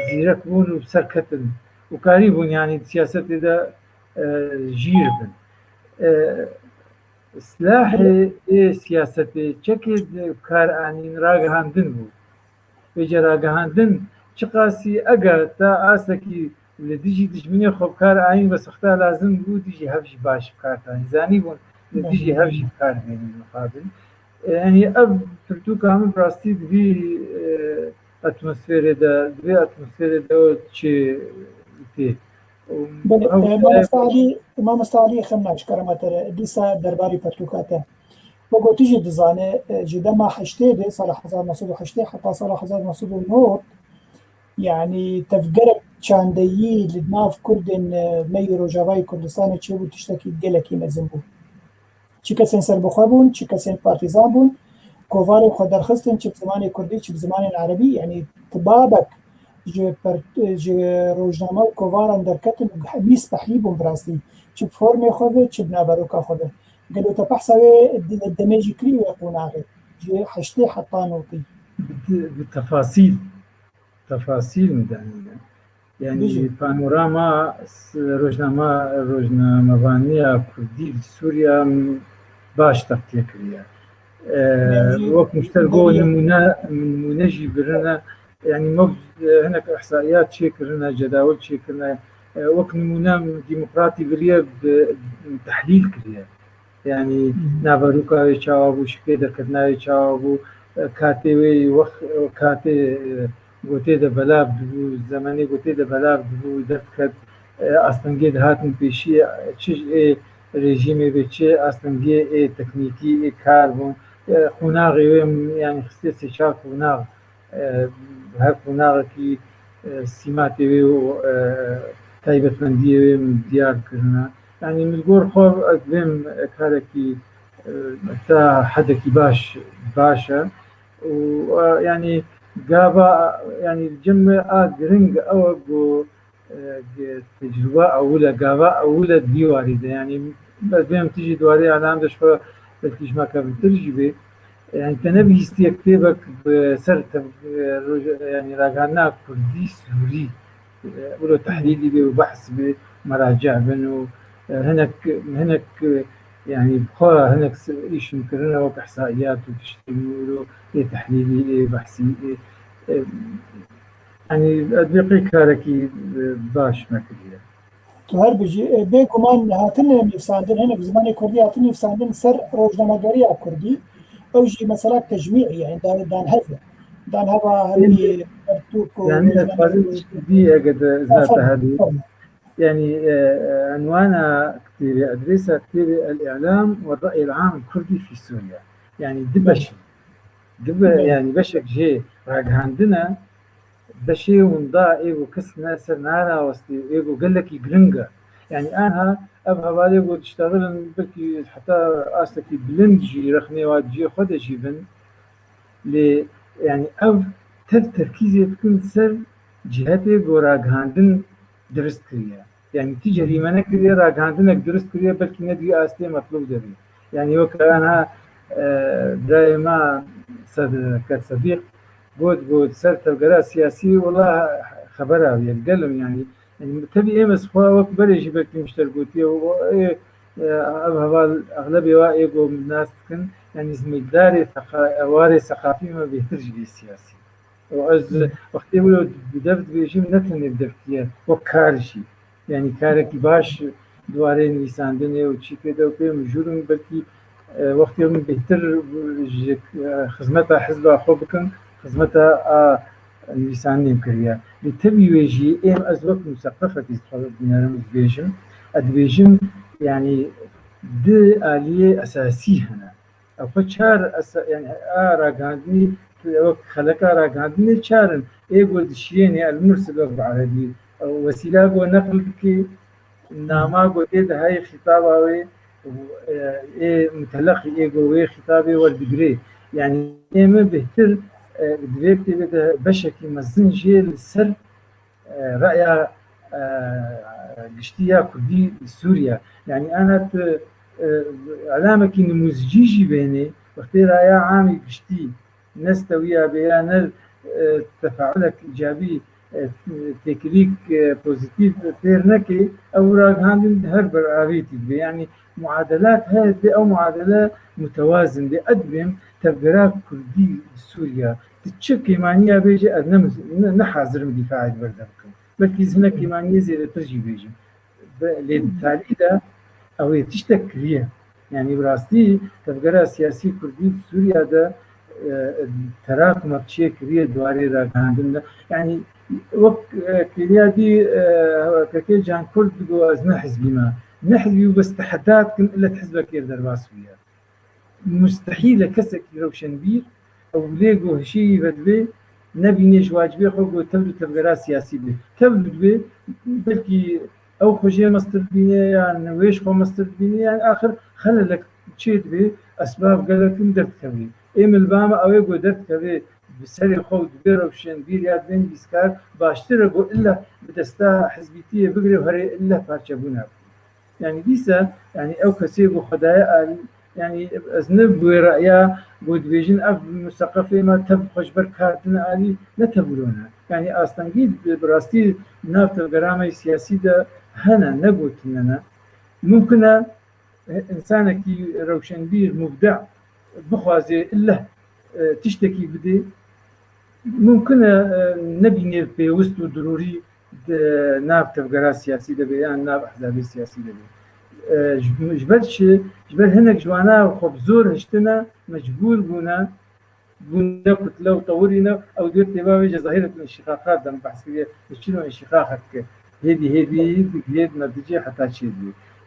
زیرەک بوون و سەرکەتن و کاری بوون ینی سیاسەت تێدا ژیر بن سلاحێ سیاسەتێ چەکێ کارانین ڕاگەهاندن بوو بێجە ڕاگەهاندن چ قاسی ئەگەر تا ئاسێکی لە دیژی دژمنی خۆبکار ئاین بە سوختا لازم بوو دیژی هەفشی باش بکارتانی زانی بوون لە دیژی هەفشی بکاربێنی مقابل ینی ئەم پرتووکە هەموو ڕاستی دوی ئەتمۆسفێرێدا دوێ ئەتمۆسفێرێدەوە چێ تێ مامۆستاعلی خەم ناشکەرەمەتەرە دیسا دەرباری پەرتوکاتە بۆ گۆتیژی دزانێ ji dema heştê de sala 1980 heta sala 1990 yani tevgerek çandeyî li nav Kurdên meyî Rojavayê Kurdistanê çêbû tiştekî gelekî mezin bû. Çi kesên serbixwe bûn, çi kesên partîzan bûn, kovarê xwe derxistin çi bi zimanê Kurdî çi bi zimanên Erebî yani tibabek ji rojname û kovaran derketin hemî spehî bûn bi rastî çi bi formê xwe ve çi bi naveroka xwe ve. Gelo te behsa wê demê jî kirî wê qûnagê ji heştê heta notî. تفاصيل مدنية يعني بانوراما روجنامەوانیە کوردی سووریا باش تەقتیە کردە وەک مشتەرگۆ نمونەژی برنە يعني هەنێک ئەحسایات چێکردنە جەداول چێکردنە وەک نمونە دیموکراتی بریە تحلیل کردە يعني ناڤەروکاوی چاوا بوو شکێ دەکردناوی چاوا بوو کاتێوەی کاتێ گوتێدە بەلاو بوو زەمانی گوتێدە بەلاو بوو دەستکرد ئاستەنگێ دەهاتن پێشیە چ رێژیمێ بێ چێ ئاستەنگێ تەکنیکی کار بوون قوناغی وێم یانی خستێ سێ چاو قوناغ هەر قۆناغێکی سیماتێوێ و تایبەتمەندیەوێ دیارکردنە ینی ملگۆر خۆ بێم کارێکی تا حەدێکی باشە و ینی گاوا ینی جم گرنگ ئەوە بۆ تجربە ئەولە گاوا ئەولە دیواریدە ینی بێم تیژی دواری ئالام دەشبە بەکیژماکە ترژی بێ يعني تنبهستي كتابك بسرت يعني راجعنا كردي سوري ولو تحليلي وبحث بمراجع بينه هناك يعني بخوا هناك ايش مكرنا وكاحصائيات وتشتغلوا تحليلي بحثي يعني ادبقي كاركي باش ما كبير هر بجي بيكمان هاتن نفساندن هنا بزمان كردي هاتن نفساندن سر روزنامه‌گری كردي او شيء مثلا تجميعي يعني دان هذا هذه يعني دي قد ذات هذه يعني عنوانها كتير ادرسها كتير الاعلام والراي العام الكردي في سوريا يعني يعني بشك جي راق عندنا بشي ونضاع ايغو كسنا سرنارا وستي ايغو قال لك جرينجا يعني انا ابها بالي وتشتغل بكي حتى اصلكي بلندجي رخني واجي خد جيبن لي يعني او تركيزي تكون سر جهتي راغاندن درست كريا يعني تجري منك كريا راغاندنك درست كريا بلكي ندي اصلي مطلوب دري يعني وك انا دائما كصديق بود سر تبقى سياسي والله خبرها يتكلم يعني تبي ايه بس وقت بريجي بكي مشتركوتي هذا اغلبيه وايجو من الناس كن يعني زميداري واري ثقافي ما بيهترجي السياسي وعز وقت يقولوا بدفت بيجي نتن الدفتيه وكارشي يعني كاركي باش دوارين لساندني وشي كده وكي مجورم بلكي وقت يوم بيهتر خدمتها حزب اخوبكم خدمتها لسانیم کردیا لتبي ويجي ام ازوك مثقفه بنرمز بيجم ادبيجم يعني دي آلية أساسية هنا أو فشار يعني راجعندني خلقا راجعندني شارن يقول دشيني المرسل بالعربي أو وسيلة ونقل كي ناما قلت هاي خطابه متلقي يقول خطابي والدجري يعني إما بهتر دبيبتي بده بشكل مزنجي للسر رأي قشتيا كردي سوريا يعني أنا علامة كي نموذجيجي بيني وقت رأي عامي قشتي نستويا بيان تفاعلك إيجابي تكريك بوزيتيف تيرنكي أو راغاندن هربر عريتي يعني معادلات هذه أو معادلة متوازن دي أدبم تبقى كردي سوريا تشكي معنيها بيجي أدنى نحاضر دفاع بردبكم بلكي هنا كيمانية زي ترجي بيجي للتالي ده أو تشتكريه يعني براستي تبقى سياسي كردي سوريا ده تراكم بشيء كبير دواري راكاندنا يعني وقت كليا دي ككل جان كرد جو أزمة حزبي ما نحزبي بس تحدات كن إلا تحزبك يقدر باسويا مستحيل كسك روشنبير أو ليجو شيء بدبي نبي نيج واجبي خو تبدو تبقى سياسي به تبدو به بلكي أو خجية مستر بيني يعني ويش خو مستر بيني يعني آخر خلى لك تشيد به أسباب قالك درت كبير إيم الباما أو يجو درت كبير بسري خود بيروشن بير ياد بين بيسكار باشترقو إلا بدستا حزبيتية بقري وهري إلا بارشبونا يعني ديسا يعني أو كسيبو خدايا يعني أذنب برأيا بود بيجن أف مثقفة ما تبخش بركاتنا علي لا تبلونا يعني أصلاً جيد براستي نافت الجرامة السياسية ده هنا نقول إننا ممكن إنسانك روشنبير مبدع بخوازي إلا تشتكي بدي ممكن نبي بيوست ضروري نافت الجرامة السياسية ده بيان ناف أحزاب السياسية ده جبل هناك جوانا وخب زور هشتنا مجبور بونا كتلة وطورينا أو دير تبابي ظاهرة الانشقاقات دم بحث كده شنو انشقاقك هذه بيد نتيجة حتى شيء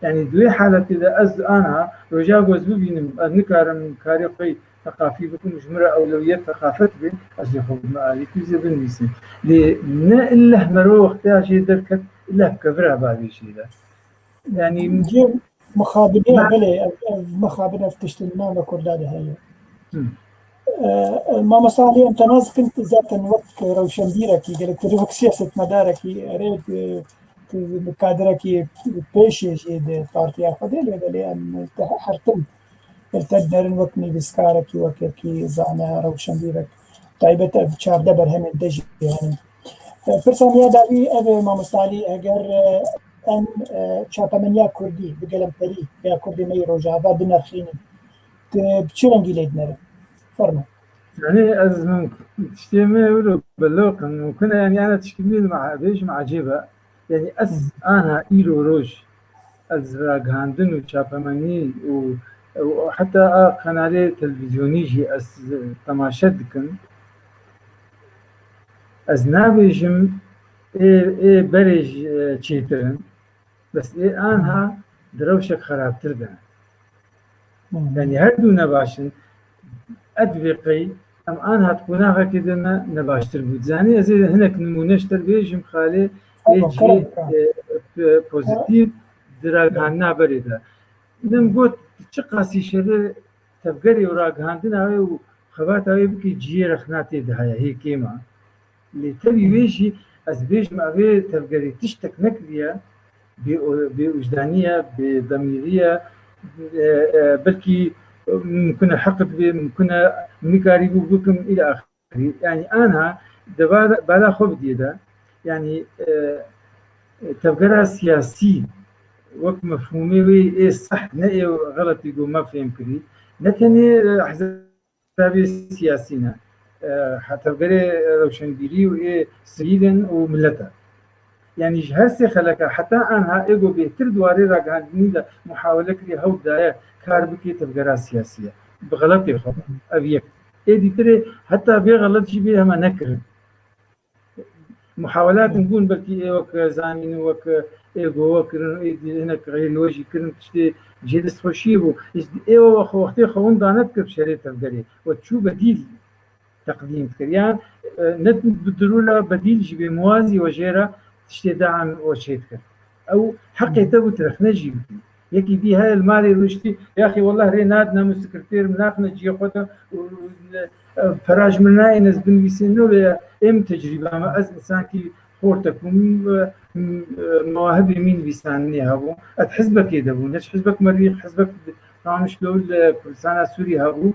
يعني دوي حالة كده أز أنا رجاء جوز ببينم نكارم كاريقي ثقافي بكون مجمرة أولويات ثقافت بين أزي خب مالي كيزي بنويسين لي نا إلا مرو وقتها شي دركت إلا بكفرها بعد شي ده يعني جيم مخابنية بلي مخابنة في تشتنا لكرداد هاي ما مصالي أنت ناس كنت ذات وقت روشنبيركي قالت روك سياسة مداركي ريد كادركي بيشي جيد بارتيا خديل لأن حرتم التدر وكني بسكاركي وكي زعنا روشنبيرك طيبة في شهر دبر هم الدجي يعني فرصة داوي أبي ما مصالي أجر أن شاطمنيا كردي بقلم بري يا كردي مي رجعة بنرخيني بتشرنجي ليدنا فرنا يعني أزمن تشتمي ولو بلوق ممكن يعني أنا تشكيل مع بيش مع عجيبة يعني أنا إيرو روج أزراق هاندن وشابماني وحتى قناة تلفزيوني جي تماشدكن أزنابيجم إيه بريج تشيترن بس إيه أنها دروشك خراب تردن يعني هردو نباشن أدبقي أم أنها تكونها كده نباشتر بود زاني أزيد هناك نمونشتر بيجم خالي يجي بوزيتيف دراج هانا بريدا نمقوت تشقاسي شده تبقري وراج هاندنا هاي وخبات هاي بكي جي رخناتي دهايا هي كيما اللي تبي بيجي از بيجم أبي تبقري تشتك نكريا بوجدانية بضميرية بلكي ممكن حقد ممكن مكاريبو بكم إلى آخره يعني أنا بالا خوب ديدا يعني تبقرها سياسي وقت مفهومي وي إيه صح نأي غلط يقول ما فهم كري نتني أحزاب سياسينا تبقري روشنبيري وإيه سيدن وملتها يعني جهازي خلقها حتى أنها إيجو بيتر دواري راقان نيدا محاولة كري هود دايا كاربكي تبقرها سياسية بغلط يخطأ أبيك إيه دي تري حتى بغلط شي بيها ما نكر محاولات نقول بلكي إيه وك زانين وك إيجو وكرن إيه هناك غير الوجه كرن تشتي جيدس خوشيبو إيه وقتي خوون دانت كر بشري تبقري وتشو بديل تقديم كريان ند بدرولا بديل جيبي موازي وجيرة تشتي دعم وشيتكر أو حقي تبو ترخنا جيبي يكي دي هاي المالي روشتي يا أخي والله رينادنا مستكرتير مناخنا جي خوتا فراج منا إنس بنويسينو ليا إم تجربة ما أز إنسان كي خورتكم مواهب مين بيسانني هابو أتحزبك يدبو نش حزبك مريخ حزبك طبعا شلون كردستان سوري هابو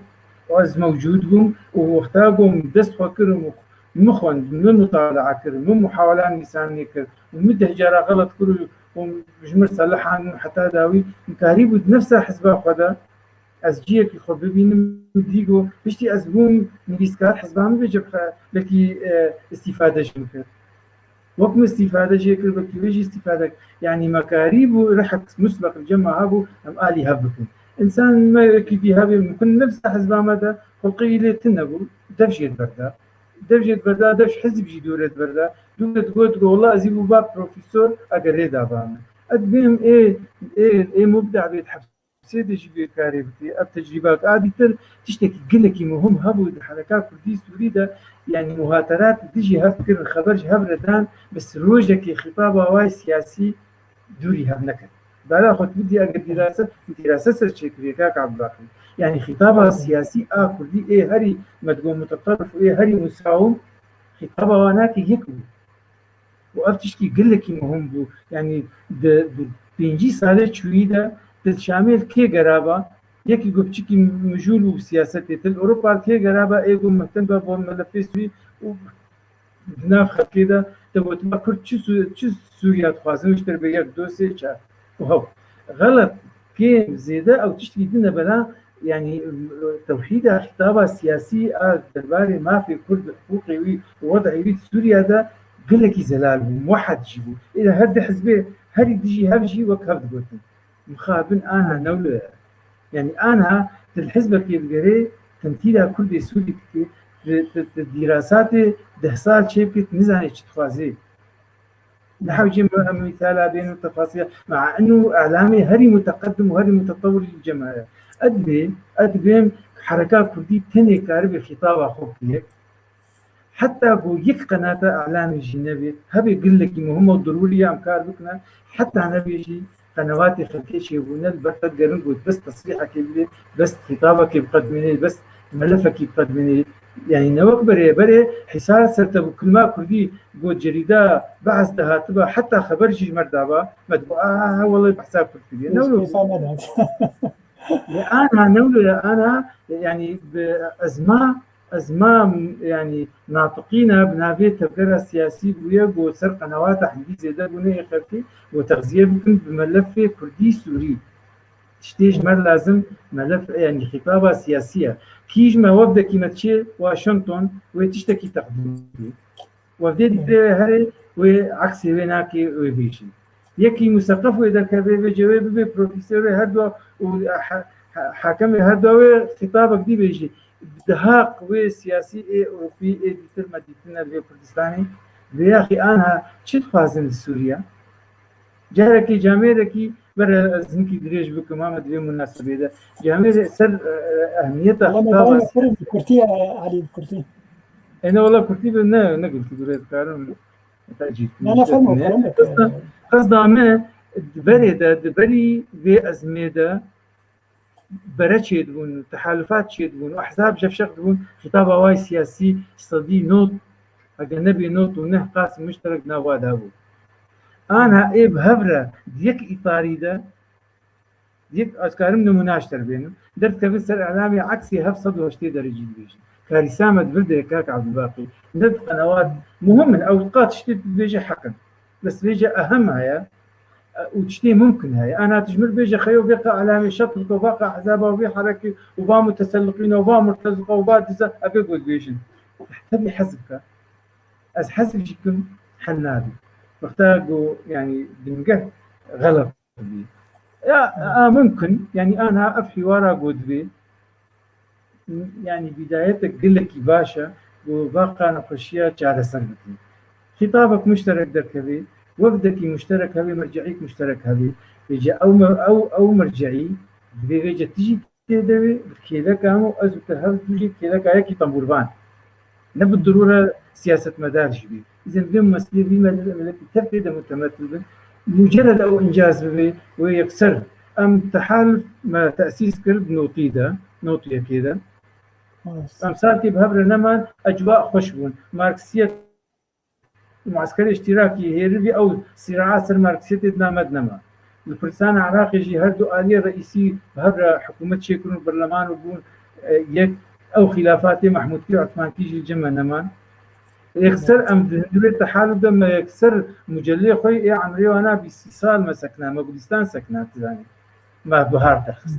وأز موجود بوم ووقتها بوم دست فكرهم مخون من مطالعة كر من محاولات نساني كر ومن هجرة غلط كر ومجمر صلحان حتى داوي مكاريب نفسها حزبها خدا از جيك خو ببينم ديغو بشتي از بوم نبيسكار حزبان بيجب لكي استفادة جمكر وقم استفادة جيكر بكي بيجي استفادة يعني مكاريب رحت مسبق الجمع هابو ام آلي هابكم إنسان ما يكي في هابي ممكن نفسه حزبه ماذا خلقي لي تنبو دفجت بردا دفش حزب جي دورة بردا دورة قلت والله أزيبو باب بروفيسور أقري دابانا أدبيهم إيه مبدع بيت حبس سيدة جي بيكاري بتي أب تجربات عادي تشتكي قلكي مهم هابو الحركات كردي سوري ده يعني مهاترات تجي هفكر الخبر هبردان بس روجك خطابة واي سياسي دوري هبنكت بلا خد بدي أقدر دراسة سرچكري كاك عبدالله يعني خطابها السياسي كردي إيه هري مدقوم متطرف وإيه هري مساوم خطابها واناك يكبو وأفتشكي قلكي مهم بو يعني بينجي صالة شويدة تشامل كي قرابة يكي قبشكي مجول بسياسته الأوروبا كي قرابة إيقو مهتم بابو ملفي سوي ونافخة كده تبوتما كرد چو سوريا تخوازن وشتر بيك دوسي چا وهو غلط كيم زيادة أو تشتكي دينا بلا يعني توحيد خطابة السياسي درباري ما في كرد حقوقي ووضعي سوريا ده قلكي زلال موحد جيبو إذا هدي حزبي هري ديجي هبجي وكهبد قلتن مخابن أنا نولو يعني أنا الحزب كي بقري تمثيلها كردي سوري كي الدراسات دهسال شيبكت نزاني تخوازي نحاول نجيب مثال بين التفاصيل مع انه اعلامي هري متقدم وهري متطور للجماعه ادبي حركات كردي تني كارب خطابة خوكيك حتى بو يك قناة إعلام الجنبي هبي يقول لك مهمة ضرورية أمكار بكنا حتى أنا بيجي قنوات خلفية يبون البرتة قرن بس تصريحك يبدي بس خطابك يقدمني بس ملفك يقدمني يعني نوك بري حساب سرتبو كل ما كردي قد جريدة بعث دهاتبا حتى خبر جي مردابا مدبوعة والله بحساب كردي نولو أنا نولو أنا يعني بأزمة يعني ناطقين بنابي تفكير سياسي ويجو سر قنوات حديث زيادة بني خرتي وتغذية بكم بملف كردي سوري تشتيج مر لازم ملف يعني خطابة سياسية كيج ما وفد كيما تشي واشنطن وتشتكي تقديم وفد هري وعكس ويناكي وبيجي يكي مثقف وإذا كبير جواب بروفيسور هردو وحاكم هردو خطابك دي بيجي دهاق وسياسي أوروبي مثل ما ديتنا الكردستاني بياخي أنا شد فازن سوريا جاركي جاميركي برا زنكي دريج بكم ما مدري مناسبة ده جامير سر أهميتها خطابة كرتي علي كرتي أنا والله كرتي بنا نقول كبرت كارم تأجيل أنا فهمه قصدا ما بري بأزمة برچه دبون تحالفات چه دبون و احزاب جفشق دبون خطاب واي سياسي اقتصادي نوت اگر نبي نوت ونه قاسم مشترك نواد هبو انا ايه بهبره ديك اطاري ده ديك اسكارم نموناشتر بينهم درت كفي سر اعلامي عكسي هفصد واشتي درجي بيجي كارثه برده كاك عبد الباقي ندت قنوات مهم من اوقات شتي بيجي حقا بس بيجي اهمها يا وتشتي ممكن هاي أنا تجمل بيجي خيو بيقع علامة شطرة وبقى أحزابها وبي حركة وبا متسلقين وبا مرتزقة وبا تسا أبيقود بيجن تبي حزبك أز حزب جيكم حنابي واختاقوا يعني بنقه غلط بي يا ممكن يعني أنا أفحي ورا قود بي يعني بدايتك قلك باشا وباقى نقشيات جارة سنتين خطابك مشترك دركبي وفدك مشترك هذه مرجعيك مشترك هذه يجي أو مرجعي بيجي تيجي تدوي كذا كانوا أزوت هذا تيجي كذا كأيك تنبوربان نبي الضرورة سياسة مدارج بي إذا بيم مسؤولية بما التي تفيد متمثل مجرد أو إنجاز به ويكسر أم تحالف ما تأسيس كرب نوطية كذا أم صارتي بهبر نمان أجواء خشبون ماركسية معسكر اشتراكي هيربي أو صراعات الماركسية نامدنما الفرسان العراقي يجي هردو آلية رئيسي بهبر حكومة شيكون البرلمان وبون يك أو خلافات محمود كي عثمان كيجي الجمع نمان يكسر أم دندور التحالف ده ما يكسر مجلي خوي إيه عمري وأنا باستيصال ما سكنا ما بودستان سكنات يعني ما بهار تخص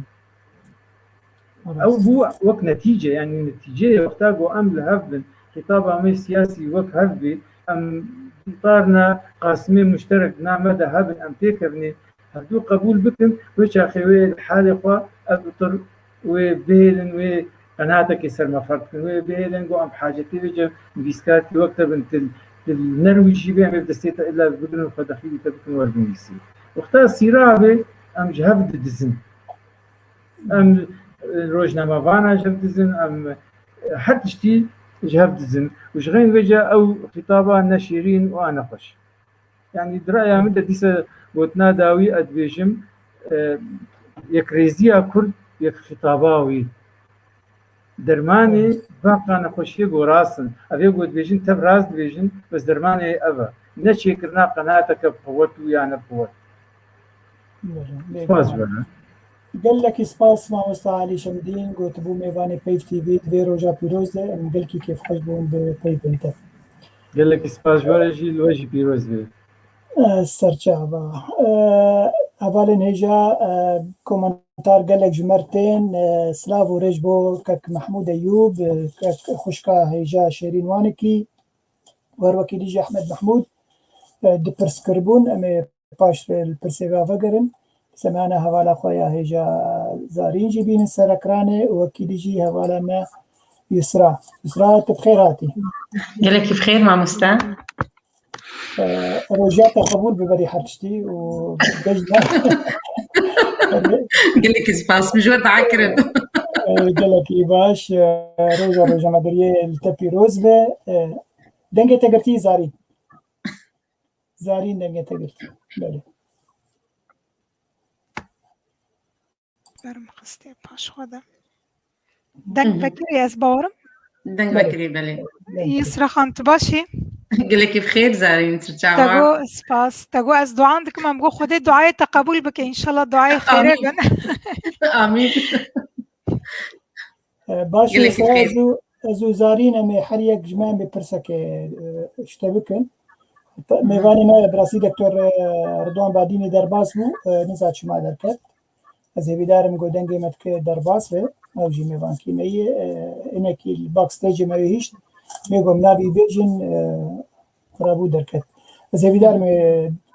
أو هو وقت نتيجة يعني نتيجة وقتها أم لهفن خطاب عمي سياسي وقت هفبي أم إطارنا قاسمين مشترك نعمة هبن أم تكرني هدو قبول بكم وش أخوي الحالة خوا أبطر وبيلن وقناتك يسر مفرقن وبيلن قو أم حاجتي وجه بيسكاتي وقت بنت النرويجي بيعم بدستيتا إلا بدون الفدخيلي تبكن وردنيسي وقتها الصراع أم جهاب دزن أم روجنامة فانا جهاب دزن أم حتى شتي جهاب دزن وشغين وجه أو خطابة نشيرين وأنقش يعني درأي مدة ديسة وتناداوي أدبيجم يكريزيا كرد يك خطاباوي درماني باقا نقشي قراسن أبي قد بيجن تب راس بيجن بس درماني أبا نشي كرنا قناتك بقوت ويانا بقوت سپاس بنا قال لك سپاس ما وستا علي شمدين قلت بو ميواني بيف تي في دوي روجا بيروز ده قال لك كيف خشبون ببيف انت قال لك سپاس بنا جي الواجي بيروز ده سرچاوا اولین هجا کومنتار قال لك جمرتين سلافو رجبو كك محمود ايوب كك خشكا هجا شيرين وانكي وروكي ديجي احمد محمود دبرسكربون امي باش البرسيغا فقرن سمعنا هوالا خويا هجا زارين جيبين سركراني وكي ديجي هوالا ما يسرا بخيراتي قال لك بخير مع مستان رجعت قبول ببري حرشتي وبجنا قال لك سباس مش ورد عكرن گلکی باش روژا مدریه التپی روز به دنگه تگرتی زارین دنگه تگرتی بله برم خسته پاش خودم دنگ بکری از باورم دنگ بکری بله يسرا خان تباشي قلك بخير زارين ترجعوا تقو سباس تقو از دعا عندك ما بقول خدي دعاء تقبل بك ان شاء الله دعاء خير امين باش ازو زارين ام هر یک جمعه بپرسك اشتبكن میوانی ما براسی دکتر رضوان بادینی درباس بو نزاد شما درکت از هیدارم گو دنگی مت که درباس به او جی میوان کی می اینکی الباک ستیج ما هیچ میگم نبی بیجن قرابو درکت از هیدارم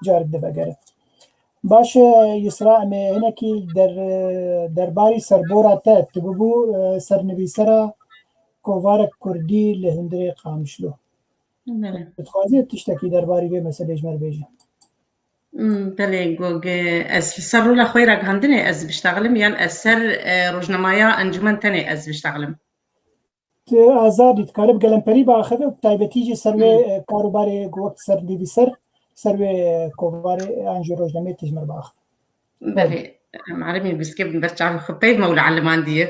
جارب دفعه باش یسرا می اینکی درباری سربورا ته تبو سرنویسرا کووارک کردی لهندری قامشلو بتخوازی تشتكي درباري به مسألة جمر بيجي بله گوگ از سر رولا خوی را گندنه از بشتغلم یان از سر روزنامه‌یا انجمن تنه از بشتغلم آزادی تکارب گلمپری با آخره تایبتی جی سروی کاروباری وقت سر دیوی سروی کوباری انجو روزنامه تجمر با آخر بله معلمي بسكيب برجع خطيب مولا علمان دي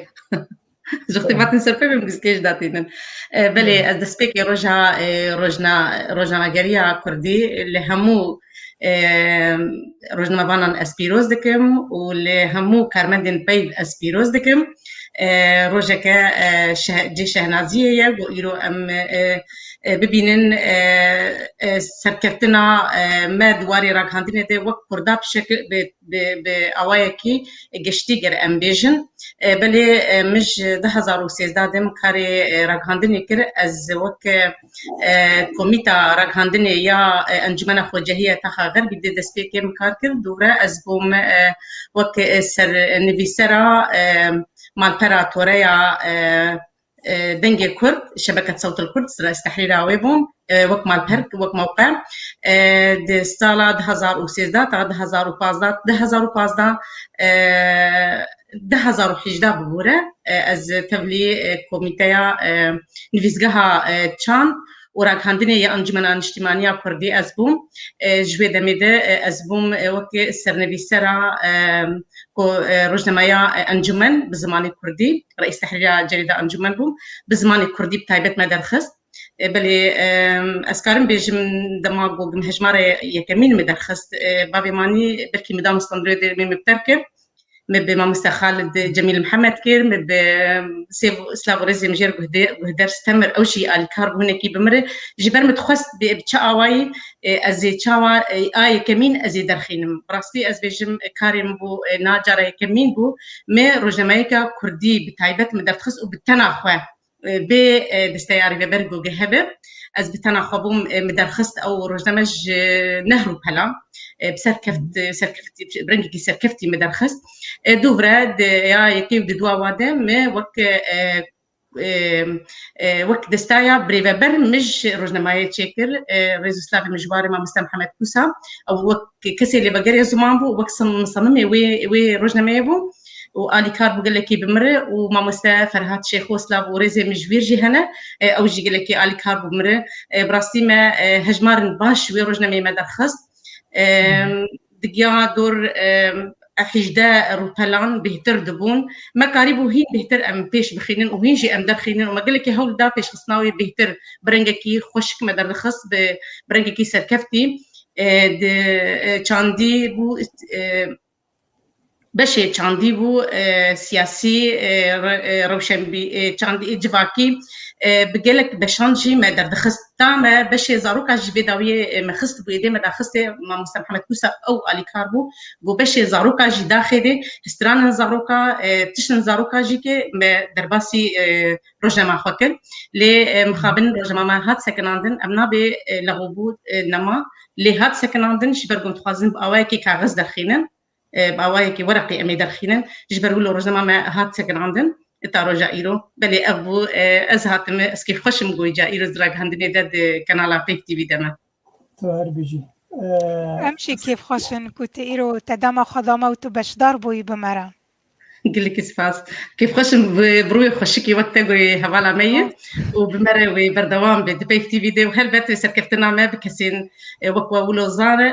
جختي ما تنسى فيلم بسكيج داتينا بله از دسبيكي روجنا ماجريا كردي اللي همو روجنا مبانان اسبيروز دكم واللي همو كارمندين بيد اسبيروز دكم روجك جي شهنازية وإيرو أم ببینن سرکفتنا ما دواری راک هندینه ده وقت کرده بشکل به آوایی گشتی گر امبیجن بله مش 2013 دم کاری راک هندینه کر از وقت کمیتا راک هندینه یا انجمن خوجهیه تخاغر بیده دسته که مکار کرد دوره از بوم وقت سر نویسرا مالپراتوریا دنجي كرد شبكة صوت الكرد استحريرها ويبهم وقت مال برك وقت موقع دي سالة 2013 تا 2015 ببوره از تبلي كوميتيا نفيزقها تشان وراك هندني يا انجمن اجتماعيه كردي ازبوم جوي دميده ازبوم وقت السرنبي سرا روزنامه انجمن بزماني كردي رئيس تحرير جريده انجمن بوم بزماني كردي بتايبت مدرخص بلي اسكارم بيجم دماغو مهجماره يكمين مدرخص بابي ماني بركي مدام ستاندرد مبتركب بما مستخالد جميل محمد كير سيف سلاف رزم جير قهدر استمر او شيء الكارب هنا كي بمر جبر متخص بتشاواي ازي تشاوا اي كمين ازي درخينم براستي از بيجم كارم بو ناجر كمين بو ما روجمايكا كردي بتايبت مدرخص وبالتناخوا ب دستياري ببرغو جهبه از بتناخبوم مدرخص او روجمج نهرو بلا سركفتي برنجي سركفتي مدرخص دوفراد يا يكيف دوا وادم وقت دستايا بريفبر مش روزنامه تشيكر ريزوسلاف مجباري ما مستر محمد كوسا او وقت كسي اللي بقري زمان بو وقت مصمم وي روزنامه بو وآلي كاربو قال لك بمره وما مستا فرهاد شيخ وسلاف وريزي مجبير جهنا او جي قال لك آلي كاربو بمره براستي ما هجمار باش وي روزنامه مدرخص دقيا دور حجدا روتالان بهتر دبون ما قريبو هين بهتر ام بيش بخينن وهين جي ام درخينن وما قال لك هول دا بيش خصناوي بهتر برنجكي خوشك مدرخص برنجكي سركفتي چاندي بو بشه چاندی بو سیاسی روشن بی چاندی جواکی بگلک بشانجی ما در دخست تام بشه زاروکا جبداوی مخست بویده ما دخست ما مستر محمد کوسا او علی کاربو بو بشه زاروکا جی داخله استران زاروکا تشن زاروکا جی که در باسی روزنامه خاطر ل مخابن روزنامه هات سکناندن امنا به لغوبود نما ل هات سکناندن شبرگون خوازن اوای کی کاغذ دخینن باوايكي ورقي امي درخينن جبروا له روزنامه ما هات سكن عندن تارو جائرو بلي ابو ازهات اسكيف خشم قوي جائرو زراق هندني داد كنالا بيك تي في دما تو بيجي امشي كيف خشن كنت ايرو تدما خدامه وتو بشدار بوي بمرا قلك سپاس كيف خشم بروي خشكي وقتاقوي هوالا مي وبمرة وبردوام بدبيك تي فيديو هلبت سركفتنا ما بكسين وقوا ولو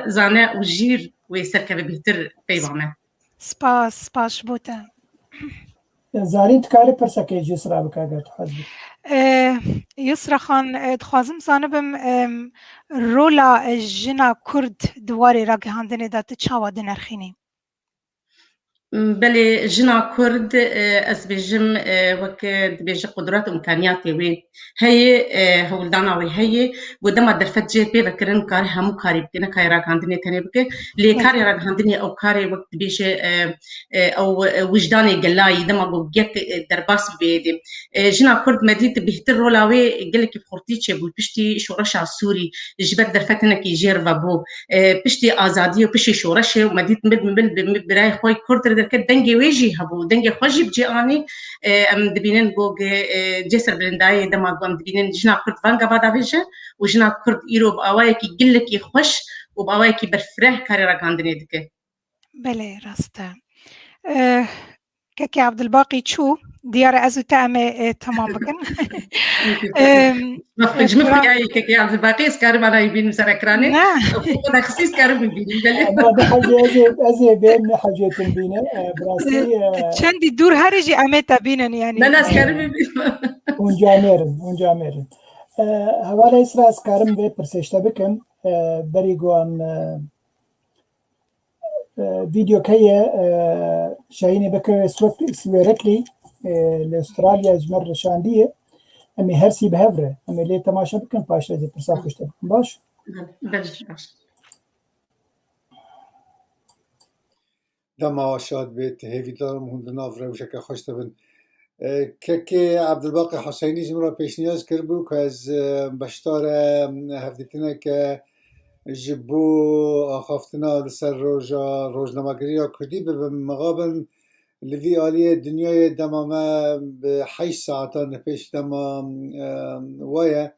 زانا وجير وسركب بيتر بيبامه سپاس بوتا زارین کاری پرسه که جسرا بکاگت حزبی يسرا خان دخوازم زانبم رولا جنا كرد دواري راقي هاندني دات تشاوا دنرخيني بله جنا كرد از بيجم وك بيجي قدرات وامكانياتي وي هي هولدانا وي هي ودما درفت جي بي بكرن كار هم كاري بكنا كايرا عندني تاني بك لي كاري راك عندني او كاري وقت بيجي او وجداني قلاي دما بوجيت درباس بيدي جنا كرد مديت بيهتر رولاوي قال لك بخورتي تشبو بشتي شورشا سوري جبت درفتنا كي جيرفا بو بشتي ازادي وبشتي شورش ومديت مد براي خوي كرد دركت دنگي ويجي هبو دنگي خوجي بجي اني ام دبينن بوغ جسر بلنداي دما قام دبينن جنا كرد فانغا بادا فيجن وجنا كرد ايرو باوايكي قلكي خوش وباوايكي برفره كاري راكاندني دك بله راسته كاكي عبد الباقي تشو ديار ازو تامه تمام بكن جمع في كاكي عبد الباقي سكارم انا يبين مسركراني وخذ خصيص كارم يبين هذا حاجه ازي بين حاجه تنبينه براسي شندي دور هرجي اميتا بينن يعني لا سكارم يبين ونجامرن هوالا اسرا سكارم به پرسشته بکن بریگوان فيديو كي شاهيني بكر سويركلي لاستراليا جمر شاندية امي هرسي بهفره امي ليه تماشا بكن باش لازم برسا خوشتا باش دما شاد بيت هيفي دارم هند نافره وشكا خوشتا بن كي عبد الباقي حسيني جمرا پیشنیاز کربو که از بشتار هفدتنا که جبو آخافتنا لسر روزنامه‌گری کردی به مقابل لوی آلی دنیای دمامه به 8 ساعتان پیش دما وایه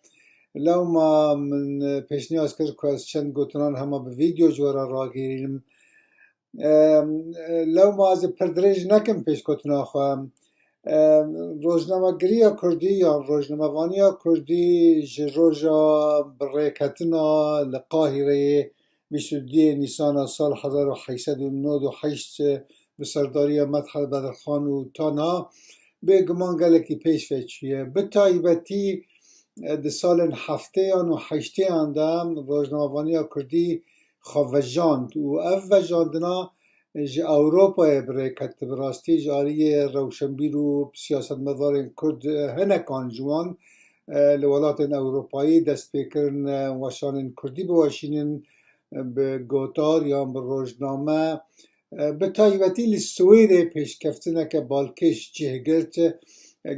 لو ما من پیش نیاز کرد که از چند گوتنان همه به ویدیو جورا را گیریم لو ما از پردرج نکم پیش گوتنا خواهم روزنامه‌گری کردی یا روزنامه‌وانی کردی جروجا برکتنا لقاهره 22 نیسان سال 1898 به سرداری مدحت بدرخان و تانا به گمان گلکی پیش فچیه به تایبتی ده سال 7 و 8 اندام روزنامه‌وانی کردی خوجاند و وجاندنا جه اروپا برکت براستی جاری روشنبیر و سیاست مدار کرد هنکان جوان لولات اروپایی دست بکرن وشان کردی بواشینن به گوتار یا به روزنامه به تایبتی لسوید پیش کفتنه که بالکش جهگرت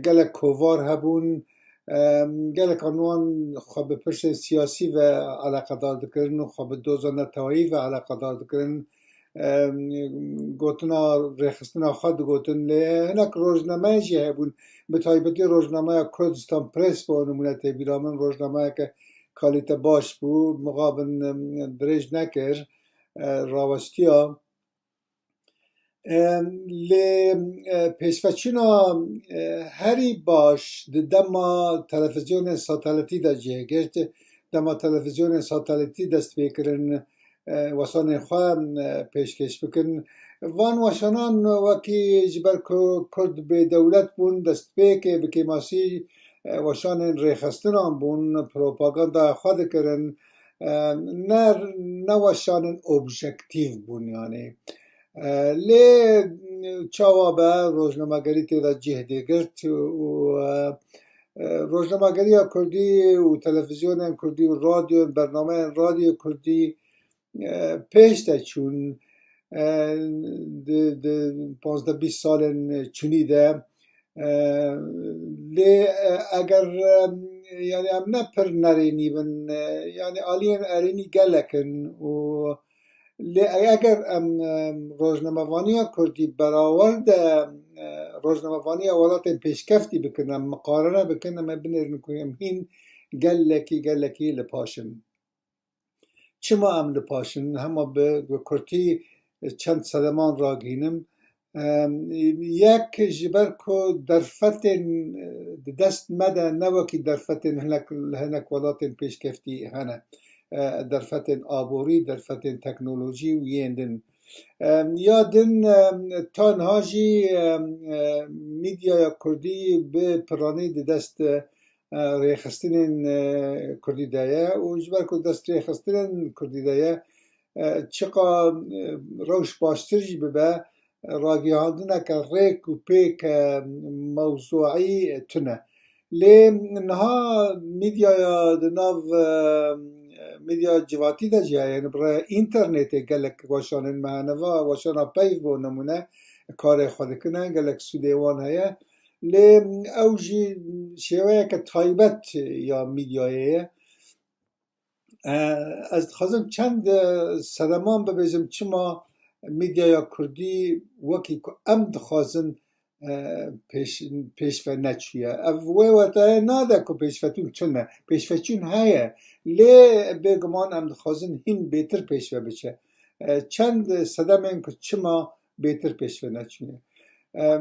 گل کووار هبون گل قانون خواب پرس سیاسی و علاقه دار دکرن و خواب دوزان تایی و علاقه دار دکرن گوتنا رخصتنا خود گوتن لی هنک روزنامه جه بون به تایبتی روزنامه کردستان پرس با نمونه بیرامن روزنامه که کالیت باش بود مقابل درج نکر راوستیا لی پیشفچینا هری باش دما تلویزیون ساتلاتی دا جه گرت دما تلویزیون ساتلاتی دست بکرن وسان خواه پیشکش بکن وان وشانان وکی جبر کرد به دولت بون دست بکه بکی ماسی وشان ریخستنان بون پروپاگاندا خود کرن نه وشان اوبژکتیو بون یعنی لی چاوابه روزنامه‌گری تیدا جهده گرت و روزنامه‌گری کردی و تلویزیون کردی و رادیو برنامه رادیو کردی پیش ده چون 15-20 سال چونی ده لی اگر یعنی ام نه پر نرینی بن یعنی آلین ارینی گلکن و لی اگر ام روزنامه‌وانی کردی براورد روزنامه‌وانی اولات پیشکفتی بکنم مقارنه بکنم بنرن کنم هین گلکی لپاشن چما ام لپاشن همه به کرتی چند سلمان را گینم یک جبر کو درفتن دست مده نوکی درفتن هنک ولاتن پیشکفتی هنه درفتن آبوری درفتن تکنولوژی و یندن یادن تانهاجی میدیا کردی به پرانی دست ریخستن کردی دایه و جبر کو دست ریخستن کردی دایه چقا روش باشترجی ببه راگیاندنه که ریک و پیک موضوعی تنه لی نها میدیا دناو میدیا جواتی دا جیه یعنی برای اینترنت گلک واشانن معنوا واشانا پیف بو نمونه کار خود کنه گلک سودیوان هیه لی اوجی شیوه که تایبت یا میدیایه از خواستم چند سرمان ببیزم چما میدیا کردی وکی که ام دخوازن پیش و نچیه اوه وقتا ناده که پیشفتون چونه پیشفتون هایه لی بگمان ام دخوازن هین بیتر پیش و بچه چند صدمان که چما بیتر پیش و نچیه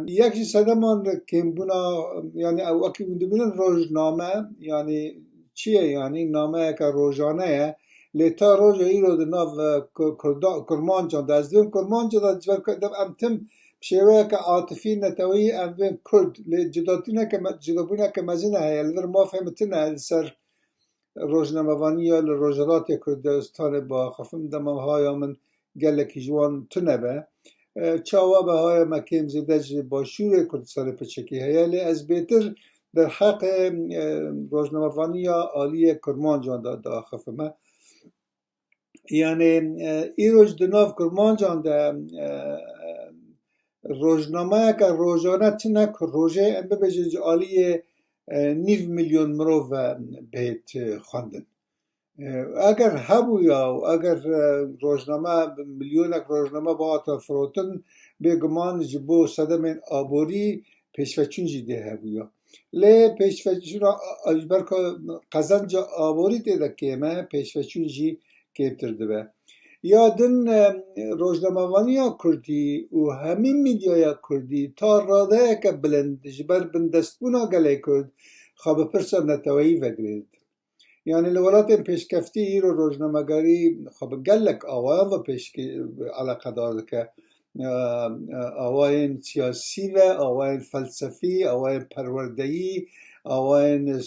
یکی صدمان که بونا یعنی وکی بودن روزنامه یعنی چیه یعنی نامه که روزانه لیتا روز ایرو دناو کرمانجان دازدیم کرمانجان دازدیم امتم بشیوه که عاطفی نتوی امتم کرد جدابونه که مزینه هیا لذر ما فهمتنه سر روزناموانی یا روزالات کردستان با خفم دمام هایا من گلکی جوان تنه به چاوا به های مکیم زیدج با شور کردستان پچکی هیا لی از بیتر در حق روزنامه‌وانی یا عالی کرمانجان دا خفمه یعنی ایروز دناف کرمانجان دا روزنامه که روزانه چنه که روزه ام ببجنج عالی 9 میلیون مروف بهت خواندن اگر هبو یا اگر روزنامه میلیونک روزنامه با آتا فروتن بگمان جبو صدمین آبوری پیشوچون جیده هبو یا لی پیشوچون اجبر که قزنج آبوری تیده کیمه پیشوچون جی کیترده به یادن روزنامه‌وانی کردی و همین میدیا کردی تا راده که بلند جبر بندستبونا گله کرد خواب پرسا نتوایی وگرید یعنی لولات پیشکفتی رو روزنامه‌گری خواب گلک آوان و پیش علاقه دارد که آواین سیاسی و آواین فلسفی آواین پروردهی آواین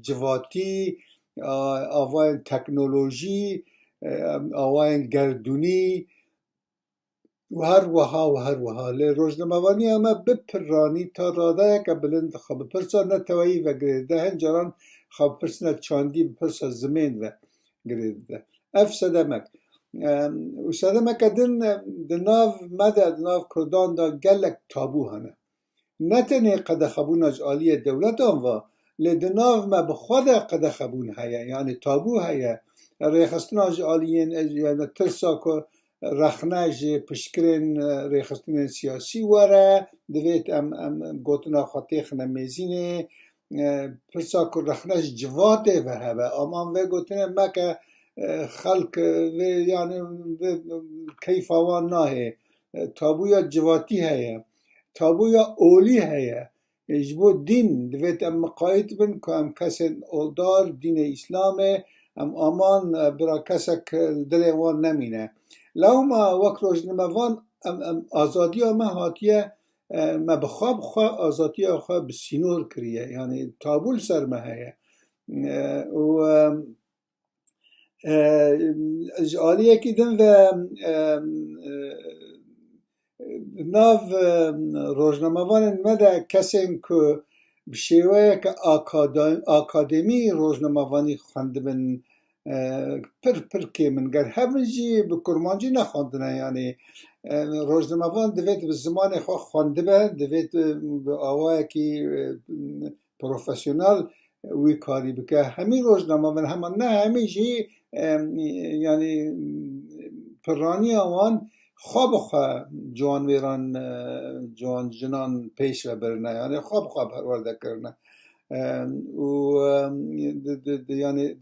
جواتی آواین تکنولوژی آواین گردونی و هر وها لی روزنامه‌وانی اما بپرانی تا راده که بلند خواب پرسا نتوایی و گریده هنجاران خواب پرسا چاندی بپرسا زمین و گریده اف صدمک و صدمک دناف مده دناف کردان دا گلک تابو هنه نتنی قد خبون از عالی دولت آنوا لی دناف ما بخواد قد خبون هیا یعنی تابو هیا ریخستن از عالیین یعنی ترسا که رخنج پشکرین ریخستن سیاسی وره دوید ام گوتنا خاطیخ نمیزینه پرسا که رخنج جواته و هبه امان و گوتنه ما که خلق یعنی کیف آوان ناهه تابویا جواتی هیا تابویا اولی هیا اجبو دین دوید ام مقاید بن که ام کس اولدار دین اسلامه ام آمان برا کسک دل وان نمینه لو ما وقت روزنامه‌وان آزادی ما هاتیه ما بخواب آزادی خواه بسینور کریه یعنی تابول سر ما هیه و آلیه که دن و ناو روزنامه‌وان مده کسی که بشیوه که آکادمی روزنامه‌وانی خونده بن پر که من گر همینجی به کرمانجی نخواندنه یعنی روزنامه‌وان دوید به زمان خواه خونده به دوید به آواه که پروفیسیونال وی کاری بکه همین روزنامه‌وان همان نه همیجی یعنی پرانی آوان خواب جوان ویران جوان جنان پیش و برنه یعنی خواب پرورده کرنه و یعنی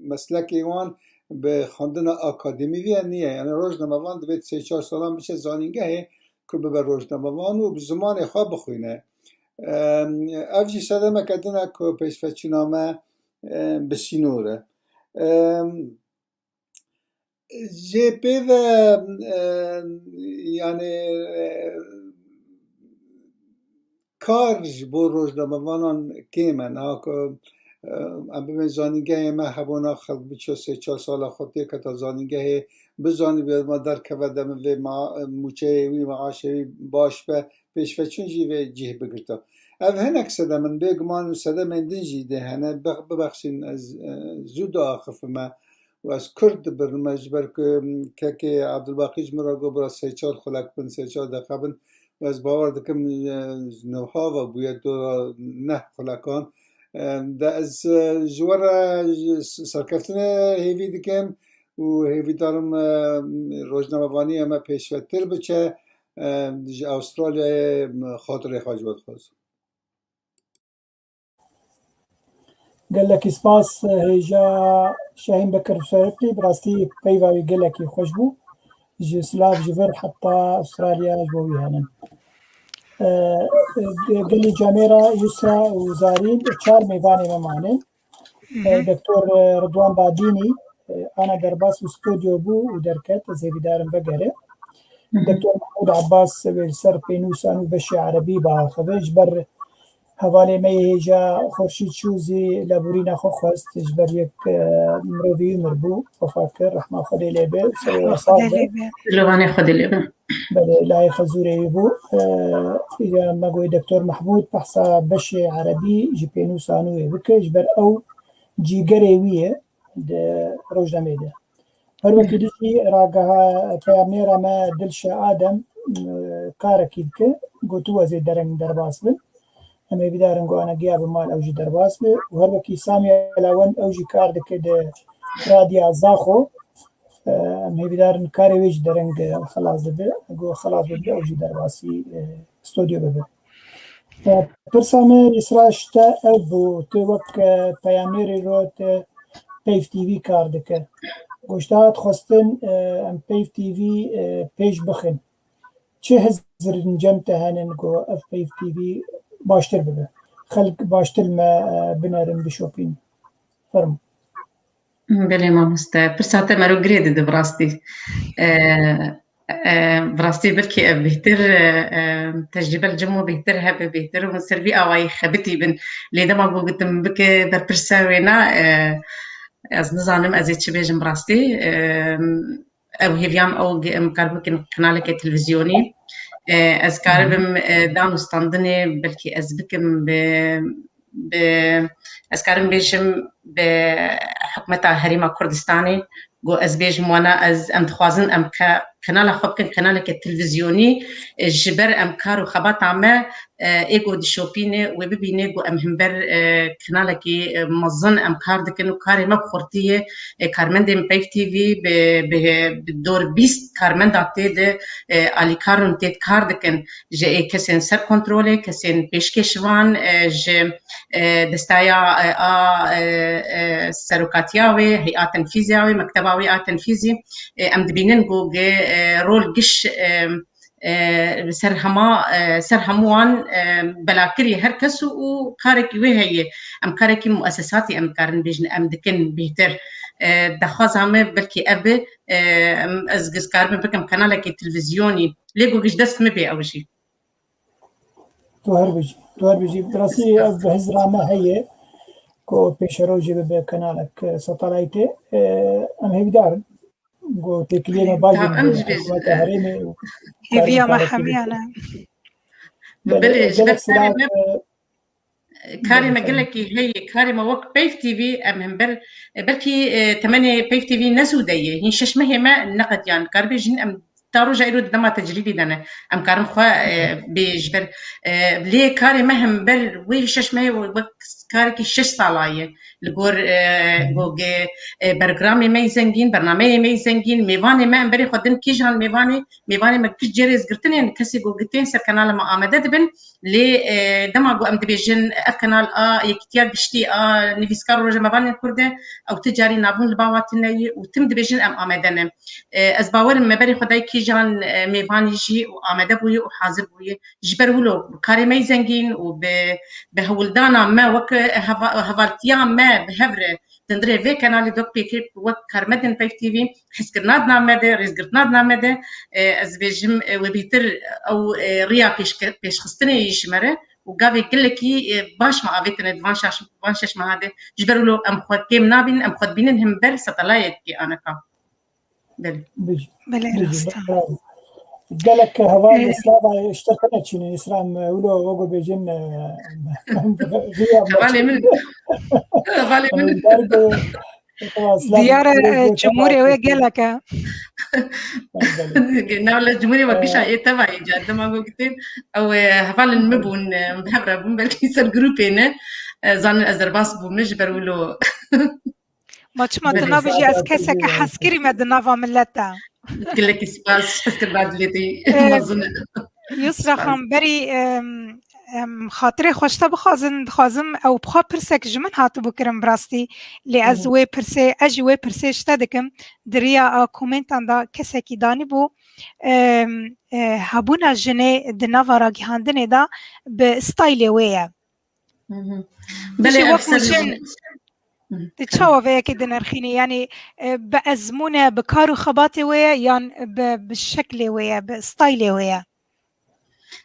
مسلکی وان به خواندن آکادمی نیه یعنی روزنامه‌وان دوید 3-4 سالان بشه زانینگه که ببر روزنامه‌وان و بزمان خواب بخوینه افجی سدمه کدنه که پیشفچینامه بسینوره جه پیوه یعنی کارش بو روزنامه‌وانان کیمن که ام ببین زانینگه ما هبونا خلق بچه 3-4 سال خودی که تا زانینگه بزانی بیاد ما در که ودم و موچه وی معاشه باش به پیشفچون جی و جیه بگرتا او هنک سده من بگمان و سده من دین جیده هنه ببخشین از زود آخف ما و از کرد برنامه جبر که عبدالباقی جمرا گو برا 3-4 خلق بن 3-4 دقیقه بن و از باور دکم نوها و باید دورا نه خلقان ده از جوار سرکفتن هیوی دکم و هیوی دارم روزنامه‌وانی اما پیشوتر بچه استرالیا خاطر خواج بود خواست گلکی سپاس هیجا شاهین بکر شرفتی براستی پیوی گلکی خوش بو جی سلاف جبر حتی استرالیا جبوی هنن قلی جاميرا يسرا وزارين 4 ميواني ممانن دكتور رضوان باديني انا درباس واستوديو بو ودركت زي بدارم بقره دكتور محمود عباس بالسر بينوسان وبشي عربي باخذ بر حوالی میجا خورشید شوزی لبورین خو خواست جبر یک مروی مربو وفات کرد رحمه خدای لیبه لوانه خدای لیبه بله لای خزوری بو یا مگوی دکتور محمود بحثا بشی عربی جی پینوسانوی بکه جبر او جیگری ویه روزنامه ده هر وقت دیشی راگها پیامیر ما دلش آدم کارکی که گوتو از درنگ درباس بن اما بدارن گو انا گیاب مال اوجی درباس به و هر وقت سامی علاوه اوجی کار دکه ده رادیو زاخو اما بدارن کاری ویج درنگ خلاص ده گو خلاص به اوجی درباسی استودیو بده پرسامه اسراش تا ابو تو وقت پیامیر رو ته پیف تیوی کار دکه گوشتات خواستن ام پیف تیوی پیش بخن چه هزر نجمت هنن گو اف پیف تیوی باشتر بده خلق باشتر ما بنارم بشوفين فرم بله ما پرساته مرو گرید ده براستی براستی بلکی بهتر تجربه الجمو بهتر هبه بهتر و سربی آوای خبتی بن لیده ما بگوتم بکه بر پرساوینا از نزانم از چه بیجم براستی او هیویام او مقربکن قنالک تلویزیونی از کاربم دانستاندنه بلکه از بکم از کارم بیشم به حکمت هریما کردستانی گو از بیشم وانا از امتخوازن ام کانال خوب کن کانال که تلویزیونی جبر ام کارو خبات عمه ایگو دشوپینه و ببینه گو ام هم بر کانال که مزن ام کار دکن و کاری ما بخورتیه کارمند ام پیف تیوی به دور 20 کارمند آتی ده علی کارون تیت کار دکن جه کسین سر کنتروله کسین پیشکشوان جه دستایا سروکاتیاوی هیئات تنفیزیاوی مکتباوی آت تنفیزی ام دبینن گو رول گش سر هموان بلاکری هر کس و کارکی وی ام کارکی مؤسساتی ام کارن بیجن ام دکن بهتر دخواز همه بلکی ابه از گزکار بکم کانالکی تلویزیونی لیگو گش دست مبی اوشی تو هر بيجي براسي بهزرامه هي كو بيشروجي بكنالك ساتلايتي ام هي بدار جو تكلينا باجي هريمي هي ما حميانا بلي كاري ما قالك هي كاري ما وقت بيف تي في ام بلكي 8 بيف تي في نسوديه هي شش مهمه نقد يعني كاربي جن ام تارو جايرو دما تجريبي دنا ام كارم خو بيجبر ليه كاري مهم بل وي شش مه وقت كاركي 6 سالايه لغور گوگ برنامه می زنگین برنامه می زنگین میوانی ما امبری خودن کی جان میوانی ما کی جریز گرتن یعنی کسی گوگتین سر کانال ما آمده دبن لی دما گو ام دبیجن اف کانال یکتیا گشتی نویسکار روز میوانی کرده او تجاری نابون لباواتنی و تم دبیجن ام آمده نم از باور مبری خدای کی جان میوانی جی و آمده بوی و حاضر بوی جبر ولو کاری می زنگین و به هولدانا ما وک هوالتیا ما بهبره تندري في كانال دوك بيكيب وكرمدن بيك تي في حس كرناد نامده ريز كرناد نامده از بيجم وبيتر او ريا بيش خستني يشمره وقابي كلكي باش ما ابيتن ادفانشش ما هذا جبروا له ام خد كيم نابين ام خد بينن هم بر ستلايت كي انا كا بله قالك هواي سلافا اشتركنا شنو اسرام ولو وقو بيجن بالي من ديار الجمهورية وقالك ناولا الجمهورية وكشا يتبعي جاد ما قلتين او هفال المبون بحبرة بون بلكي سر جروبين زان ازرباس بومجبر ولو ما تشما دنافجي اسكسك حسكري ما دنافا ملتا كلك سباس حسكر بعد ليتي مظن يسرا خمبري خاطري خوشتا بخازم او بخوا برسك جمن هاتو بكرم براستي لي ازوي برسي اجوي برسي شتادكم دريا كومنتان دا كسكي داني بو هابونا جني دنافا راقي هاندني دا بستايلي ويا بلي أفسر تتشاوى فيا كده نرخيني يعني بأزمونة بكارو خباتي ويا يعني بالشكل ويا بستايلي ويا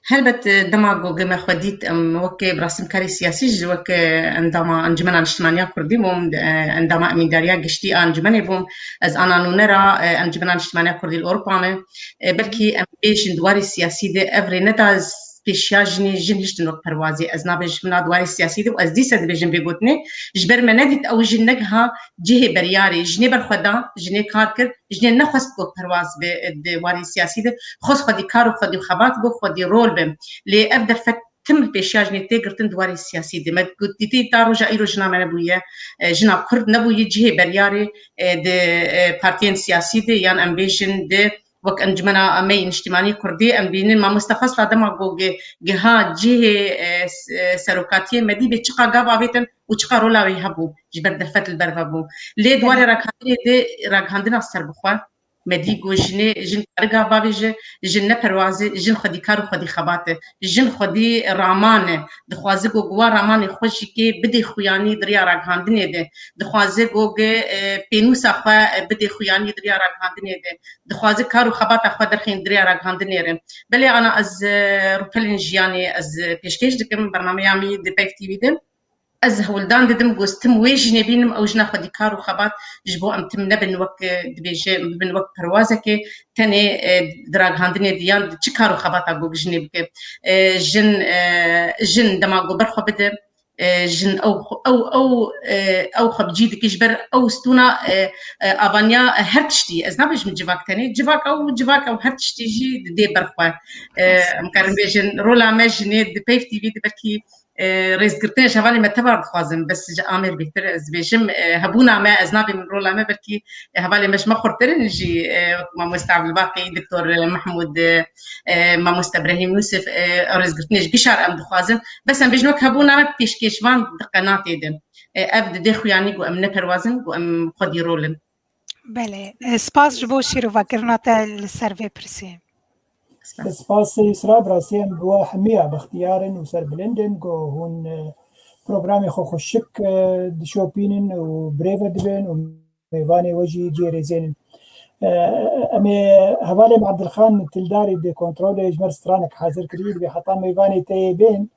هلبت دماغو جمع خديت وكي برسم كاري سياسي جوك عندما انجمن اجتماعية كردي موم عندما من داريا قشتي انجمن بوم از انا نرى انجمن اجتماعية كردي الاوروبانه بلكي ام بيش دواري سياسي دي افري نتاز بيشاجني جنهشت نوك پروازي از نابج من دواري سياسي دي واز ديسه بيجن بيگوتني جبر منادت او جنگها جهه برياري جني بالخدا جني كاركر جني نخست بو پرواز دواري سياسي دي خص خدي كارو خدي خبات بو خدي رول بم لي ابدا فت تم بيشاجني تيغرتن دواري السياسي دي ما قلتي تارو جايرو جنا منبويه جنا كرد نبويه جهه برياري دي بارتين سياسي دي يان امبيشن دي وك انجمنا امي اجتماعي كردي ام بينين ما مستخص لدما جوجي جهه جهه سروكاتيه مدي بتشقا غابا بيتن وتشقا رولا بيهبو جبر دفت البربابو لي دواري راكاندي دي راكاندنا سربخوا مدي جوجني جن رجع بابيج جن پروازي جن خدي كارو خدي خباته جن خدي رامان دخوازي جوا رامان خوشي كي بدي خوياني دريا راكاندني دي دخوازي جوجي بينوس اخوا بدي خوياني دريا راكاندني دي دخوازي كارو خباته اخوا درخين دريا راكاندني رم بلي انا از روبلين جياني از بيشكيش دكم برنامجي دي باك تي في دي از هولدان دم گوستم ویجنی بینم او جنا خدی کارو خبات جبو ام تم نبن وک دبیجه بن وک پروازه که تنی دراغ هاندنی دیان چی کارو خبات اگو جنی بک جن دما گبر خو بده جن او خب جيد كيجبر او ستونا افانيا هرتشتي از نابج من جواك تاني جواك او هرتشتي جي دي برخوا مكان بيجن رولا ماجني دي بيف تي في دبركي رئيس قرتين شغالي ما تبع خوازم بس عامر بيتر از بيجم هبونا ما ازنابي من رولا ما بركي هبالي مش مخرتر نجي ما مستعب الباقي دكتور محمود ما مست ابراهيم يوسف رئيس قرتين بشار ام خوازم بس ام بيجنوك هبونا ما بتشكيشوان قناتي دم ابد دخو يعني قو ام نبروازن قو ام خدي رولن بله سپاس جبو شیرو وکرناتا السرفي برسي سپاس إسراء براسيم بوا حمية باختيارن وسر بلندن جو هون برنامج خو شك دشوبينن وبريفر دبن وميفاني وجي جيري زين أمي هوالي مع عبد الخان تلداري دي كنترول جمر سترانك حاضر كريد بحطام ميفاني تيبين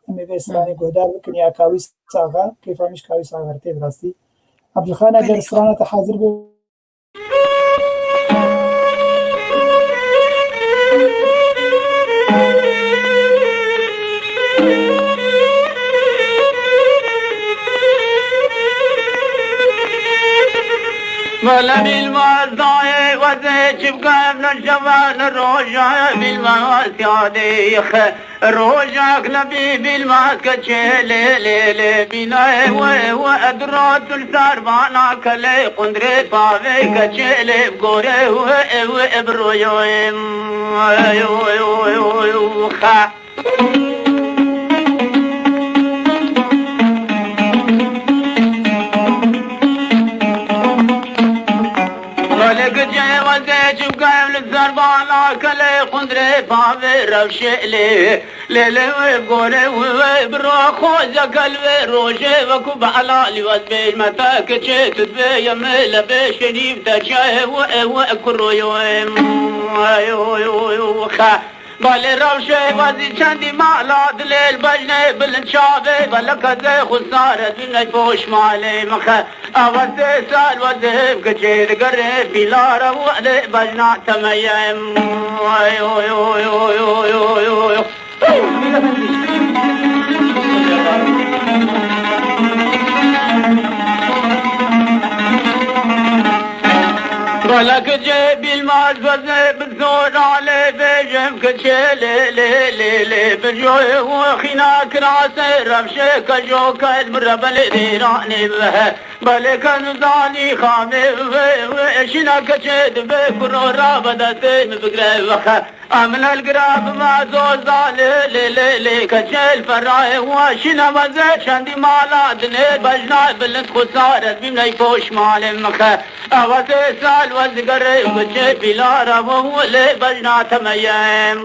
أمي بيستراني قدار ممكن يا كاوي ساغا كيف مش كاوي ساغا رتي براستي عبد الخان أجر سترانة حاضر بي ملا بالمعزاي وذي جبقى ابن الجبال الرجاء بالمعزاي روجك لبي بالماسكة لي لي لي بينا وأدرات السار بانا كلي قندري طافي كتشيلي بقوري وإبرويوم خا ولك جاي وزيج وقايم للزربانا كلي قندري طافي روشي لي ليلي ويبقولي وبروخوزة قلبي روشي وكوب حلالي وزبيل متاك جيت تبي يميل بشنيف تشاي وكرو يوم خا بالي روشي وزي شندي مالاد ليل بجني بالنشابي بلك زي خسارة بني فوش مالي مخا أوزي سال وزي بكجير قريب بلارا وقلي بجنا تميم ولك جيب المال فزي بالزور علي بيجم كتشيلي لي لي لي بجوي وخيناك راسي ربشي كجوك المربل ديراني به بلك نزاني خامي وشنا كتشيد بكرو رابدتي مبقري وخا أمن القراب ما زوزا لي لي لي كتشيل فراي وشنا وزي شندي مالادني بجنا بلنت خسارت بمني فوش مالي مخا أوزي سال وزقري وجي بلارا وولي بجنا تميم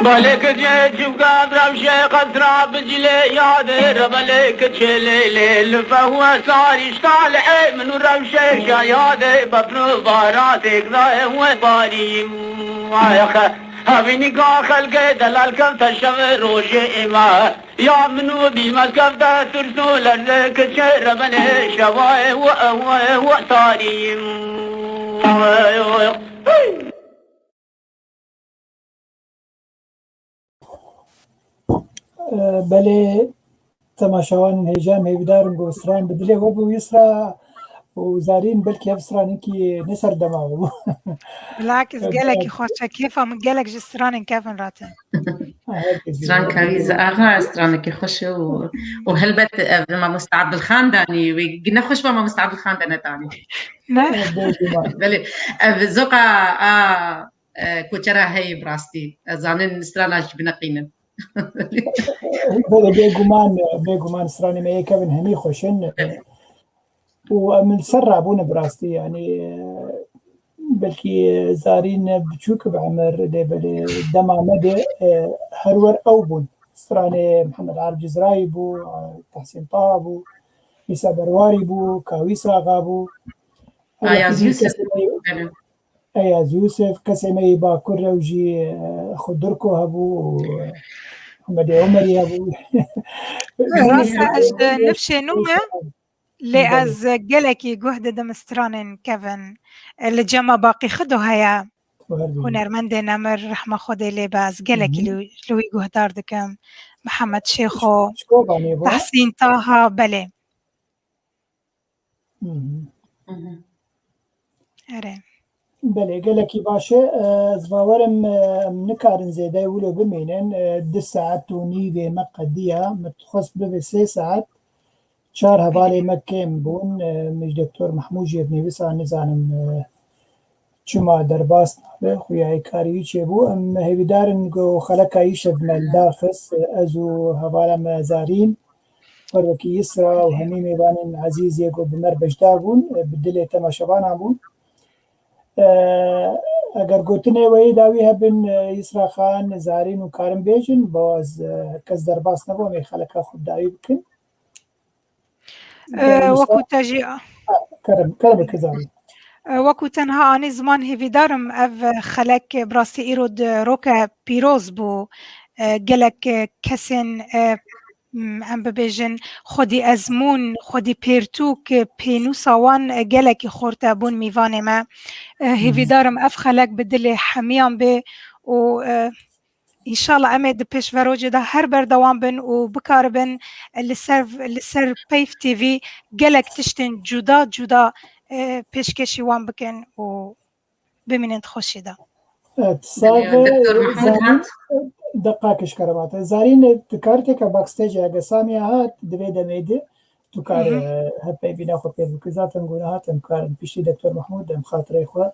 بالك جيت وقاد رمشي قطرة بجلي ياد ربلك تشلي ليل فهو صار يشتعل من رمشي شاياد بطنو باراتك ذا هو باري ويخ هبيني قا خلقي دلال كم تشغل روشي إما يا منو بمسكف دا ترسو لرزك تشير بني شواي وطاري بله تماشاوان هیجان هیودارم گوستران بدله و بو يسرا وزارين بلكي افسران كي نسر دماغه بالعكس قالك خوشة كيفه من قالك جستران كيفن راتن استران كويس اغا استران كي خوش وهلبت ما مستعد الخانداني وقلنا خوش ما مستعد الخانداني تاني بلي زوقا كوچرا هي براستي زانن استراناش بنقينا بيغمان استراني ما كيفن همي خوشن ومن سرابون براستي يعني بلكي زارين بتشوك بعمر بلي دما مدى هرور أوبون استراني محمد عارف جزراي بو تحسين طه بو ميسا برواري بو كاويسا غابو اياز يوسف كسمي باكر وجي خدركو هبو محمد عمري هبو راسا أجد نفشي نومه لأز جلكي جهد دمستران كيفن اللي جمع باقي خدو هيا هنرمند نمر رحمة خدي لي باز جلكي لوي جهدار دكم محمد شيخو تحسين طه بلي أري بله جلكي باشا زواورم نكارن زيدا يقولوا بمينن 2 ساعات ونيفي مقدية متخص ببي 3 ساعات 4 هبالي مكيم بون مش دكتور محمود جيبني بس نزانم چما درباس خويا كاريو چبو ام هيدارن جو خلقا يشد مال داخس ازو هبالا مزارين وروكي يسرا وهمي ميبان عزيز يقو بمر بجدابون بدلي تماشبان عبون اگر گوتنه وی داوی هبن يسرا خان زارين وكارم بيجن باز كز درباس نبو مي خلقا خود داوي بكن وكو تجي كرم كزاري وكو تنها آني زمان هيفي دارم اف خلق براسي ايرود روكا بيروز بو گلك كسن ام ببيجن خودي ازمون خودي بيرتوك بينو ساوان گلك خورتا بون ميوان ما هيفي دارم اف خلق بدلي حميان بي و ئینشاءڵە ئەمێ di pêşveroجێدا هەر بەردەوام بن و بکاربن لەسەر پەیف TV gelek tiştên cuda cuda pêşkêşî wan bikin û bimînin xweşî da. دقاکش کەرەماتە زارین کارتێکە باکستێجە ئەگە سامیە هات دەبێ دەمێدێ تو کار هەپی بینە خۆ پێ بکزاتن گونە هاتن کارن پیشی دکتۆر محمود دەم خاطرەی خۆ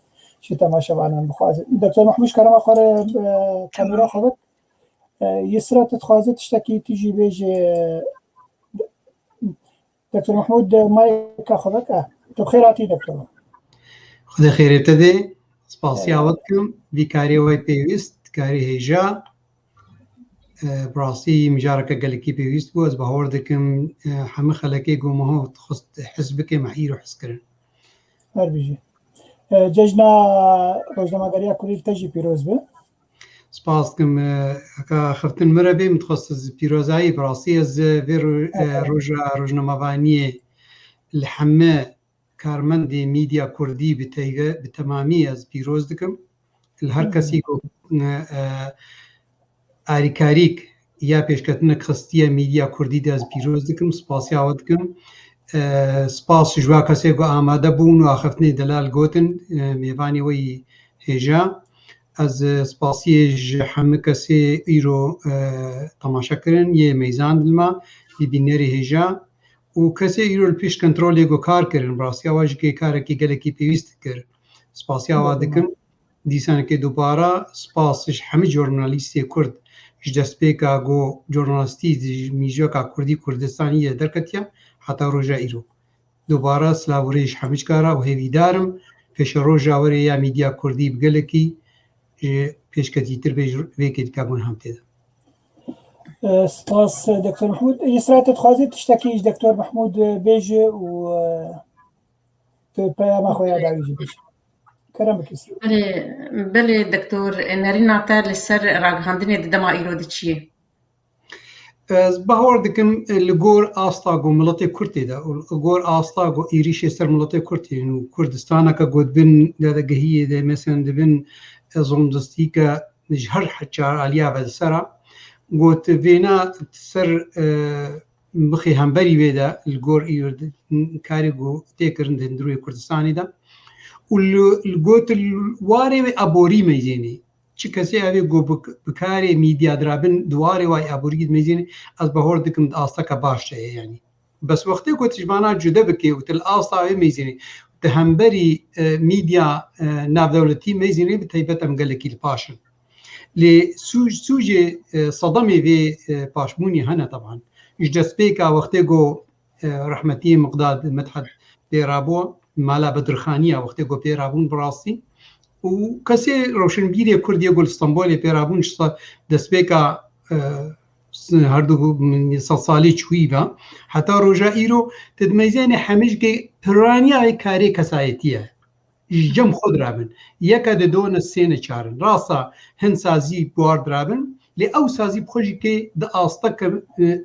چی تەماشەوانان بخوازن دکتۆر محمود کەرەمە خۆرە کەمێرا خۆبەت یسرا تتخوازێ تشتێکی تیژی بێژێ دکتۆر محمود مایکا خۆبەتە تو خێراتی دکتۆر خودە خێرێتە دێ سپاسیاوت بکەم بیکاریەوەی پێویست کاری هێژا بڕاستی مژارەکە گەلکی پێویست بوو ئەس بە هەوڵ دەکەم هەموو خەلەکەی گۆمەهۆ خست حز بکەم مەحیر و حزکردن هەربژێ جەژنا ڕۆژنامەگەریە کوردی تەژی پیرۆز بێ سپاس دکەم خفتن مرە بێ متخصص پیرۆزایی بڕاستی ئەز vê ڕۆژە ڕۆژنامەوانیە لە هەمە کارمەندی میدیا کوردی بە تەمامی ئەز پیرۆز دکەم لە هەر کەسی ئاریکاریک یا پێشکەوتنە خستیە میدیا کوردی دەست پیرۆز دکەم سپاسیاوە دکەم سپاس ژوا کەسێک ئامادە بوون و ئاخفتنی دەلال گوتن میێوانی وەی هێژا ئەز سپاسیێژ هەموو کەسێ ئیرۆ تەماشەکردن یە مەیزان دلما ببینەری هێژا و کەسێ ئیرۆ پێش کەنترۆلێک و کارکردن ڕاستیاواژگەی کارێکی گەلێکی پێویست کرد سپاسیاوا دکەم دیسانەکەی دووبارە سپاسش هەموو جۆرنالیستی کورد ji destpêka got jurnalistî mîjeka Kurdî Kurdistanî yê derketiye heta roja îro. Dubara silavûrê ji hemû kara û hêvîdarim pêşa roja werê ya mîdya Kurdî bi gelekî ji pêşketîtir bê ji vêkê dikebûn hem tê de. Spas Dr. Mahmud. Yisra te dixwazî tiştekî ji Dr. Mahmud bêje û tu peyama xwe ya dawî jî bêje. بله دکتور نرینا تا لسر راگهاندنê di dema îro de çi ye? Ez bahar dikim li gor asta got miletê Kurtê de û gor asta got êrişê ser miletê Kurtê û Kurdistaneka gotbin derdegehiyê de mesela dibin zomdistîke ji her heçar aliya ve sera got vêna ser bixê hemberî wê de li gor îro karê got têkirin hinduriyê Kurdistanê de û li got warê wê aborî meyzênê çi kesê ev ê got bi karê mîdya dirabin di warê wayê aborî meyzênê ez bahor dikim di asteka baş heye yanî bes wextê got tijmana cude bike û til asta wê meyzênê di hemberî mîdya navdewletî meyzênê bi taybet em gelekî li paş in lê sûcê sedemê vê paşbûnî hene teban ji destpêka wextê got rehmetî Miqdad Medhed pêrabû mala bedirxaniya wextê got pêrabûn bi rastî û kesê rewşenbîrê Kurdî got Stenbolê pêrabûn ji destpêka herdu sed salî çûyî ve heta roja îro di meyzênê hemîjkê piraniyayê karê kesayetî ye ji cem xwe dirabin yeka di done sêne çarin rasta hin sazî buwar dirabin lê ew sazî bi xwe jî kê di asteka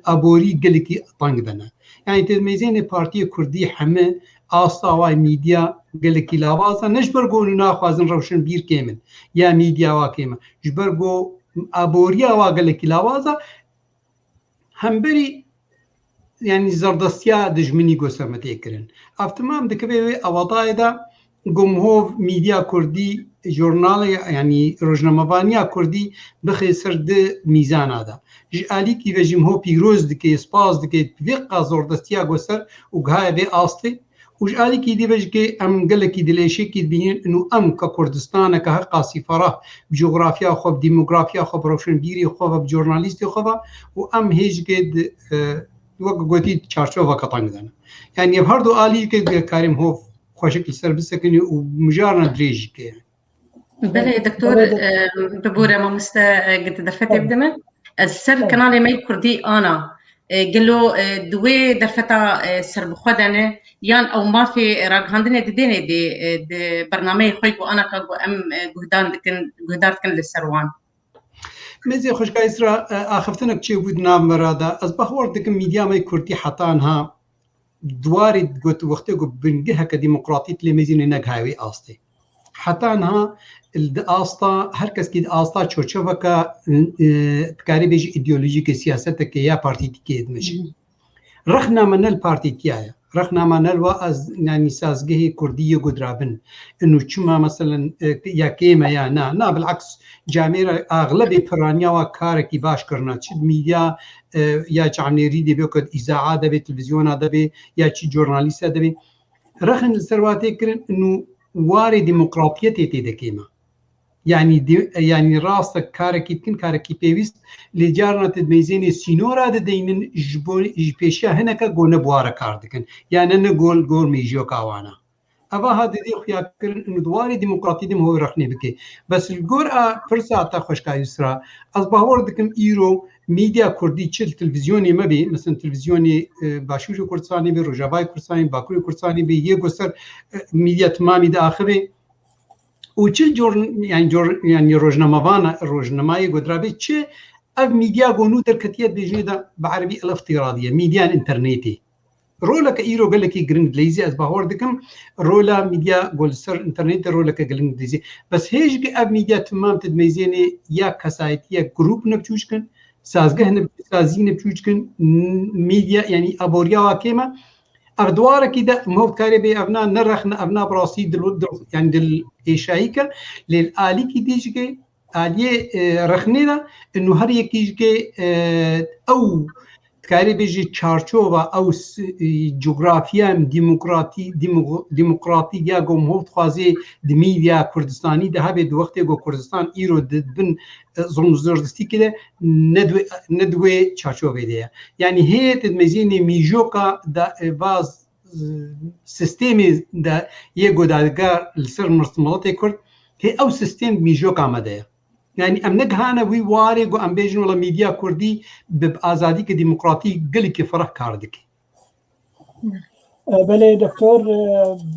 aborî gelekî teng dine yanî di meyzênê Partiyê Kurdî heme asta way mîdya gelekî lawaz e ne ji ber got naxwazin rewşenbîr kêmin ya mîdya wa kêmin ji ber got aboriya wa gelekî lawaz e hemberî yanî zerdestiya dijminî gosermetê kirin ev timam dikibe wê awatayê de gomhov mîdya Kurdî jurnalê yanî rojnamevaniya Kurdî bixê ser di mîzana de ji alîkî ve jî ho pîroz dike spas dike vê qa zordestiya goser û giha vê astê û ji alîkî dî vejikê em gelekî dilêşekî dibînin û em ka Kurdistaneka her qasî ferah bi coğrafiya xwe bi dîmografiya xwe bi rewşenbîrê xwe ve bi jurnalîstê xwe ve û em hêjikê wek gotî çarçoveka teng dine yanî ev her du alîkê karîm hov xweşekî ser bisekinî û mijarna dirêjî kê بله دکتور ببوره مامسته گت درفته بدمه از سر کانال می کردی آنا گلو دوی درفتا سر بخودنه یان او ما فی راگهاندنه دینه دی برنامه خوی کو آنا کو ام گهدار کن لسروان مزی خوشگاه اسرا آخفتنک چی بود نام مرادا از بخور دکم میدیا می کردی حتی آنها دواری گوت وقتی گو بنگه که دموکراتیت لیمزین نگهاوی آستی حتى انها الاسطا هر کس کی اسطا چوچوکا تکاری بیج ایدئولوژیک سیاست یا پارتی کی دمش رخنا من البارتی کیه رخنا من الوا از يعني سازگه كرديه قدرابن انه شما مثلا يا كيما يا نا بالعكس جاميرا اغلب فرانيا وكاركي باش كرنا تشد ميديا يا جاميري دي بيوكد اذاعه دبي تلفزيون دبي يا تشي جورناليست دبي رخن السرواتي كرن انه واري ديمقراطيتي تي كيما يعني راسك كاركي كن كاركي بيويست لجارنا تدميزيني سينورا دينن جبيشا هناك قولنا بوارا كاردكن يعني نقول ميجيو كاوانا أبا هذا دي خيا كرن إنه دواري ديمقراطي دم هو رخني بكي بس الجورا فرصة تاخش كايسرا أصبح وردكم إيرو ميديا كردي تشل تلفزيوني ما بي مثلا تلفزيوني باشوش كردستاني بي رجاباي كردستاني باكوري كردستاني بي يقصر ميديا تمامي داخبي وچه يعني روزنامه‌ای قدرابي چه اف ميديا قونو دركتيه بجنيدا بعربي الافتراضيه ميديا انترنتي رولا كايرو قال لك جريند ليزي از باوردكم رولا ميديا قول سر انترنت رولا كجريند ليزي بس هيج اف ميديا تمام تدميزيني يا كسايتيه جروب نبچوشكن سازگه نبسازين نبچوشكن ميديا يعني ابوريا واكيما أردوارة كده موت كاربي أبناء نرخنا أبناء براسي دل يعني دل إيشايكا للآلي كديجكي آلية رخنينا إنه هر يكيجكي أو كاربي جي تشارشوفا أو جغرافيا ديمقراطي جاكو موت خوازي دميديا كردستاني ده هبه دو وقت جو كردستان إيرو دبن ظلم زردستي كده ندوي تشارشوفا ديه يعني هي تدمزيني ميجوكا دا باز سيستيمي دا يجو دادگار لسر مرسمالاتي كرد هي أو سيستيم ميجوكا مديه يعني ام نگهانه وی واره گو ام بیجن ولا میدیا کردی به آزادی که دموکراتی گلی که فرق کاردک. بله دکتر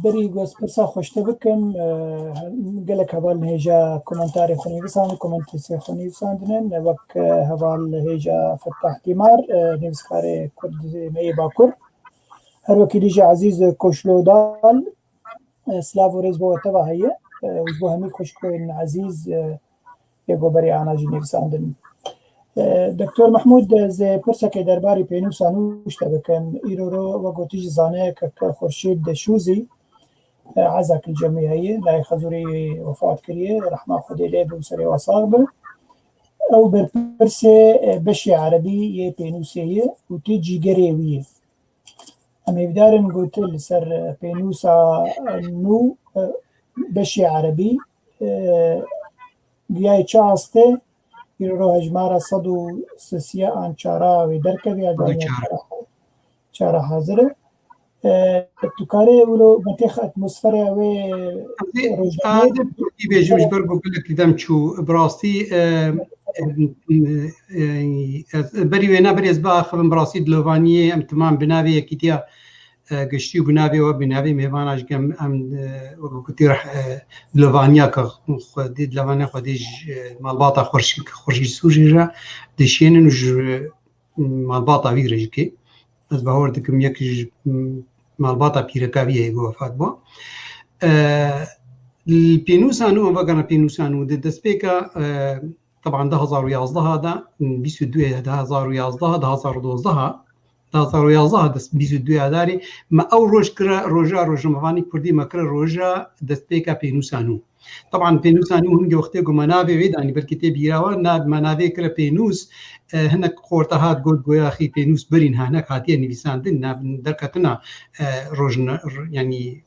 بری گوز پرسا خوشته بکم گلک هوال هیجا کومنتاری خونی بسان کومنتسی خونی بساندنن وک هوال هیجا فتح تیمار نویسکار کرد می باکر هر وکی دیجا عزیز کشلودال سلاو ریز بو تبا هیه وزبو همی خوشکوین عزیز يقو بري أنا جنيف ساندن دكتور محمود زي برسك درباري بينو سانوش تبكن إيرورو وقوتيج زانيك كخورشيد شوزي عزاك الجمعية لا يخزوري وفاة كريه رحمة خدي ليه بوسري وصاغبه أو برسي بشي عربي يه بينو سيه وتيجي قريوية أما يبدارن قوتل سر بينو سانو بشي عربي گیای چاسته ایرو هجمارا صدو سسیا آن چارا و درکوی آدمی چارا حاضره تکاره اولو منطقه اتمسفره و روزنامه بیجوش برگو بله کدام چو براستی بری و نبری از با خبر براستی دلوانیه ام تمام بناوی کتیا گشتی و بناوی میوانش کم ام وقتی رح دلوانیا که خودی دلوانیا خودیش مالباتا خورشی سوری را دشینن و مالباتا ویرج که از باور دکم یکیش مالباتا پیرکاویه گو وفات با البينوسانو وقنا بينوسانو دست بيكا طبعا ده 2011 هذا 22 ده 2011 ده 2012 2011 دست 22 هزاری ما او روز کرا روزا مفانی کردی مکر روزا دست بيكا بينوسانو طبعا بينوسانو هنگی وقتی گو منابع ویدانی بلکه تبیراوا ناب منابع کرا بينوس هناك قورتهات قد گویا اخي بينوس برين هناك هاتيه نویساندن ناب درکتنا روزنا يعني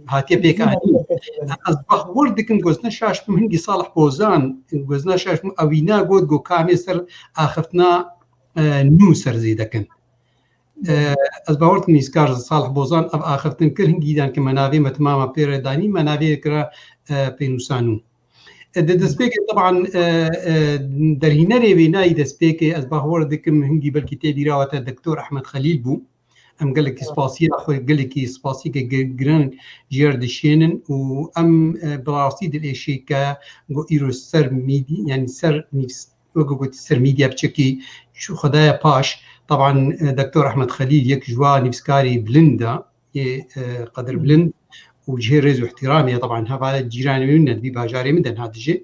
هاتيه بيكا اصبح وردكن گوزنا شاش هنگی صالح بوزان گوزنا شاش اوینا قد گو كاميسر اخفتنا نو سرزيدكن از باورت نیسکار صالح بوزان اب آخرتن کر هنگی دان که منابع متماما پیردانی منابع کرا بينوسانو دسبيك طبعا در هنري ويناي دسبيك از باور دكم هنگي بالكتاب راوت الدكتور احمد خليل بو ام قال لك سباسي اخو قال لك سباسي جران جيرد شينن و ام براسيد الاشيكا جو ايرو سر ميدي يعني سر نفس وقلت سر ميديا بشكي شو خدايا باش طبعا دكتور احمد خليل يك جوا نفسكاري بلندا قدر بلند وجهه رز واحترامي طبعا هذا جيراني من دي باجاري مدن هذا الشيء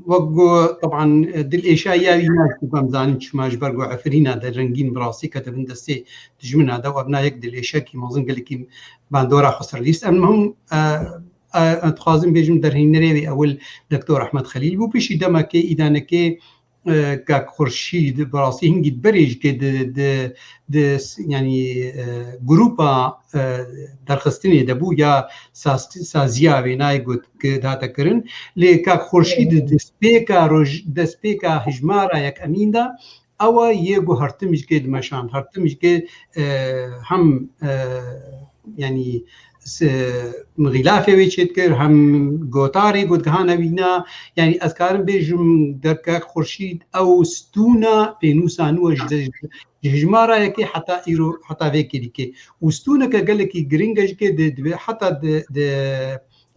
وقو طبعا دل إيشايا يناك بمزانين شماش برقو عفرينا دا رنجين براسي كتبن دستي تجمن هذا وابنا يك دل إيشاكي مازن قال لكي باندورا خسر ليست المهم اتخازم بيجم درهين نريوي اول دكتور احمد خليل بو بيشي دمكي اذا نكي كاك خورشید براسي هنگی بريج كي د يعني جروبا درخستني دبو يا سازيا ويناي گوت داتا کرن لي كاك خورشید د سپيكا هجمارا يك اميندا او يگو هرتمش كي دمشان هرتمش كي هم يعني مغلافه ویچت کر هم گوتاری گوتگهانه وینا یعنی از کارم بیجم درکه خورشید او ستونا پینوسانو جهجمارا یکی حتی ایرو حتی ویکری که وستونا که گله کی گرینگش که حتی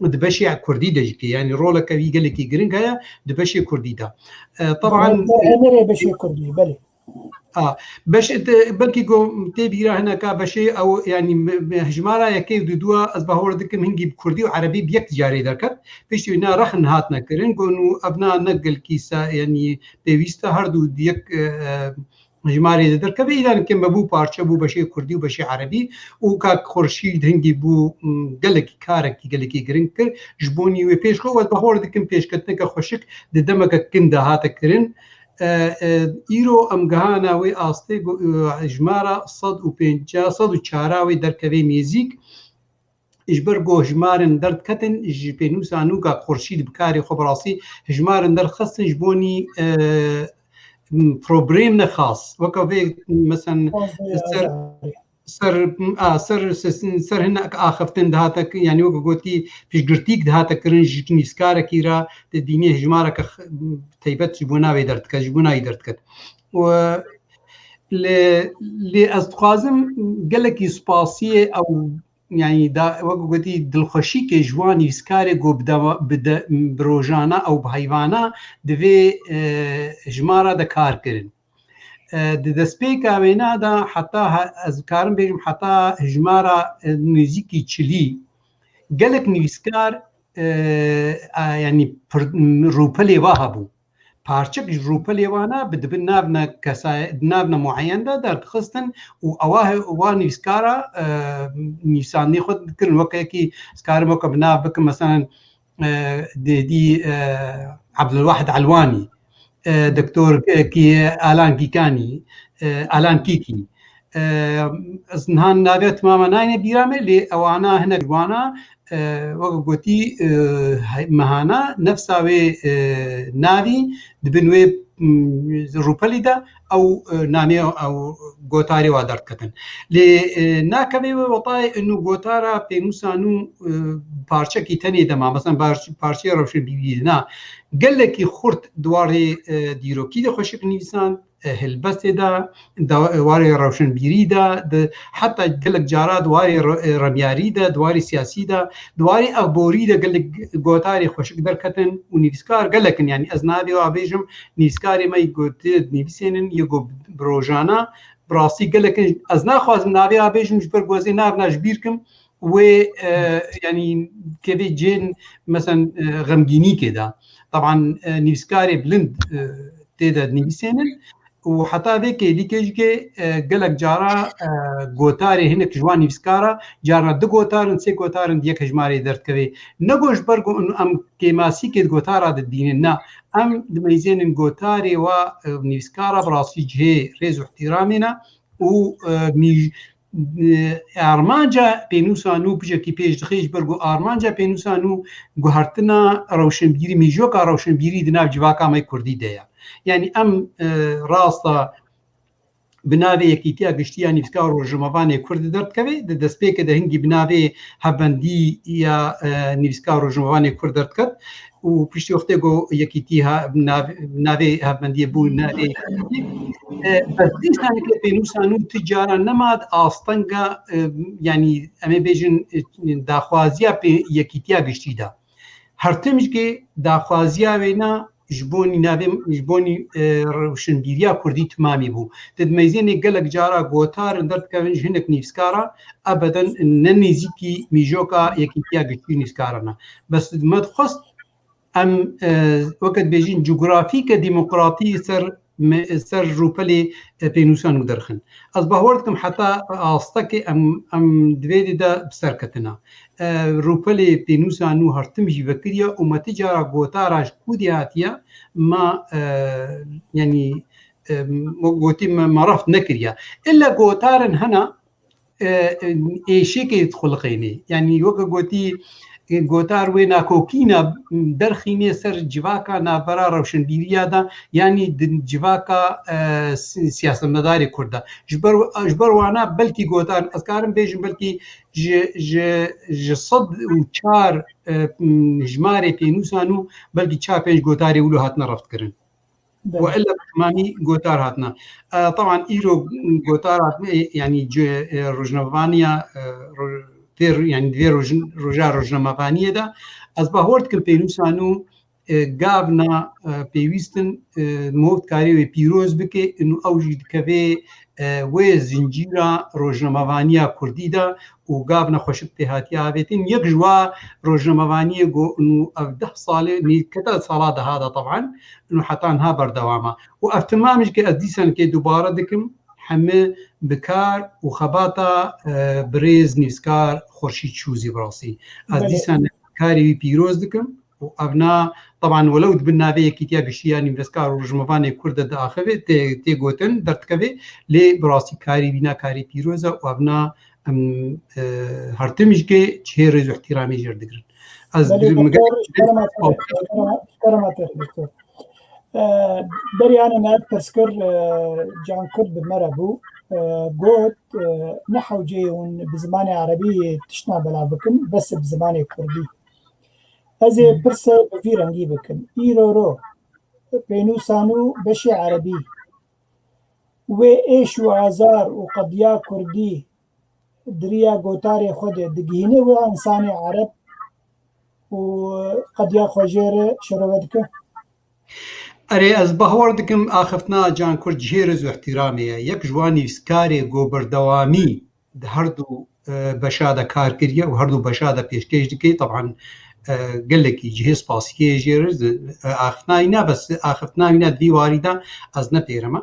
دبشي كردي دجكي يعني رولا كوي قال لك جرينج هيا دبشي كردي دا طبعا انا بشي كردي بلي باش بلكي جو تبيرا هنا كبشي او يعني هجمارا يكي دوا اصبحوا دكم هنجي بكردي وعربي بيك تجاري دركت باش هنا رخن هاتنا كرين كونو ابناء نقل كيسا يعني بيستا هردو ديك هجماري دركب اذا كان بو بارچه بو بشي كردي وبشي عربي وكاك خورشيد هنجي بو قالك كارك قالك جرينكر جبوني وبيش خو اصبحوا دكم بيش كتنك خوشك دمك كندا هاتا كرين ایرو امگهانا وی آسته جمارا 150 درکوی میزیک اجبر گو جمارن درد کتن جپینوسانو که خورشید بکاری خبراسی جمارن درد خستن جبونی پروبریم نخاص وکوی مثلا سر هناك آخفتن دهاتك يعني وقو قوتي فيش قرتيك دهاتك كرنج نيسكارة كيرا تدينيه جمارك تيبت جبوناوي دردكت جبوناوي دردكت و لأستخازم قالك يسباسية أو يعني دا وقو قوتي دلخوشي كي جوان نيسكارة قو بروجانا أو بحيوانا دوي جمارة دا كار كرن دسپیکا وینا دا حتی از کارم بیجم حتی هجمارا موزیکی چلی گلک نویسکار يعني روپلی واه بو پارچک روپلی وانا بدبن نابنا کسای نابنا معین دا در خستن و اواه نویسکارا نویسانی خود کرن وقتی کی سکارم وقت بناب بکن مثلا دی عبدالواحد علوانی دكتور كي آلان كيكاني آلان كيكي نهان نابي تماما ناين بيرامي لي أوانا هنا جوانا وقوتي مهانا نفساوي نابي دبنوي روبالي دا أو نامي أو غوتاري وادارت كتن لي ناكبي وطاي إنه غوتارا بينوسانو بارشا كي تاني دما مثلا بارشا روشن بيبينا قال لك خورت دواري ديرو كي خوشك نيسان هلبست دا دواري روشن بيري دا حتى قال لك جارا دواري رمياري دا دواري سياسي دا دواري اخبوري دا قال لك غوتاري خوشك دركتن ونيسكار قال لك يعني ازنابي وابيجم نيسكاري ما يقوت نيسينن يقو بروجانا براسي قال لك ازنا خواز نابي ابيجم جبر غوزي نابناش بيركم و يعني كيفي جين مثلا غمجيني كده طبعا نيسكاري بلند تيدا نيسينن وحتى ذيك ليكيجي قالك جارا غوتاري هناك جوان نيسكارا جارا دو غوتارن سي غوتارن ديك هجماري درت كوي نغوش برغو انه ام كيماسي كي غوتارا ديننا ام دميزين غوتاري و نيسكارا براسي جهه ريز احترامنا و ارمانجا بينوسانو بجكي بيج دخيج برغو ارمانجا بينوسانو غهرتنا روشنبيري ميجوكا روشنبيري دناب جواكا ماي كردي ديا يعني ام راستا بناوي يكيتيا گشتيا نيفسكار روجمواني كرد درت كوي د دسپيك د هنگي بناوي هبندي يا نيفسكار روجمواني كرد درت كت و پشتي وقته گو يكيتيها بناوي هبندي بو ناوي بس ديسان كي بينوسانو تجارة نماد آستنگا يعني امي بيجن داخوازيا يكيتيا گشتي دا هرتمش كي داخوازيا وينا جبونی نابێ جبۆنی ڕوشنبیریە کوردی تمامی بوو دەمەزیێنێک گەلک جارا گۆتارن دەردکەون ژنێک نیفسکارە ئەبەدەن نەنێزیکی میژۆکە یەکیتیا گشتی نیفسکارانە بەس مەدخواست ئەم وەکت بێژین جوگرافیکە دیموکراتی سەر ڕووپەلێ پێنووسان و دەرخن ئەس باوەڕ دکەم حتا ئاستەکە ئەم دوێدەدا بسەرکەتنە ڕووپەلێ پێنووسان و هەرتمژی بەکریە ومەتی جارا گۆتاراش کودی هاتیە ما ینی گوتی مەڕەفت نەکریە ئللا گۆتارن هەنا ئێشێکی خوڵقینێ ینی وەکە گوتی گۆتار وێ ناکۆکینە دەرخینێ سەر جیواکە نابەرا ڕەوشنبیریادا ینی جیواکە سیاسەتمەداری کوردە ji ber wana belkî gotar ez karim bêjim belkî ji 104 jmarê pênûsan û belkî 4-5 gotarê wilo hatine revtkirin وإلا بتمامي قوتار هاتنا طبعا إيرو قوتار يعني روجنافانيا يعني دوێ ڕۆژا ڕۆژنەمەوانیەدا ئەس باوەڕ دکەم پێنووسان و گاڤنا پێویستن مۆفتکاری وێ پیرۆز بکێ و ئەوژی دکەوێ وێ زنجیرە ڕۆژنەمەوانیە کوردیدا و گاڤنە خۆشک تێهاتیا ئاوێتین یەک ژوا ڕۆژنەمەوانیە گۆ ئەو 10 ساڵێ کەدا ساڵا دەهادا طبعا حتانها بەردەوامە و ئەفتمامش کە ئەس دیسان کێ دووبارە دکم همه بکار و خباتا برێز نیسکار خۆشی چوزی بڕاستی ئەس دیسان کاری پیرۆز دکم و ئەڤنا طبعا وەلەو بن ناوەیەکی تیا گشتیانی دەستکار و ژمەوانێک کوردە داخەوێت تێگوتن دەردکەوێ لێ بڕاستی کاری بینا کاری پیرۆزە و ئەڤنا هەرتمیشگێ چێ ڕێز و احتیرامی ژێر دەگرن بریانە نات پرسکر جان کرد بمەرە بوو گوت نەحەوجێون بزمانی عربی تشنا بەلا بکن بەس بزمانی کوردی ئەزێ پرسە بەڤی ڕەنگی بکن ئیرۆرۆ پێنووسان و بەشی عربی وێ ئێش و ئازار و قەدیا کوردی دریا گۆتارێ خودێ دگینێ وێ ئەنسانی عرب و قەدیا خۆژێرە شەرەوە دکە ئەرێ ئەس باوەڕ دکم ئاخفتنا جان کورد ژێرز و احتیرامەیە یەک ژوانی ویسکارێ گۆبەردەوامی هەردوو بەشادە کارکردە و هەردوو بەشادە پێشکەش دکەیت طبعا گەلێکی جهێز پاسیکێ ژێرز ئاختناوینا بەس ئاخفتناوینا دیواریدا ئەس نەپێرەمە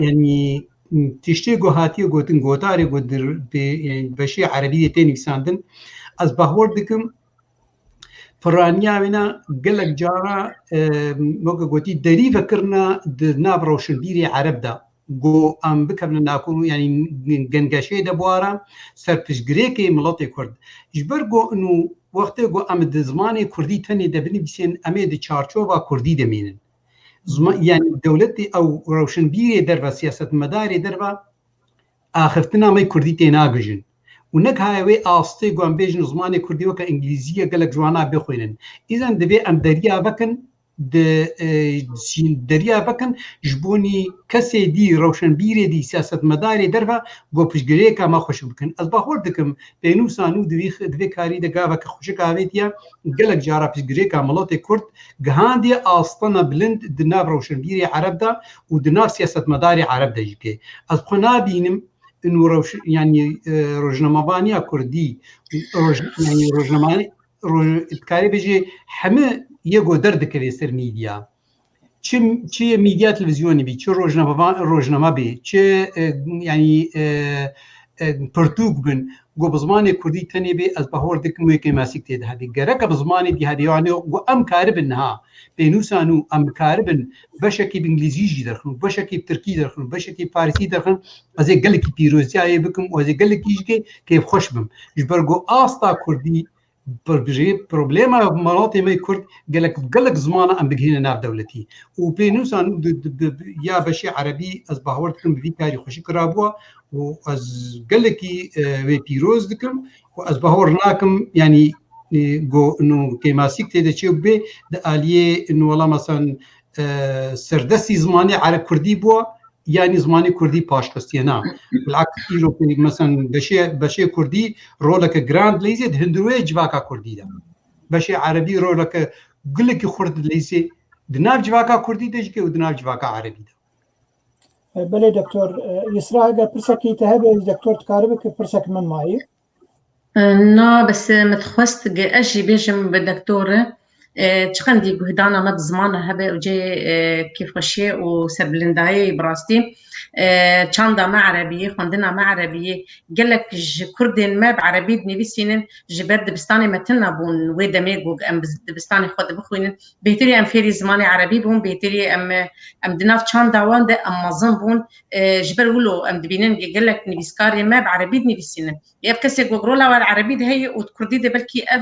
ینی تشتێ گۆ هاتیە گوتن گۆتارێ گۆ بەشی عەرەبی تێنویساندن ئەس باوەڕ دکم فڕانیاوێنە گەلک جارە وەکە گوتی دەریڤەکردە ناو ڕەوشنبیری عەرەبدا گۆ ئەم بکەبنە ناکۆن ینی گەنگەشەی دەبوارە سەرپشتگرێکی مڵەتی کورد ji ber got û wextê got em di zimanê Kurdî tenê debinivîsên em ê di çarçova Kurdî demînin yani dewletê ew rewşenbîrê derve siyasetmedarê derve axiftina me Kurdî tê nagijin û nekhaye wê astê got em bêjin zimanê Kurdî weke îngilîziye gelek ciwana bixwînin îzan divê em deriya vekin deriya vekin ji bonî kesê dî rewşenbîrê dî siyasetmedarê derve got piştgirêka me xweşik bikin ez bawer dikim pênûsan û divê karî de gaveke xweşik avêtiye gelek jara piştgirêka miletê Kurd gihandiye astana bilind di nav rewşenbîrê Ereb de û di nav siyasetmedarê Ereb de jî ez xwe nabînim yani rojnamevaniya Kurdî karî bêjê hemû yek got derdikeve ser mîdya çi mîdya televîzyonê bî çi rojname bê çi yanî pirtûk bin got bi zimanê Kurdî tenê bê ez bawer dikim wêkê mesîk tê de hebî gerek bi zimanê dî hebî yanî got em karibin niha pênûsan û em karibin beşekî bi îngilîzî jî derxin û beşekî bi tirkî derxin û beşekî farsî derxin ez ê gelekî pîroziyayê bikim û ez ê gelekî jî kêfxweş bim ji ber got asta Kurdî problema malatê me Kurd gelek zimana em bigihîne nav dewletî û pênûsan ya beşê Erebî ez bawer dikim bi vî karî xweşik kirabûye û ez gelekî wê pîroz dikim û ez bawer nakim yanî kêmasîk tê de çê bê di aliyê wela mesan serdestî zimanê Ereb Kurdî bûye yani zimanê Kurdî paşxistiye na bilaks îro mesan beşê Kurdî roleke giran lêzê di hundirûyê civaka Kurdî de beşê Erebî roleke گلێکی خورد لیسێ دناو جواکە کوردی دەژکێ و دناو جواکە عەرەبیدا. بەڵێ دکتۆر یسرا ئەگەر پرسێکی هەبێ دکتۆر تکارە بکە پرسێک من مایە نا بس متخوست اجي بيجم بالدكتورة تشخندي قهدانا مد زمانة هبه وجي كيف خشيه وسبلنداي براستي چاندا ما عربية خواندنا ما عربية قالك كردين ما بعربي بنيفيسينن جبر دبستاني متنا بون ويدا ميقوق ام دبستاني خود بخوينن بيتري ام فيري زماني عربي بون بيتري ام دناف چاندا وان ده ام مازن بون جبر ولو ام دبينن قالك نيفيسكاري ما بعربي بنيفيسينن يف كسي قوغرولا والعربي ده هي وكردي ده بلكي اف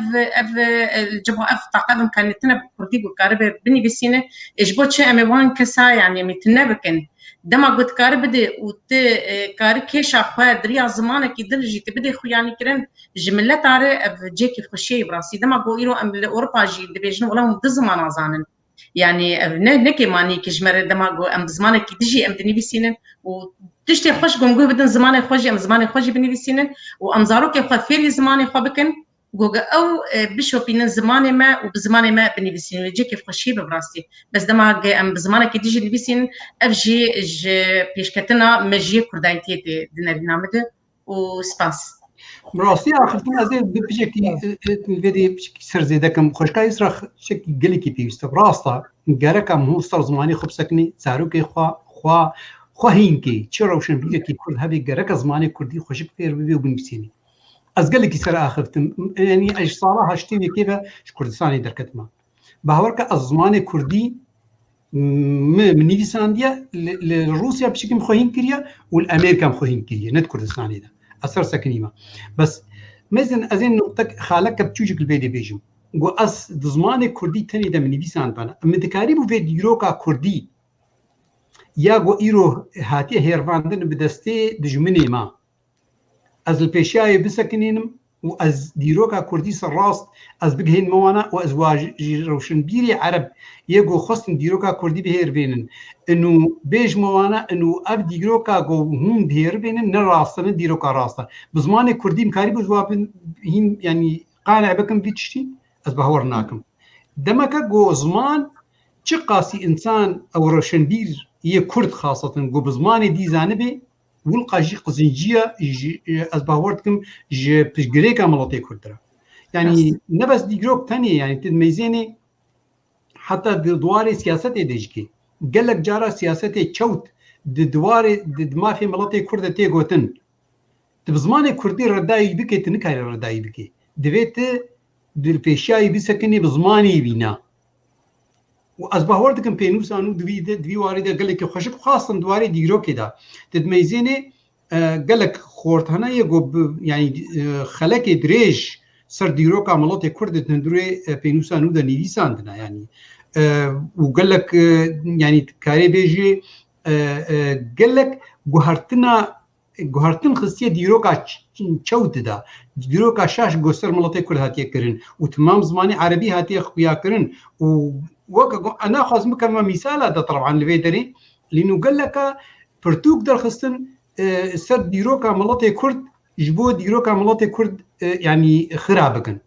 الجبهة اف طاقم كانت تنا كردي وكاربه بنيفيسينن اجبوتش ام وان كسا يعني متنبكن دما قلت كاربدي وت كار كيش اخوا دريا زمانك يدلجي تبدي خوياني كرن جمله تاري جيكي خشي براسي دما قويرو ام اوروبا جي دبيجن ولا مد زمان زانن يعني نكي ماني كجمر دما قو ام زمانك تجي ام دني بسينن وتشتي خوش قوم بدن زماني خوجي ام زماني خوجي بني بسينن وام زاروك خو فيري زماني خو بكن جوجا او بشوفي من زماني ما وبزماني ما بني بسين يجي كيف خشي براسي بس دما ام بزمانك تيجي اللي بسين افجي بيشكتنا مجي كردايتي دنامده وسباس براسي اخرتنا زي بيجي فيدي سرزيدكم خوشكا يسرخ شكل قلكي بيست براستا قركم هو صار زماني خب سكني صاروكي خو هينكي تشروشن بيجي كرد هبي قرك زماني كردي خوشك فير بيو بنفسيني أزقلك سر آخرتم يعني إيش صار هاشتي كيف كردستاني دركتما بهورك الزمان كردي من نيفيسانديا لروسيا بشكل مخوين كريا والأمريكا مخوين كريا نت كردستاني ده أثر سكنيما بس مثلا أزين نقطة خالك بتوجك البيدي بيجم جو أس زمان كردي تاني ده من نيفيساند بنا متكاري بو فيديو كا كردي يا جو إيرو هاتي هيرفاندن بدستي دجمني ما از البيشاي بسكنينم واز ديروكا كردي سراست از بجهين موانا واز واجي روشن بيري عرب يجو خصن ديروكا كردي بهير بينن انه بيج موانا انه اب ديروكا جو هم دير بينن نراستن ديروكا راستا بزمان كردي مكاري بزوابن هين يعني قانع بكم بيتشتي از بهورناكم دمك جو زمان تشقاسي انسان او روشن بير هي كرد خاصه جو بزمان دي زانبي ولقى جي قزنجيه از باوردكم جي بجريكا ملطي كردرا يعني نبس ديجروك ثانيه يعني تميزيني حتى دوار سياسه ديجكي قال لك جارا سياسه تشوت دوار ما في ملطي كرد تيغوتن تبزماني كردي رداي بكي تنكاي رداي بكي دبيت بالبيشاي بسكني بزماني بينا وأصبح وردكم بينوسانو دوي وارده قال لك خوشك خاصة دواري ديرو كده تدميزيني قال لك خورتنا يجو يعني خلك دريج سر ديرو كاملات كرد تندري بينوسانو ده نيفيساندنا يعني وقال لك يعني كاري بيجي قال لك جوهرتن خصية ديرو كا تشوت ده ديرو كا شاش جوستر ملاتي كرد هاتيه كرن وتمام زماني عربي هاتيه خويا كرن أنا خاص مكرمة مثال هذا طبعا لفيدري لأنه قال لك برتوك در خستن سر ديروكا ملاتي كرد جبو ديروكا ملاتي كرد يعني خرابكن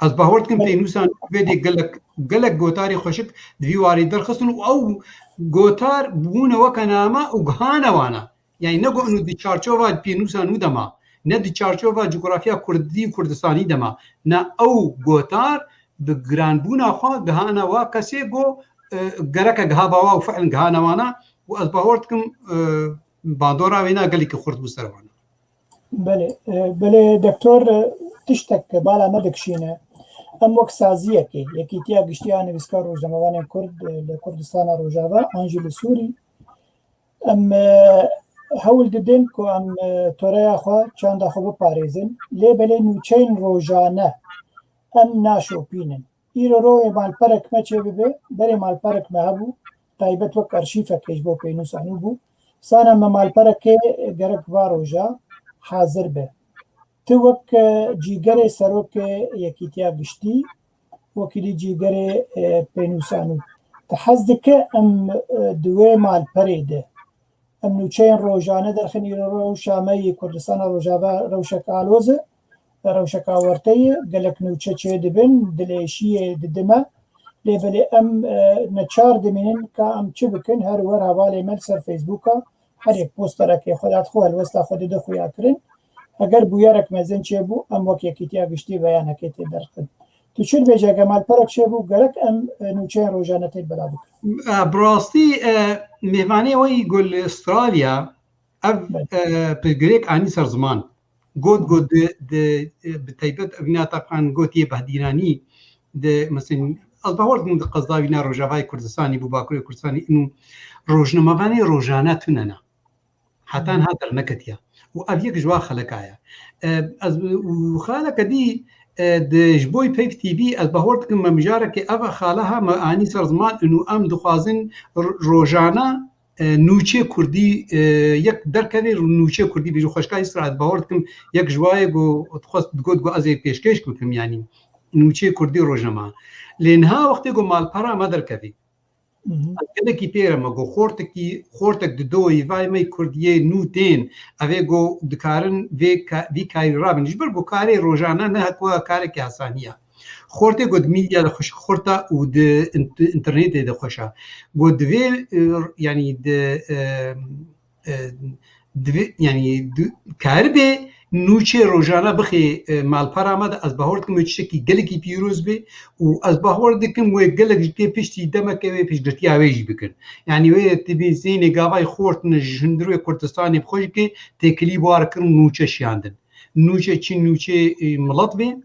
أصبح وردكم بينوسان فيدي قال لك جوتاري خوشك دواري در خستن أو جوتار بونا وكناما وجهانا وانا يعني نقول إنه دي شارشوفا بينوسان ودما ندي شارشوفا جغرافيا كردي كردستاني دما نا أو جوتار بجران بونا خا جهانا وكسي جو جرك جهابا وفعلا جهانا وانا وأصبحورتكم باندورا وينا قال لك خرط بسروانا. بله دكتور تشتك بالا مدكشينه ام وقت سازيه كي يكيتيا قشتياني بسكار روجناموان كرد لكردستان روجاوا انجل سوري ام هول ددن كو ام توريا خو چند خو بپاريزن لي بله نوچين روجانه ام ناشوپینن ایرو روی مال پرک مچه ببه بری مال پرک مهبو تایبت وک ارشیفه کجبو پینوسانو بو سانا مال پرک گرک واروجا حاضر به تو وک جیگر سروک یکیتیا گشتی وکیلی جیگر پینوسانو تحزدك ام دوی مال پریده ام نوچین روجانه درخن ایرو رو شامی کردستان روجاوا روشک آلوزه روشکاورتی گلک نوچه چه دبن دلیشی ددما لیبل ام نچار دمینن که ام چه بکن هر ور حواله مل سر فیسبوکا هر یک پوستر که خودت خو الوستا خود دو خویا کرن اگر بویارک مزن چه بو ام وکی کیتیا گشتی بیان کیت درخد تو چون بیجا گمال پرک چه بو گلک ام نوچه روزانه تی بلا بکن براستی میوانی وی گل استرالیا اف بگریک انی سر زمان گود بتایبت ابنا طبعا گوتی بهدیرانی ده مثلا البهورد من قصداوینا روجاوای کردستانی بو باکوری کردستانی انو روزنامه‌وانی روزانه توننا حتی هاتر نکتیا و اف یک جوا خلقایا از خالق دی دجبوی پیف تی وی از بهورد کم مجاره که اف خالها معانی سر زمان انو ام دخوازن روزانه نوچه کردی یک درکوی نوچه کردی بیرو خوشکای سرعت باورد کم یک جوای گو خواست گو از پیشکش کم یعنی نوچه کردی روزنامه لینها وقتی گو مال پرا ما درکوی کله کی پیرم گو خورتک دوی وای می کردیه نوتین اوی گو دکارن وی کاری رابن جبر گو کاری روزانه نه هتوا کاری که حسانیه خورته گود میدیا خوش خورته و د اینترنت د خوشا گود وی یعنی یعنی کاربه نوچه روزانه بخی مال پرامد از بهورد کم چکی گلکی پیروز به و از بهورد کم و گلک که پشتی دم که پیش گرتی آویج بکن یعنی وی تبی زین گاوای خورد نجندروی کردستانی بخوش که تکلی بار کرن نوچه شیاندن نوچه چی نوچه ملت به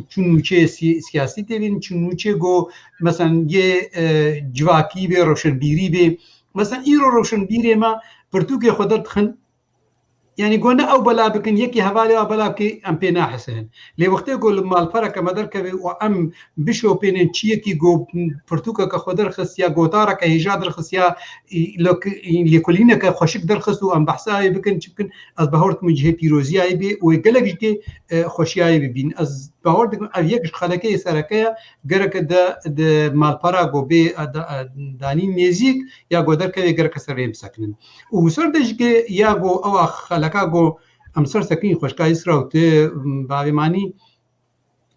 چون نوچه سیاسی تبین چون نوچه گو مثلا یه جواکی به روشنبیری به مثلا این روشنبیری ما پرتوک خودت خن يعني قلنا أو بلا بكن يكي هذا بلا بكي أم بينا حسن لي وقت يقول مال فرق ما درك وأم بشو بين تشيكي جو برتوكا كخدر خسيا جوتارا كهجاد الخسيا لك يكلينا كخشك در خسو أم بحساي بكن بكن از بهورت مجهي بيروزيا يبي ويقلق جي خشيا يبين از بهورت أبيك خلكي سركيا جرك د مال فرق جو بي داني ميزيك يا جودر كي جرك سريم سكنن وسردش كي يا جو أو خلكا جو أمسر سكين خشكا يسراوت بعماني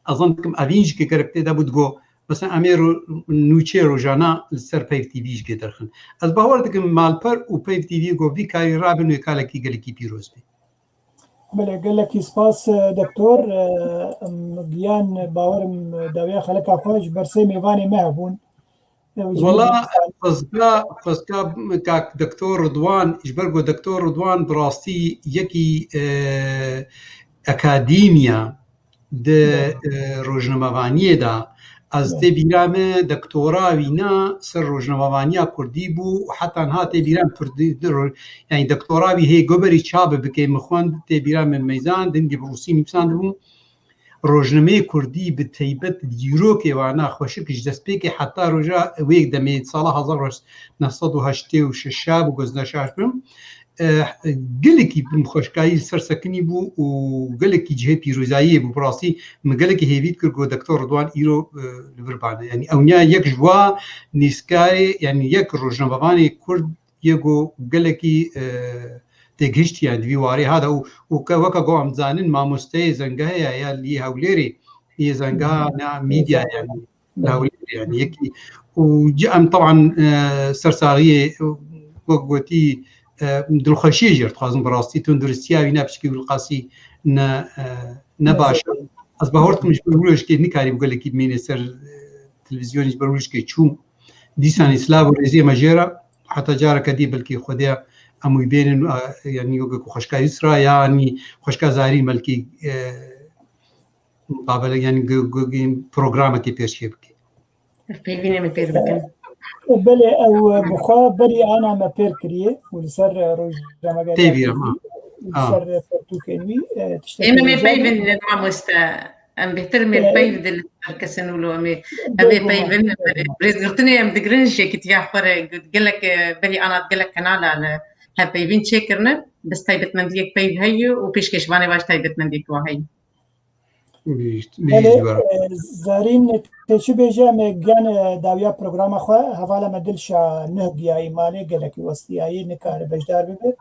أظن كم أبينج كي جرك تدا بدجو بس أمير نوچه روزانه لسر پیف تی ویش که درخن از باور دکم مالپر و پیف تی وی گو وی کاری رابن و کالا کی گلکی پیروز بی بله گلکی سپاس دکتور گیان باورم داویا خلقا خوش برسه میوانی مهبون والله خسكا كاك دكتور رضوان اجبرقو دكتور رضوان براستي يكي اكاديميا د روزنامه‌وانی دا از تی بیرام دکتورا وینا سر روزنامه‌وانی کردی بو و حتی انها تی بیرام یعنی دکتورا وی هی گوبری چاب بکی مخوان تی بیرام میزان دنگی بروسی میپسند بو روزنامه کردی به تیبت دیرو که وانا خوشکش دست پی که حتی روزا ویک دمی سال 1986 و گزنشاش بم گلکی خوشکایی سرسکنی بو و گلکی جهه پیروزایی بو براسی مگلکی هیوید کرد گو دکتور رضوان ایرو لبربانه یعنی اونیا یک جوا نیسکای یعنی یک روزنامه‌وانی کرد یگو گلکی تگشت یعنی دیواری هذا و وکا گو امزانن ماموسته زنگه یا لی هولری هي زنگه میدیا یعنی هولری یعنی یکی و جام طبعا سرساغیه وقتی دلخوشی جرت خازم براستی تندرستیا وینا بشکی القاسی نباش از بهورت مش بقولش که نکاری بقول لك مين سر تلفزيوني بقولش که چون دیسان اسلام رزي ماجرا حتى جارك دي بلكي خديا امو بين يعني يوغ خوشكا اسرا يعني خوشكا زاري ملكي قابل يعني برنامج كي بيرشيب بيبيني من بيربكن بله او بخوا بري انا ما بيركريه ولسر روج جماعه تيبير سر فرتوكنوي تشتغل انا ما بيبن ما مست ام بيحترم البيب دل كسنوا له امي بيبن بريزغتني ام دغرنش كنت يا حفر قال لك بري انا قال لك كنال هبيبين تشيكرنا بس تايبت من ديك بيب هي وبيشكش باني واش تايبت من ديك وهي زارين تشي بيجا مجان داويا برنامج خو حواله مدلشا نهجي ايماني قالك وستي اي نكار بجدار بي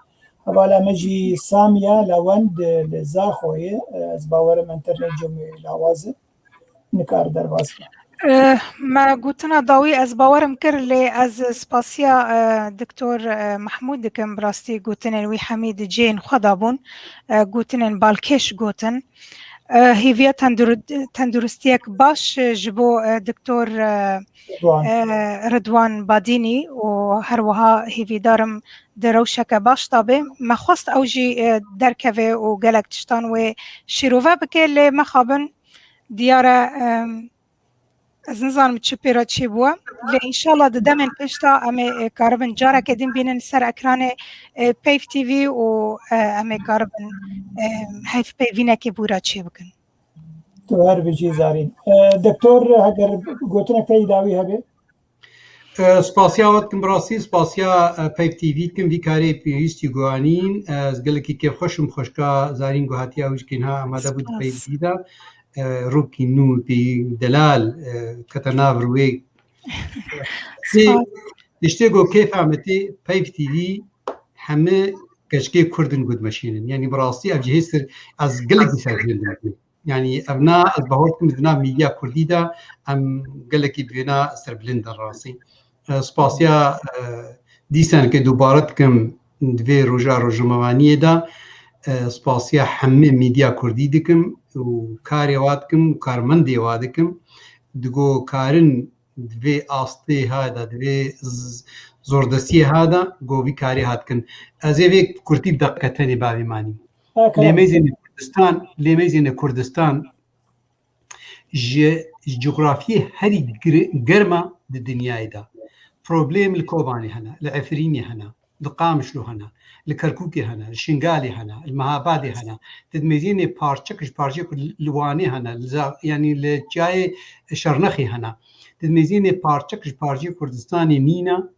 هەوالا مەجی سامیە لەوەند لە زاخۆیە ئەس باوەرم ئەنتەرنێت جەمێ لاوازە نکار دەرباز ما گوتنا داوی از باورم کر لی از سپاسیا دکتور محمود دکم براستی گوتنن وی حمید جین خدا بون گوتنن بالکش گوتن هیویا تندرستیک باش جبو دکتور رضوان بادینی و هر وها هیوی دارم دروشک باش تابه مخواست اوجی درکوه و گلک تشتان و شیروه بکه لی مخابن دیاره از نظرم چه پیرا چی بوا لی انشالله ددمن پشتا امی کاربن جارا کدیم بینن سر اکران پیف تیوی و امی کاربن حیف پیوینه که بورا چی بکن تو هر بجی زارین دکتور اگر گوتنه که داوی هبه سپاسیا وقتکم براستی سپاسیا پیف تیوی کم وی کاری پیویستی گوانین از گلکی که خوشم خوشکا زارین گوهاتی اوش کنها اماده بود پیف دیده روکی نو بی دلال کتناف روی دشته گو کیف عمتی پیف تیوی همه کشکی کردن گود مشینن یعنی براستی اب جهیستر از گلکی سرگرد نکنی یعنی ابنا از بهورتکم دنا میدیا کردی دا ام گلکی دوینا سربلند در راسی سپاسیا دیسان که دوبارت کم دوی روژا روژموانیه دا سپاسیا همه میدیا کردی دکم و کاری وادکم و کارمندی وادکم دگو کارن دوی آسته هادا دوی زوردستی هادا گووی کاری هاتکن از ایوی کرتی بدقیتنی باوی مانی لیمیزین کردستان جغرافی هری گرمه دی دنیای دا پروبلیم الكوباني هنا العفريني هنا القامشلو هنا الكركوكي هنا الشنغالي هنا المهابادي هنا تدميزيني بارتشكش لواني هنا يعني الجاي شرنخي هنا تدميزيني بارتشكش كردستاني نينا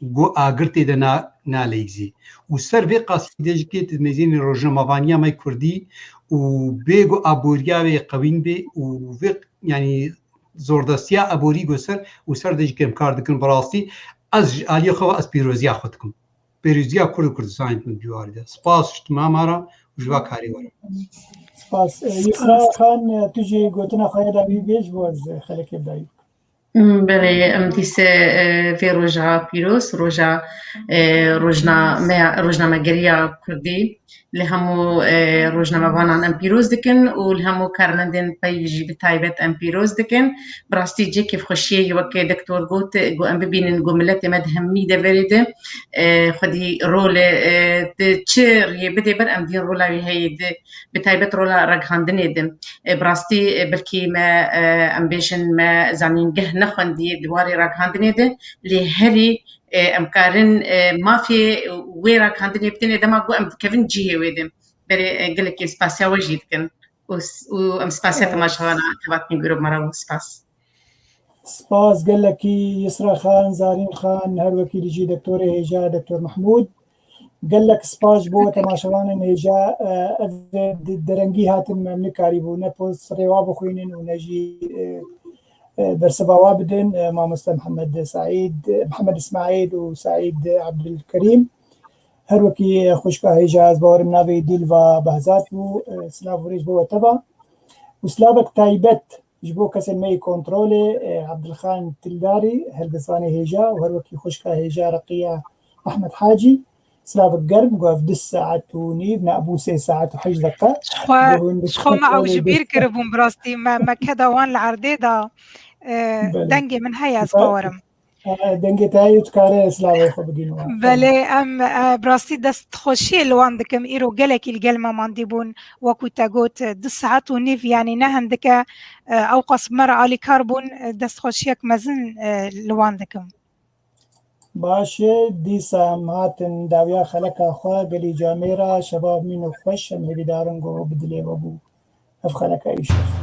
جو آگرتی دنا ناليزي وسر في قصيدة جكي تدميزيني روجنموانيا ماي كردي وبيجو أبوريا قوين بي وفي يعني زوردستیا ابوری گسر و سر دیگه کم کار دکن براستی از علی خو از پیروزیا خودکم پیروزیا کردستان کن بیوارده سپاس تمام را جوا کاری ور سپاس یسرا خان تجی گوتنا خاید ابی بیج واز خلک بدای بله ام دیسه في روجا پیروز روجنامه گریا کردی لهمو روجنامه وانان ام پیروز دکن و لهمو کارمندن پیجی بتایبت ام پیروز دکن براستی جی کیف خوشیه وکی دکتور گوت گو ام ببینن گو ملت مدهمی ده برده خودی رول چر یه بده بر ام دین رولاوی هید بتایبت رولا رگهاندنه ده براستی بلکی ما ام بیشن ما زمینگه نخوندی دواری رگهاندنه ده لهری امكارن ما في ويرا كاندني بتني دما قو ام كيفن جي ويدم بري قلك سباسيا وجيد كن و ام سباسيا تماشانا تبعتني جروب مرا سپاس قالك يسرا خان زارين خان هر وكيل جي دكتور هيجا دكتور محمود قال لك سپاس بو تماشانا هيجا درنگي هاتم من كاريبو نبوس ريواب خوينن ونجي برسباوا بدن ماموستا محمد اسماعيل وسعيد عبد الكريم هروكي خوشكا هيجاز باورم ناوي ديلفا بهزات و سلاف وريج بو تبا وسلافك تايبت جبو كسن مي كنترولي عبد الخان تلداري هلبساني هيجا وهروكي خوشكا هيجا رقية احمد حاجي سلافك قرب قاف 10 ساعات ونيف نابو 6 ساعات وحج دقة شخو معو جبير كربون براستي ما كدا وان العرديدة دنگي من هيا سباورم دنگي تاي وتكاري سلاوي خو بگينو بله ام براستي دست خوشي لوان دكم ايرو گلك الگلمه مانديبون وكو تاگوت 10 ساعات ونيف يعني نهندك اوقص مر علي كربون دست خوشيك مزن لوان دكم باشه دیسا ماتن داویا خلقا خواه گلی جامعه را شباب منو خوش مهدی دارنگو بدلی و بو اف خلقا ایشو